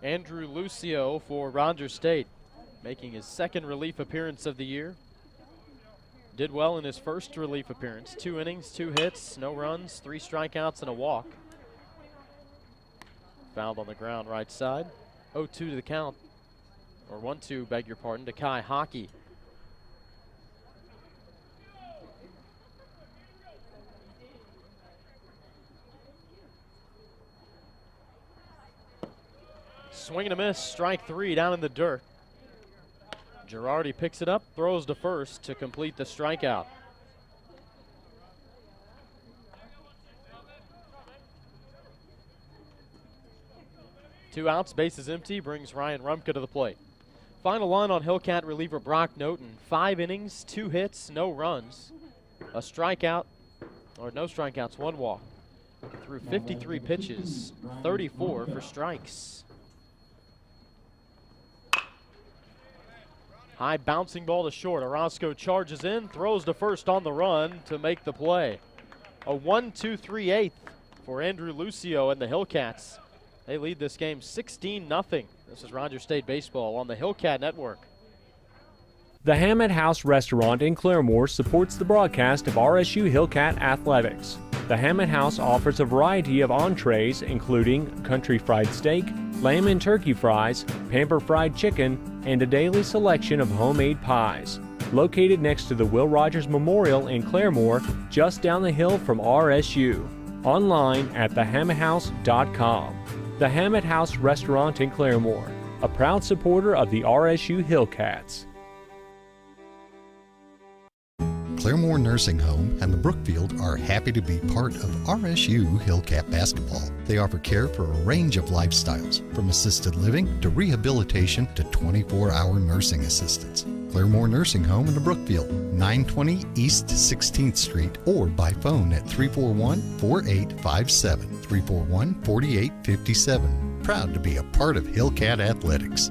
Andrew Lucio for Rogers State, making his second relief appearance of the year. Did well in his first relief appearance. 2 innings, 2 hits, no runs, 3 strikeouts, and a walk. Fouled on the ground right side. 0-2 to the count, or 1-2, beg your pardon, to Kai Hockey. Swing and a miss, strike 3 down in the dirt. Girardi picks it up, throws to first to complete the strikeout. Two outs, bases empty, brings Ryan Rumka to the plate. Final line on Hillcat reliever Brock Noten. 5 innings, 2 hits, no runs, a strikeout, or no strikeouts, 1 walk. Through 53 pitches, 34 for strikes. High bouncing ball to short. Orozco charges in, throws to first on the run to make the play. A 1-2-3 8th for Andrew Lucio and the Hillcats. They lead this game 16-0. This is Rogers State Baseball on the Hillcat Network. The Hammett House Restaurant in Claremore supports the broadcast of RSU Hillcat Athletics. The Hammett House offers a variety of entrees, including country fried steak, lamb and turkey fries, pamper fried chicken, and a daily selection of homemade pies. Located next to the Will Rogers Memorial in Claremore, just down the hill from RSU. Online at thehammetthouse.com. The Hammett House Restaurant in Claremore, a proud supporter of the RSU Hillcats. Claremore Nursing Home and the Brookfield are happy to be part of RSU Hillcat Basketball. They offer care for a range of lifestyles, from assisted living to rehabilitation to 24-hour nursing assistance. Claremore Nursing Home in the Brookfield, 920 East 16th Street, or by phone at 341-4857, 341-4857. Proud to be a part of Hillcat Athletics.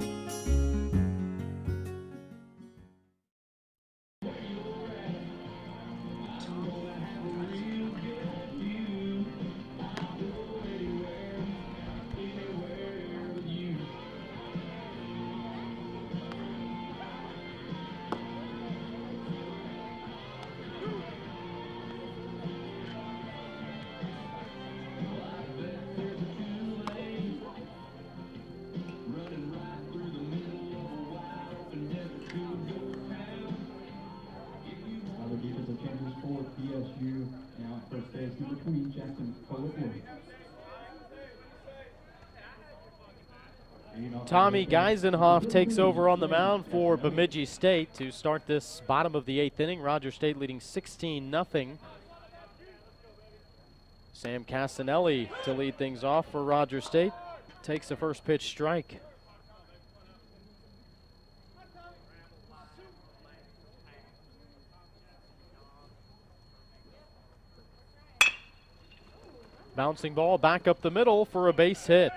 Tommy Geisenhoff takes over on the mound for Bemidji State to start this bottom of the 8th inning. Rogers State leading 16-0. Sam Casanelli to lead things off for Rogers State. Takes the first pitch strike. Bouncing ball back up the middle for a base hit.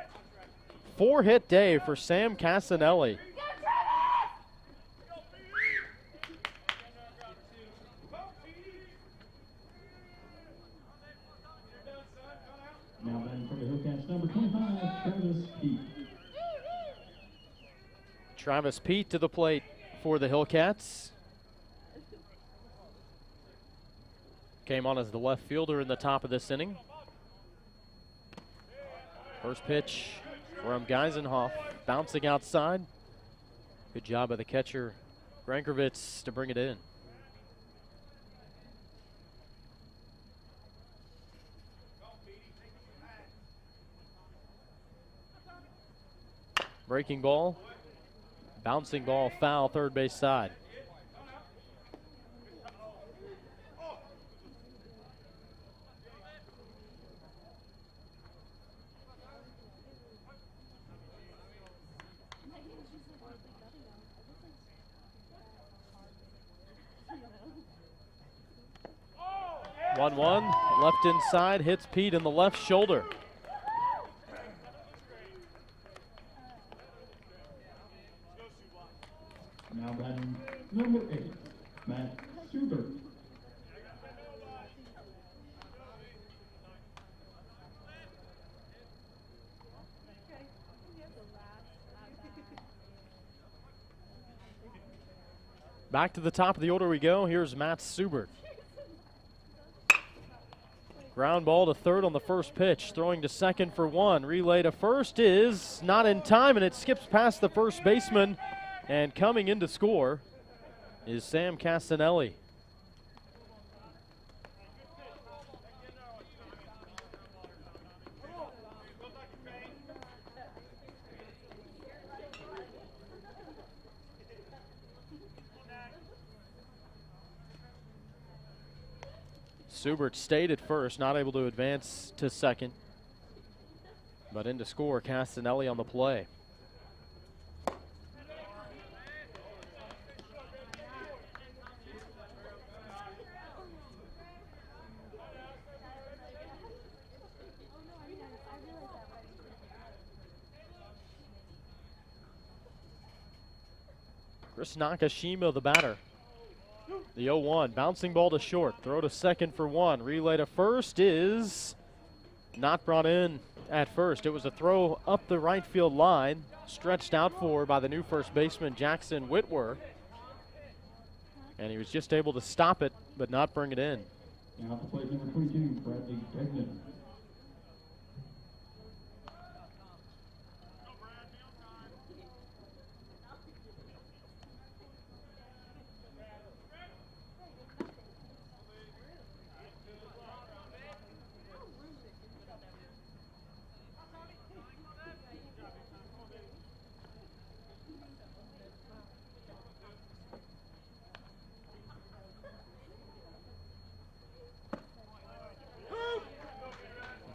4-hit day for Sam Casanelli. Now batting for the Hillcats, number 25, Travis Pete. Travis Pete to the plate for the Hillcats. Came on as the left fielder in the top of this inning. First pitch from Geisenhoff, bouncing outside. Good job by the catcher, Grankovitz, to bring it in. Breaking ball, bouncing ball, foul, third base side. One, left inside, hits Pete in the left shoulder. Now batting number 8, Matt Schubert. Back to the top of the order we go. Here's Matt Schubert. Ground ball to third on the first pitch, throwing to second for one. Relay to first is not in time, and it skips past the first baseman. And coming in to score is Sam Casanelli. Schubert stayed at first, not able to advance to second. But in to score, Casanelli on the play. Chris Nakashima, the batter. The 0-1, bouncing ball to short, throw to second for one. Relay to first is not brought in at first. It was a throw up the right field line, stretched out for by the new first baseman, Jackson Whitwer. And he was just able to stop it, but not bring it in. Now to plate number 22, Bradley Degnan.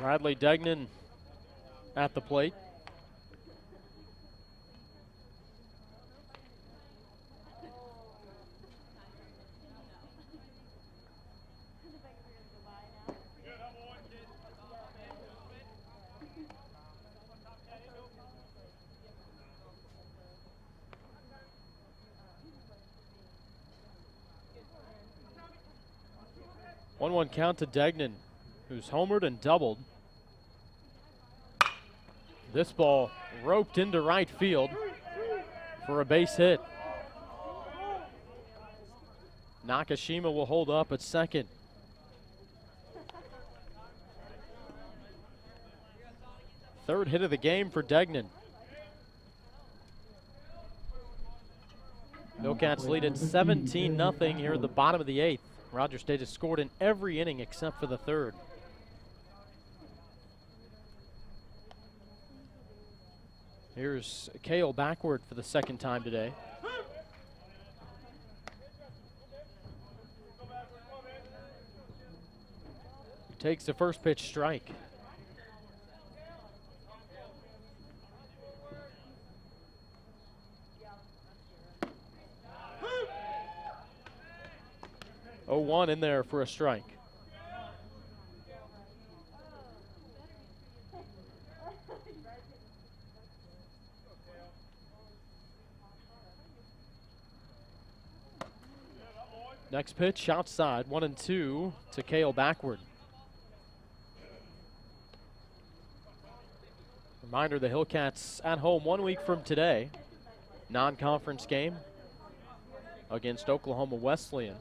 Bradley Degnan at the plate. One count to Degnan, who's homered and doubled. This ball roped into right field for a base hit. Nakashima will hold up at second. Third hit of the game for Degnan. Hillcats lead at 17-0 here at the bottom of the 8th. Rogers State has scored in every inning except for the third. Here's Kale backward for the second time today. Takes the first pitch strike. Oh, 1 in there for a strike. Next pitch outside, 1-2 to Kale backward. Reminder, the Hillcats at home 1 week from today. Non-conference game against Oklahoma Wesleyan.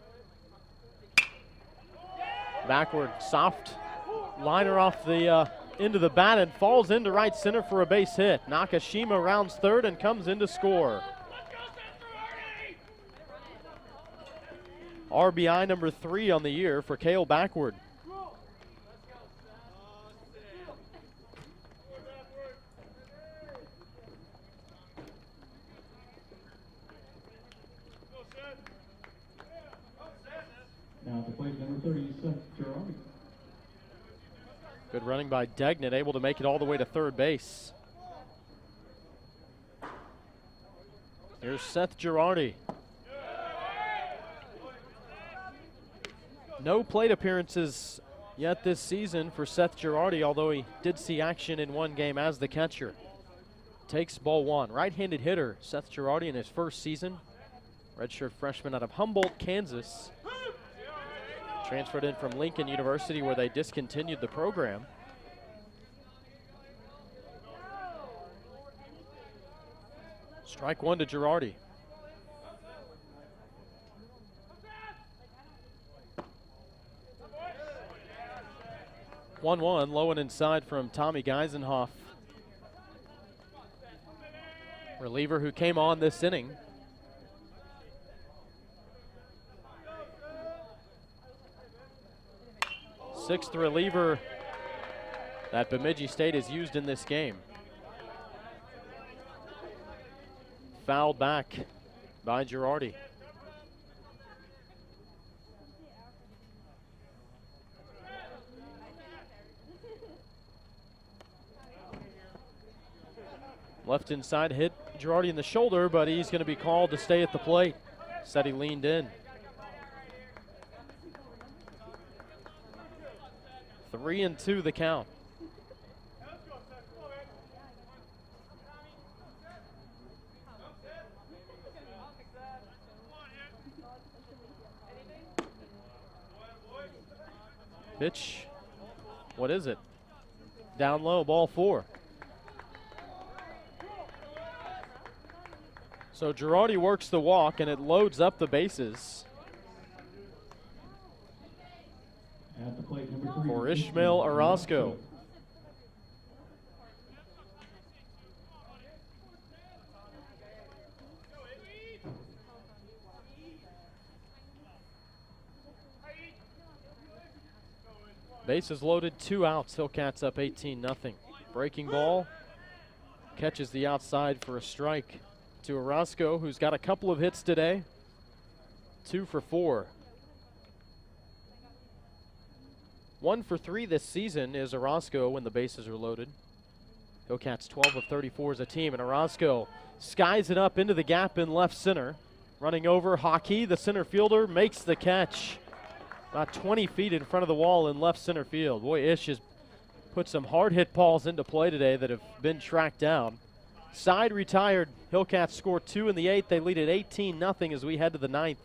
Backward, soft liner off the end of the bat and falls into right center for a base hit. Nakashima rounds third and comes in to score. RBI number 3 on the year for Kale backward. Now at the plate, number 30, Seth Girardi. Good running by Degnan, able to make it all the way to third base. Here's Seth Girardi. No plate appearances yet this season for Seth Girardi, although he did see action in one game as the catcher. Takes ball 1. Right-handed hitter, Seth Girardi in his first season. Redshirt freshman out of Humboldt, Kansas. Transferred in from Lincoln University where they discontinued the program. Strike 1 to Girardi. One, low and inside from Tommy Geisenhoff. Reliever who came on this inning. Sixth reliever that Bemidji State has used in this game. Fouled back by Girardi. Left inside, hit Girardi in the shoulder, but he's going to be called to stay at the plate. Said he leaned in. 3-2 the count. Pitch. What is it? Down low, ball 4. So Girardi works the walk and it loads up the bases. At the plate, number 3, for Ishmael Orozco. Bases loaded, 2 outs. Hillcats up 18-0. Breaking ball catches the outside for a strike to Orozco, who's got a couple of hits today. 2 for 4. 1 for 3 this season is Orozco when the bases are loaded. Hillcats 12 of 34 as a team, and Orozco skies it up into the gap in left center. Running over, Hockey, the center fielder, makes the catch. About 20 feet in front of the wall in left center field. Boy, Ish has put some hard hit balls into play today that have been tracked down. Side retired. Hillcats score 2 in the 8th. They lead at 18-0 as we head to the 9th.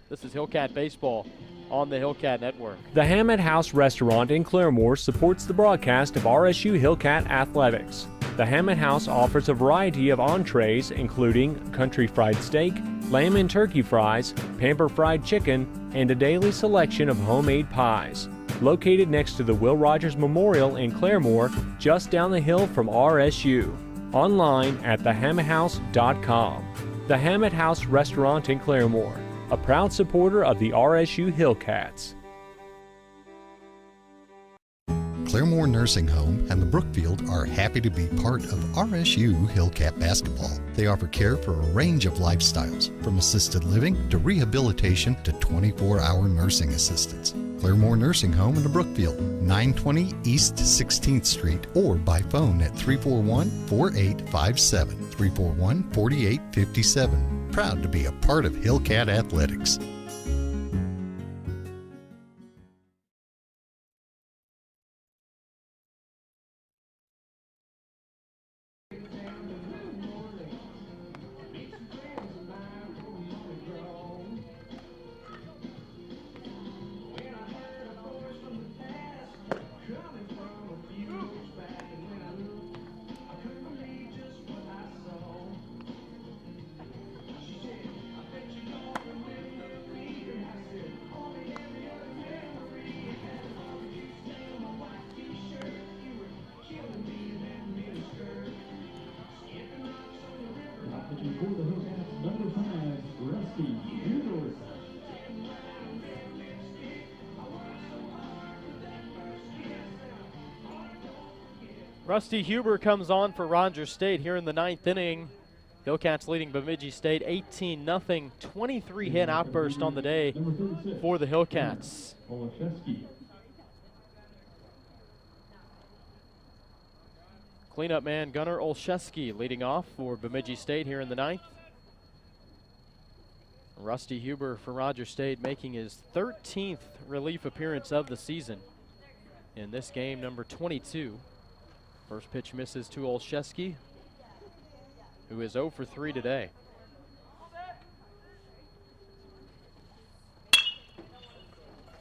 This is Hillcat Baseball on the Hillcat Network. The Hammett House Restaurant in Claremore supports the broadcast of RSU Hillcat Athletics. The Hammett House offers a variety of entrees, including country fried steak, lamb and turkey fries, pamper fried chicken, and a daily selection of homemade pies. Located next to the Will Rogers Memorial in Claremore, just down the hill from RSU. Online at thehammetthouse.com. The Hammett House Restaurant in Claremore, a proud supporter of the RSU Hillcats. Claremore Nursing Home and the Brookfield are happy to be part of RSU Hillcat Basketball. They offer care for a range of lifestyles, from assisted living to rehabilitation to 24-hour nursing assistance. Claremore Nursing Home in the Brookfield, 920 East 16th Street, or by phone at 341-4857, 341-4857. Proud to be a part of Hillcat Athletics. Rusty Huber comes on for Rogers State here in the 9th inning. Hillcats leading Bemidji State 18-0, 23-hit outburst on the day for the Hillcats. Cleanup man Gunnar Olszewski leading off for Bemidji State here in the 9th. Rusty Huber for Rogers State making his 13th relief appearance of the season in this game, number 22. First pitch misses to Olszewski, who is 0 for 3 today.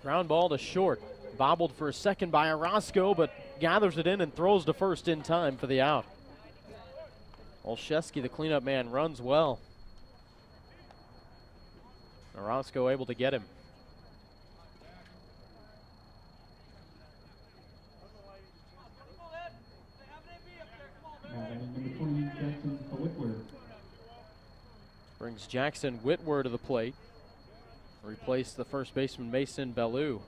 Ground ball to short. Bobbled for a second by Orozco, but gathers it in and throws to first in time for the out. Olszewski, the cleanup man, runs well. Orozco able to get him. Brings Jackson Whitwer to the plate. Replaced the first baseman Mason Bellew.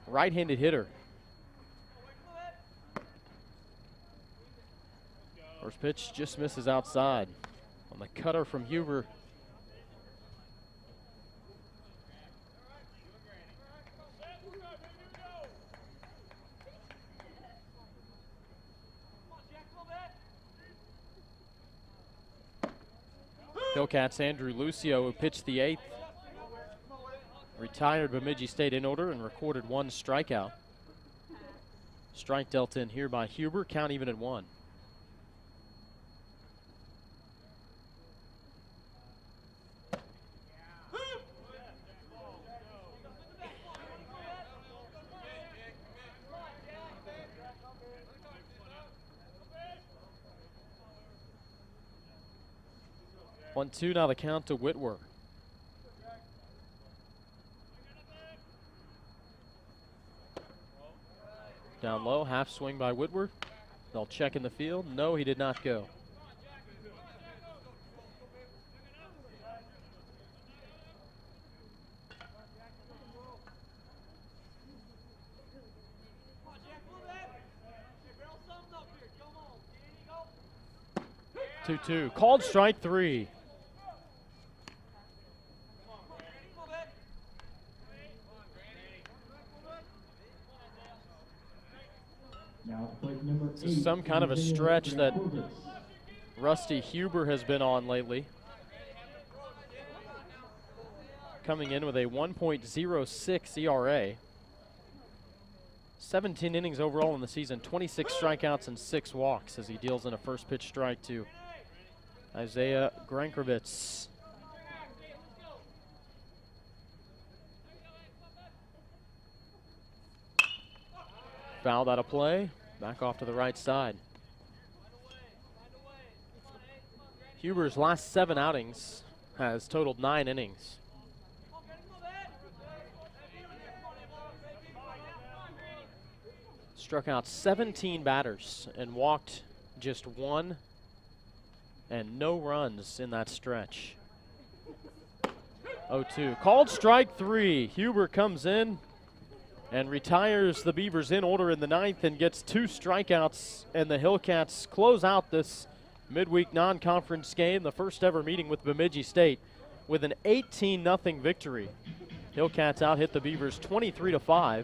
Right-handed hitter. First pitch just misses outside. On the cutter from Huber. Hillcats Andrew Lucio, who pitched the 8th, retired Bemidji State in order and recorded 1 strikeout. Strike dealt in here by Huber, count even at 1. One, two, now the count to Whitwer. Down low, half swing by Whitwer. They'll check in the field. No, he did not go. Two, called strike 3. Now, plate number This is 8, some kind of a stretch that Corvus. Rusty Huber has been on lately. Coming in with a 1.06 ERA. 17 innings overall in the season, 26 strikeouts and 6 walks as he deals in a first pitch strike to Isaiah Grankrowitz. Fouled out of play, back off to the right side. Huber's last 7 outings has totaled 9 innings. Struck out 17 batters and walked just 1 and no runs in that stretch. 0-2. Called strike 3. Huber comes in and retires the Beavers in order in the 9th and gets 2 strikeouts, and the Hillcats close out this midweek non-conference game, the first ever meeting with Bemidji State, with an 18-0 victory. Hillcats out-hit the Beavers 23-5.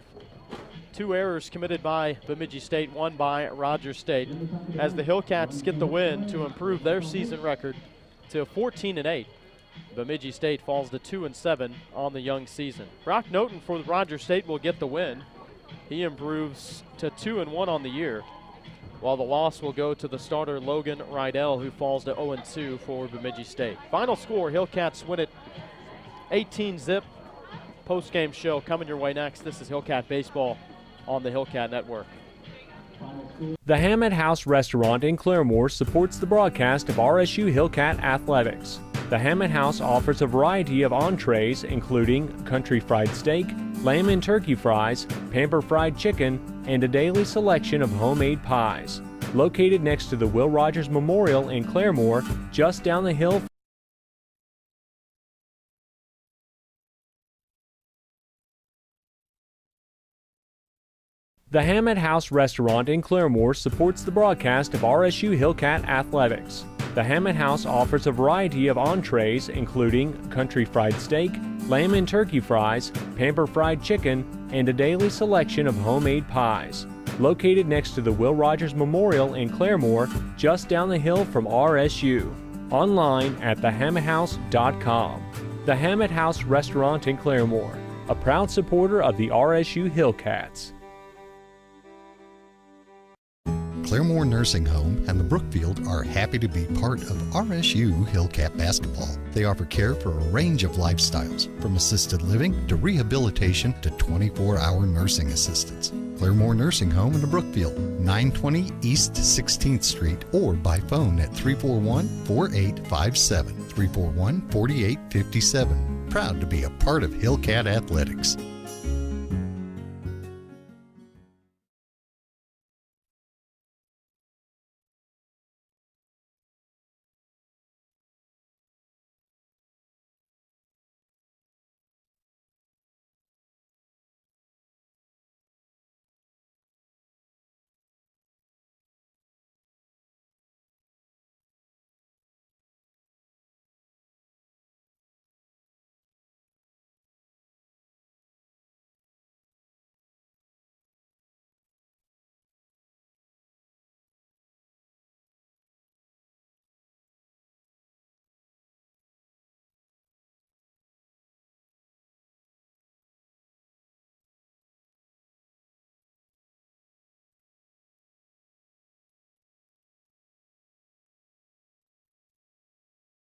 2 errors committed by Bemidji State, 1 by Rogers State, as the Hillcats get the win to improve their season record to 14-8. Bemidji State falls to 2-7 on the young season. Brock Noten for Rogers State will get the win. He improves to 2-1 on the year, while the loss will go to the starter Logan Rydell, who falls to 0-2 for Bemidji State. Final score, Hillcats win it 18-zip. Post-game show coming your way next. This is Hillcat Baseball on the Hillcat Network. The Hammett House Restaurant in Claremore supports the broadcast of RSU Hillcat Athletics. The Hammett House offers a variety of entrees, including country fried steak, lamb and turkey fries, pamper fried chicken, and a daily selection of homemade pies. Located next to the Will Rogers Memorial in Claremore, just down the hill. The Hammett House Restaurant in Claremore supports the broadcast of RSU Hillcat Athletics. The Hammett House offers a variety of entrees, including country fried steak, lamb and turkey fries, pamper fried chicken, and a daily selection of homemade pies. Located next to the Will Rogers Memorial in Claremore, just down the hill from RSU. Online at thehammetthouse.com. The Hammett House Restaurant in Claremore, a proud supporter of the RSU Hillcats. Claremore Nursing Home and the Brookfield are happy to be part of RSU Hillcat Basketball. They offer care for a range of lifestyles, from assisted living to rehabilitation to 24-hour nursing assistance. Claremore Nursing Home in the Brookfield, 920 East 16th Street, or by phone at 341-4857, 341-4857. Proud to be a part of Hillcat Athletics.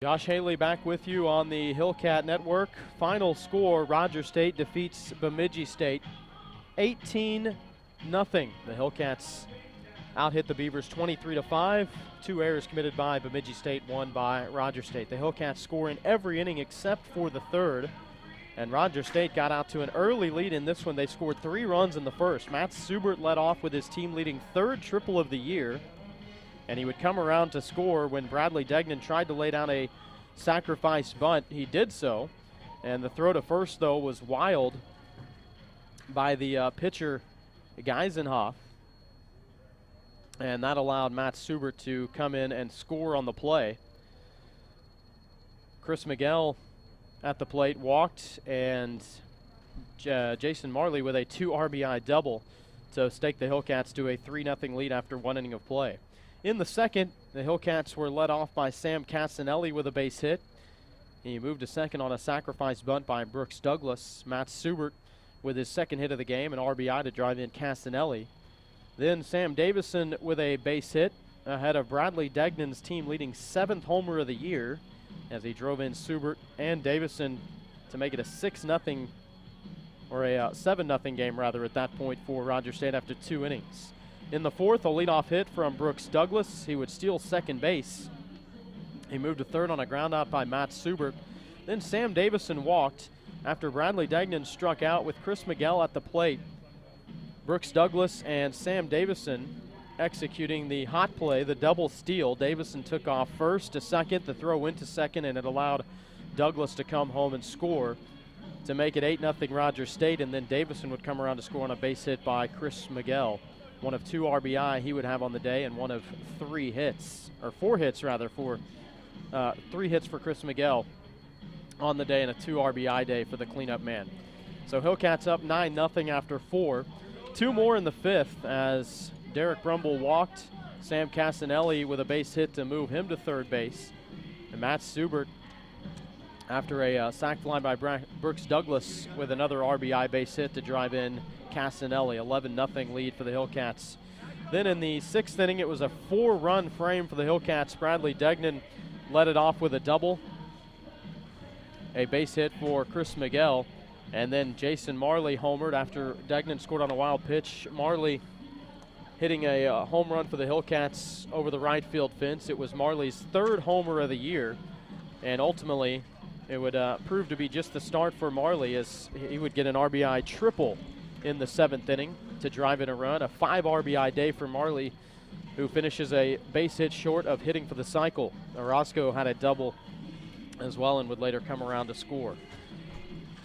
Josh Haley back with you on the Hillcat Network. Final score, Rogers State defeats Bemidji State 18-0. The Hillcats out-hit the Beavers 23-5. 2 errors committed by Bemidji State, 1 by Rogers State. The Hillcats score in every inning except for the 3rd. And Rogers State got out to an early lead in this one. They scored 3 runs in the first. Matt Subert led off with his team-leading 3rd triple of the year. And he would come around to score when Bradley Degnan tried to lay down a sacrifice bunt. He did so, and the throw to first, though, was wild by the pitcher Geisenhoff, and that allowed Matt Subert to come in and score on the play. Chris Miguel at the plate walked, and Jason Marley with a 2 RBI double to stake the Hillcats to a 3-0 lead after 1 inning of play. In the second, the Hillcats were led off by Sam Casanelli with a base hit. He moved to second on a sacrifice bunt by Brooks Douglas. Matt Subert with his second hit of the game, an RBI to drive in Casanelli. Then Sam Davison with a base hit ahead of Bradley Degnan's team-leading 7th homer of the year as he drove in Subert and Davison to make it a 6-0 or a 7-0 game rather at that point for Rogers State after 2 innings. In the fourth, a leadoff hit from Brooks Douglas. He would steal second base. He moved to third on a ground out by Matt Subert. Then Sam Davison walked after Bradley Degnan struck out with Chris Miguel at the plate. Brooks Douglas and Sam Davison executing the hot play, the double steal. Davison took off first to second, the throw went to second, and it allowed Douglas to come home and score to make it 8-0 Rogers State, and then Davison would come around to score on a base hit by Chris Miguel. One of 2 RBI he would have on the day, and one of 3 hits, or 4 hits rather, for 3 hits for Chris Miguel on the day, and a 2 RBI day for the cleanup man. So Hillcats up 9-0 after 4. 2 more in the fifth as Derek Brumble walked. Sam Casanelli with a base hit to move him to third base. And Matt Subert, after a sac fly by Brooks Douglas, with another RBI base hit to drive in Casanelli. 11-0 lead for the Hillcats. Then in the 6th inning, it was a 4-run frame for the Hillcats. Bradley Degnan led it off with a double, a base hit for Chris Miguel, and then Jason Marley homered after Degnan scored on a wild pitch. Marley hitting a home run for the Hillcats over the right field fence. It was Marley's 3rd homer of the year, and ultimately it would prove to be just the start for Marley, as he would get an RBI triple in the 7th inning to drive in a run. A 5 RBI day for Marley, who finishes a base hit short of hitting for the cycle. Orozco had a double as well and would later come around to score.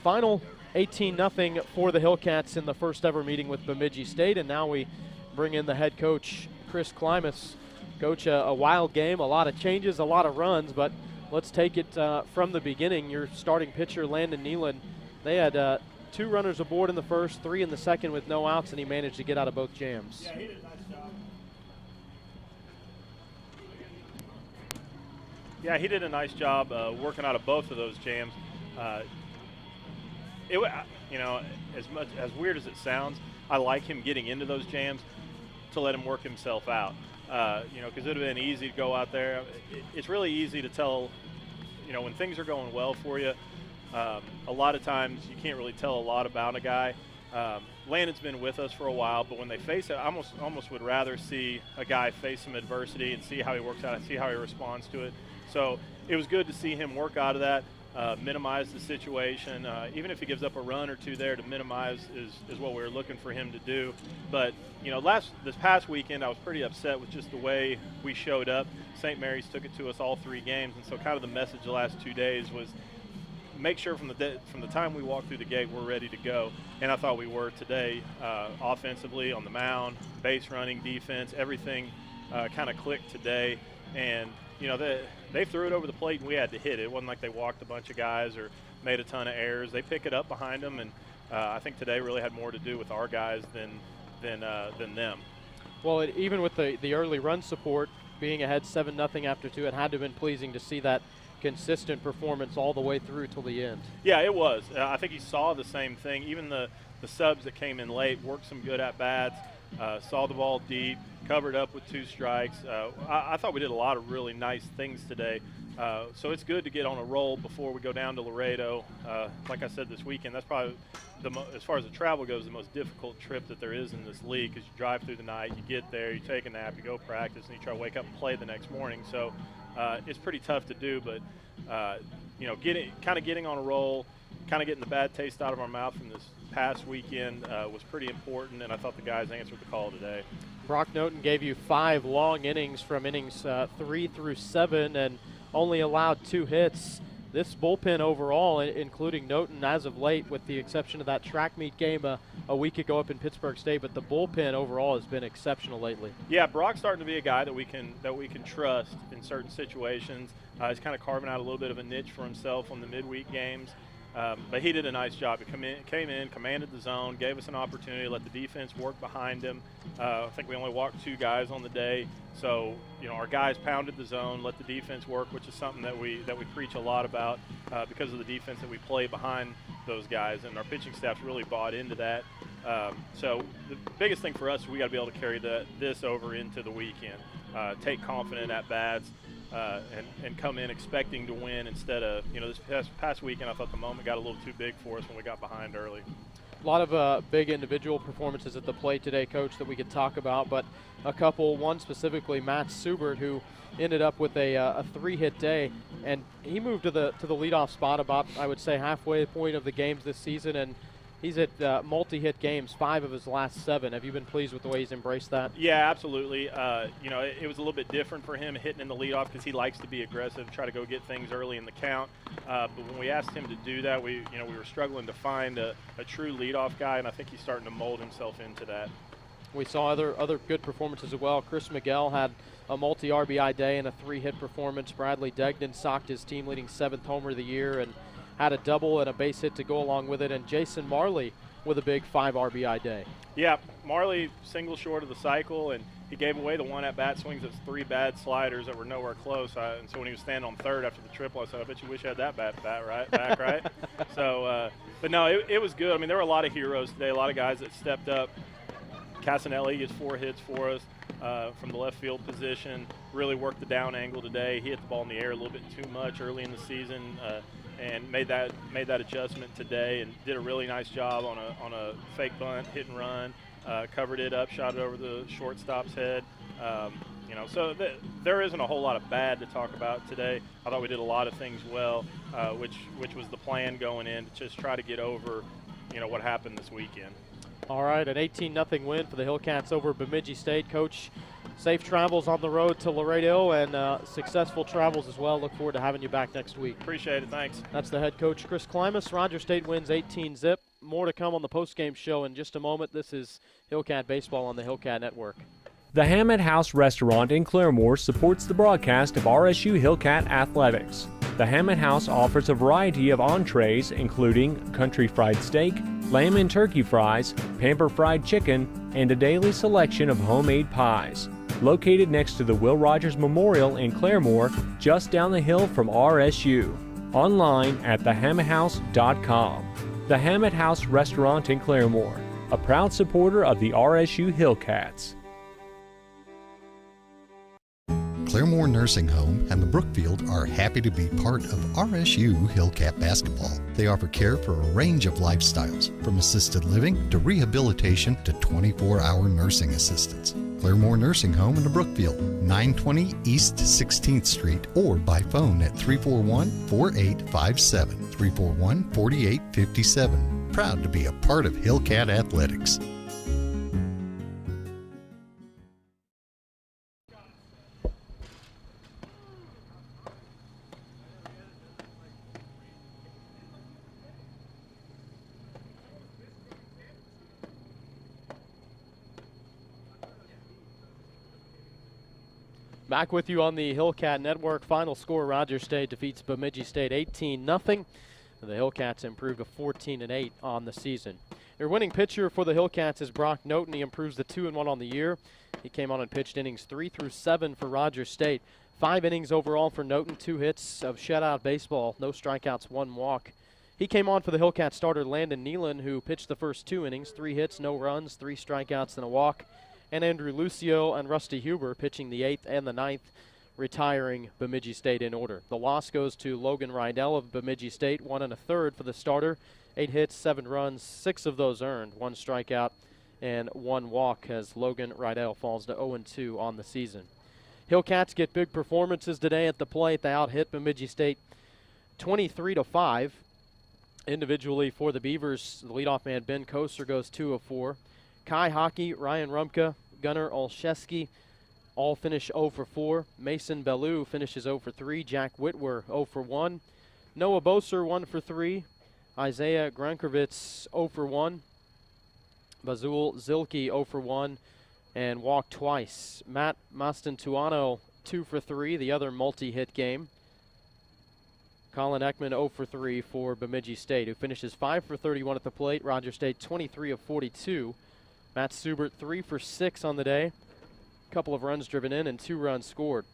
Final 18-0 for the Hillcats in the first ever meeting with Bemidji State, and now we bring in the head coach, Chris Klimas. Coach, a wild game, a lot of changes, a lot of runs, but let's take it from the beginning. Your starting pitcher, Landon Nealon, they had 2 runners aboard in the first, 3 in the second with no outs, and he managed to get out of both jams. Yeah, he did a nice job. Yeah, he did a nice job working out of both of those jams. You know, as weird as it sounds, I like him getting into those jams to let him work himself out. You know, because it would have been easy to go out there. It's really easy to tell, you know, when things are going well for you. A lot of times you can't really tell a lot about a guy. Landon's been with us for a while, but when they face it, I almost would rather see a guy face some adversity and see how he works out and see how he responds to it. So it was good to see him work out of that, minimize the situation. Even if he gives up a run or 2 there, to minimize is what we were looking for him to do. But, you know, this past weekend I was pretty upset with just the way we showed up. St. Mary's took it to us all 3 games, and so kind of the message the last 2 days was make sure from the time we walked through the gate we're ready to go, and I thought we were today. Offensively, on the mound, base running, defense, everything kind of clicked today. And you know, they threw it over the plate and we had to hit it. It wasn't like they walked a bunch of guys or made a ton of errors. They pick it up behind them, and I think today really had more to do with our guys than them. Well, even with the early run support, being ahead 7-0 after 2, it had to have been pleasing to see that consistent performance all the way through till the end. Yeah, it was. I think he saw the same thing. Even the subs that came in late worked some good at-bats, saw the ball deep, covered up with 2 strikes. I thought we did a lot of really nice things today. So it's good to get on a roll before we go down to Laredo. Like I said this weekend, that's probably, as far as the travel goes, the most difficult trip that there is in this league, because you drive through the night, you get there, you take a nap, you go practice, and you try to wake up and play the next morning. So it's pretty tough to do, but you know, getting on a roll, kind of getting the bad taste out of our mouth from this past weekend was pretty important, and I thought the guys answered the call today. Brock Noten gave you 5 long innings from innings 3 through 7 and only allowed 2 hits. This bullpen overall, including Noten as of late, with the exception of that track meet game a week ago up in Pittsburgh State, but the bullpen overall has been exceptional lately. Yeah, Brock's starting to be a guy that we can trust in certain situations. He's kind of carving out a little bit of a niche for himself on the midweek games. But he did a nice job. He came in, commanded the zone, gave us an opportunity to let the defense work behind him. I think we only walked 2 guys on the day. So, our guys pounded the zone, let the defense work, which is something that we preach a lot about because of the defense that we play behind those guys. And our pitching staff's really bought into that. So the biggest thing for us is we got to be able to carry this over into the weekend. Take confident at bats. And come in expecting to win instead of, this past weekend I thought the moment got a little too big for us when we got behind early. A lot of big individual performances at the plate today, Coach, that we could talk about, but one specifically, Matt Subert, who ended up with a 3-hit day, and he moved to the leadoff spot about, I would say, halfway point of the games this season, and he's at multi-hit games, 5 of his last 7. Have you been pleased with the way he's embraced that? Yeah, absolutely. It was a little bit different for him hitting in the leadoff because he likes to be aggressive, try to go get things early in the count. But when we asked him to do that, we were struggling to find a true leadoff guy, and I think he's starting to mold himself into that. We saw other good performances as well. Chris Miguel had a multi-RBI day and a 3-hit performance. Bradley Degnan socked his team-leading 7th homer of the year and had a double and a base hit to go along with it, and Jason Marley with a big 5 RBI day. Yeah, Marley single short of the cycle, and he gave away the one at-bat swings of 3 bad sliders that were nowhere close. And so when he was standing on third after the triple, I said, I bet you wish you had that back, right? So, but no, it was good. I mean, there were a lot of heroes today, a lot of guys that stepped up. Casanelli gets 4 hits for us from the left field position, really worked the down angle today. He hit the ball in the air a little bit too much early in the season. And made that adjustment today and did a really nice job on a fake bunt, hit and run, covered it up, shot it over the shortstop's head. So there isn't a whole lot of bad to talk about today. I thought we did a lot of things well, which was the plan going in to just try to get over, what happened this weekend. All right, an 18-0 win for the Hillcats over Bemidji State. Coach, safe travels on the road to Laredo and successful travels as well. Look forward to having you back next week. Appreciate it. Thanks. That's the head coach, Chris Klimas. Rogers State wins 18-0. More to come on the postgame show in just a moment. This is Hillcat Baseball on the Hillcat Network. The Hammett House Restaurant in Claremore supports the broadcast of RSU Hillcat Athletics. The Hammett House offers a variety of entrees, including country fried steak, lamb and turkey fries, pamper fried chicken, and a daily selection of homemade pies. Located next to the Will Rogers Memorial in Claremore, just down the hill from RSU. Online at thehammetthouse.com. The Hammett House Restaurant in Claremore, a proud supporter of the RSU Hillcats. Claremore Nursing Home and the Brookfield are happy to be part of RSU Hillcat Basketball. They offer care for a range of lifestyles, from assisted living to rehabilitation to 24-hour nursing assistance. Claremore Nursing Home in the Brookfield, 920 East 16th Street, or by phone at 341-4857, 341-4857. Proud to be a part of Hillcat Athletics. Back with you on the Hillcat Network. Final score, Rogers State defeats Bemidji State 18-0. The Hillcats improved to 14-8 on the season. Your winning pitcher for the Hillcats is Brock Noten. He improves to 2-1 on the year. He came on and pitched innings 3 through 7 for Rogers State. 5 innings overall for Noten, 2 hits of shutout baseball, no strikeouts, 1 walk. He came on for the Hillcats starter Landon Nealon, who pitched the first 2 innings, 3 hits, no runs, 3 strikeouts, and a walk. And Andrew Lucio and Rusty Huber pitching the 8th and the 9th, retiring Bemidji State in order. The loss goes to Logan Rydell of Bemidji State, 1 1/3 for the starter, 8 hits, 7 runs, 6 of those earned, 1 strikeout and 1 walk as Logan Rydell falls to 0-2 on the season. Hillcats get big performances today at the plate. They out-hit Bemidji State 23-5. Individually for the Beavers, the leadoff man Ben Koser goes 2 of 4. Kai Hockey, Ryan Rumka, Gunnar Olszewski all finish 0 for 4. Mason Bellew finishes 0 for 3. Jack Whitwer 0 for 1. Noah Boser 1 for 3. Isaiah Grankovitz 0 for 1. Bazul Zilke 0 for 1 and walked twice. Matt Mastantuano 2 for 3, the other multi-hit game. Colin Ekman 0 for 3 for Bemidji State, who finishes 5 for 31 at the plate. Rogers State 23 of 42. Matt Subert 3 for 6 on the day. A couple of runs driven in and 2 runs scored.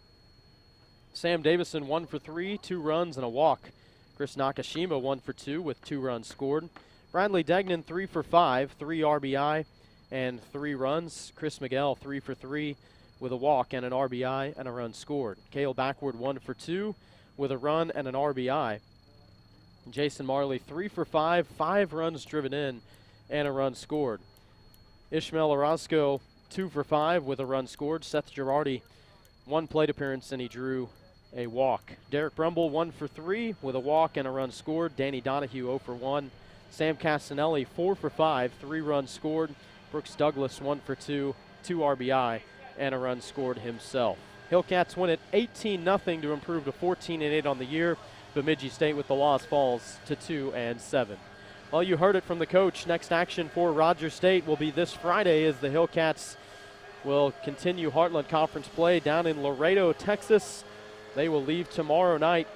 Sam Davison 1 for 3, 2 runs and a walk. Chris Nakashima 1 for 2 with 2 runs scored. Bradley Degnan 3 for 5, 3 RBI and 3 runs. Chris Miguel 3 for 3 with a walk and an RBI and a run scored. Cale Backward 1 for 2 with a run and an RBI. Jason Marley 3 for 5, 5 runs driven in and a run scored. Ishmael Orozco 2 for 5 with a run scored. Seth Girardi 1 plate appearance and he drew a walk. Derek Brumble 1 for 3 with a walk and a run scored. Danny Donahue 0 for 1. Sam Castanelli 4 for 5, 3 runs scored. Brooks Douglas 1 for 2, 2 RBI and a run scored himself. Hillcats win it 18-0 to improve to 14-8 on the year. Bemidji State with the loss falls to 2-7. Well, you heard it from the coach. Next action for Rogers State will be this Friday as the Hillcats will continue Heartland Conference play down in Laredo, Texas. They will leave tomorrow night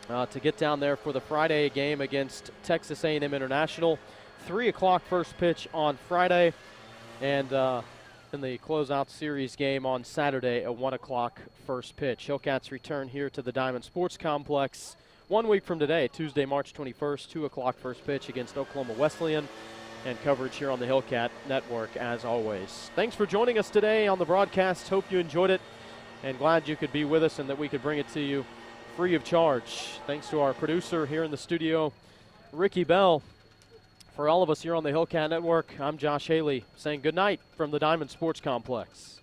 to get down there for the Friday game against Texas A&M International. 3 o'clock first pitch on Friday, and in the closeout series game on Saturday, a 1 o'clock first pitch. Hillcats return here to the Diamond Sports Complex 1 week from today, Tuesday, March 21st, 2 o'clock first pitch against Oklahoma Wesleyan, and coverage here on the Hillcat Network as always. Thanks for joining us today on the broadcast. Hope you enjoyed it, and glad you could be with us and that we could bring it to you free of charge. Thanks to our producer here in the studio, Ricky Bell. For all of us here on the Hillcat Network, I'm Josh Haley saying good night from the Diamond Sports Complex.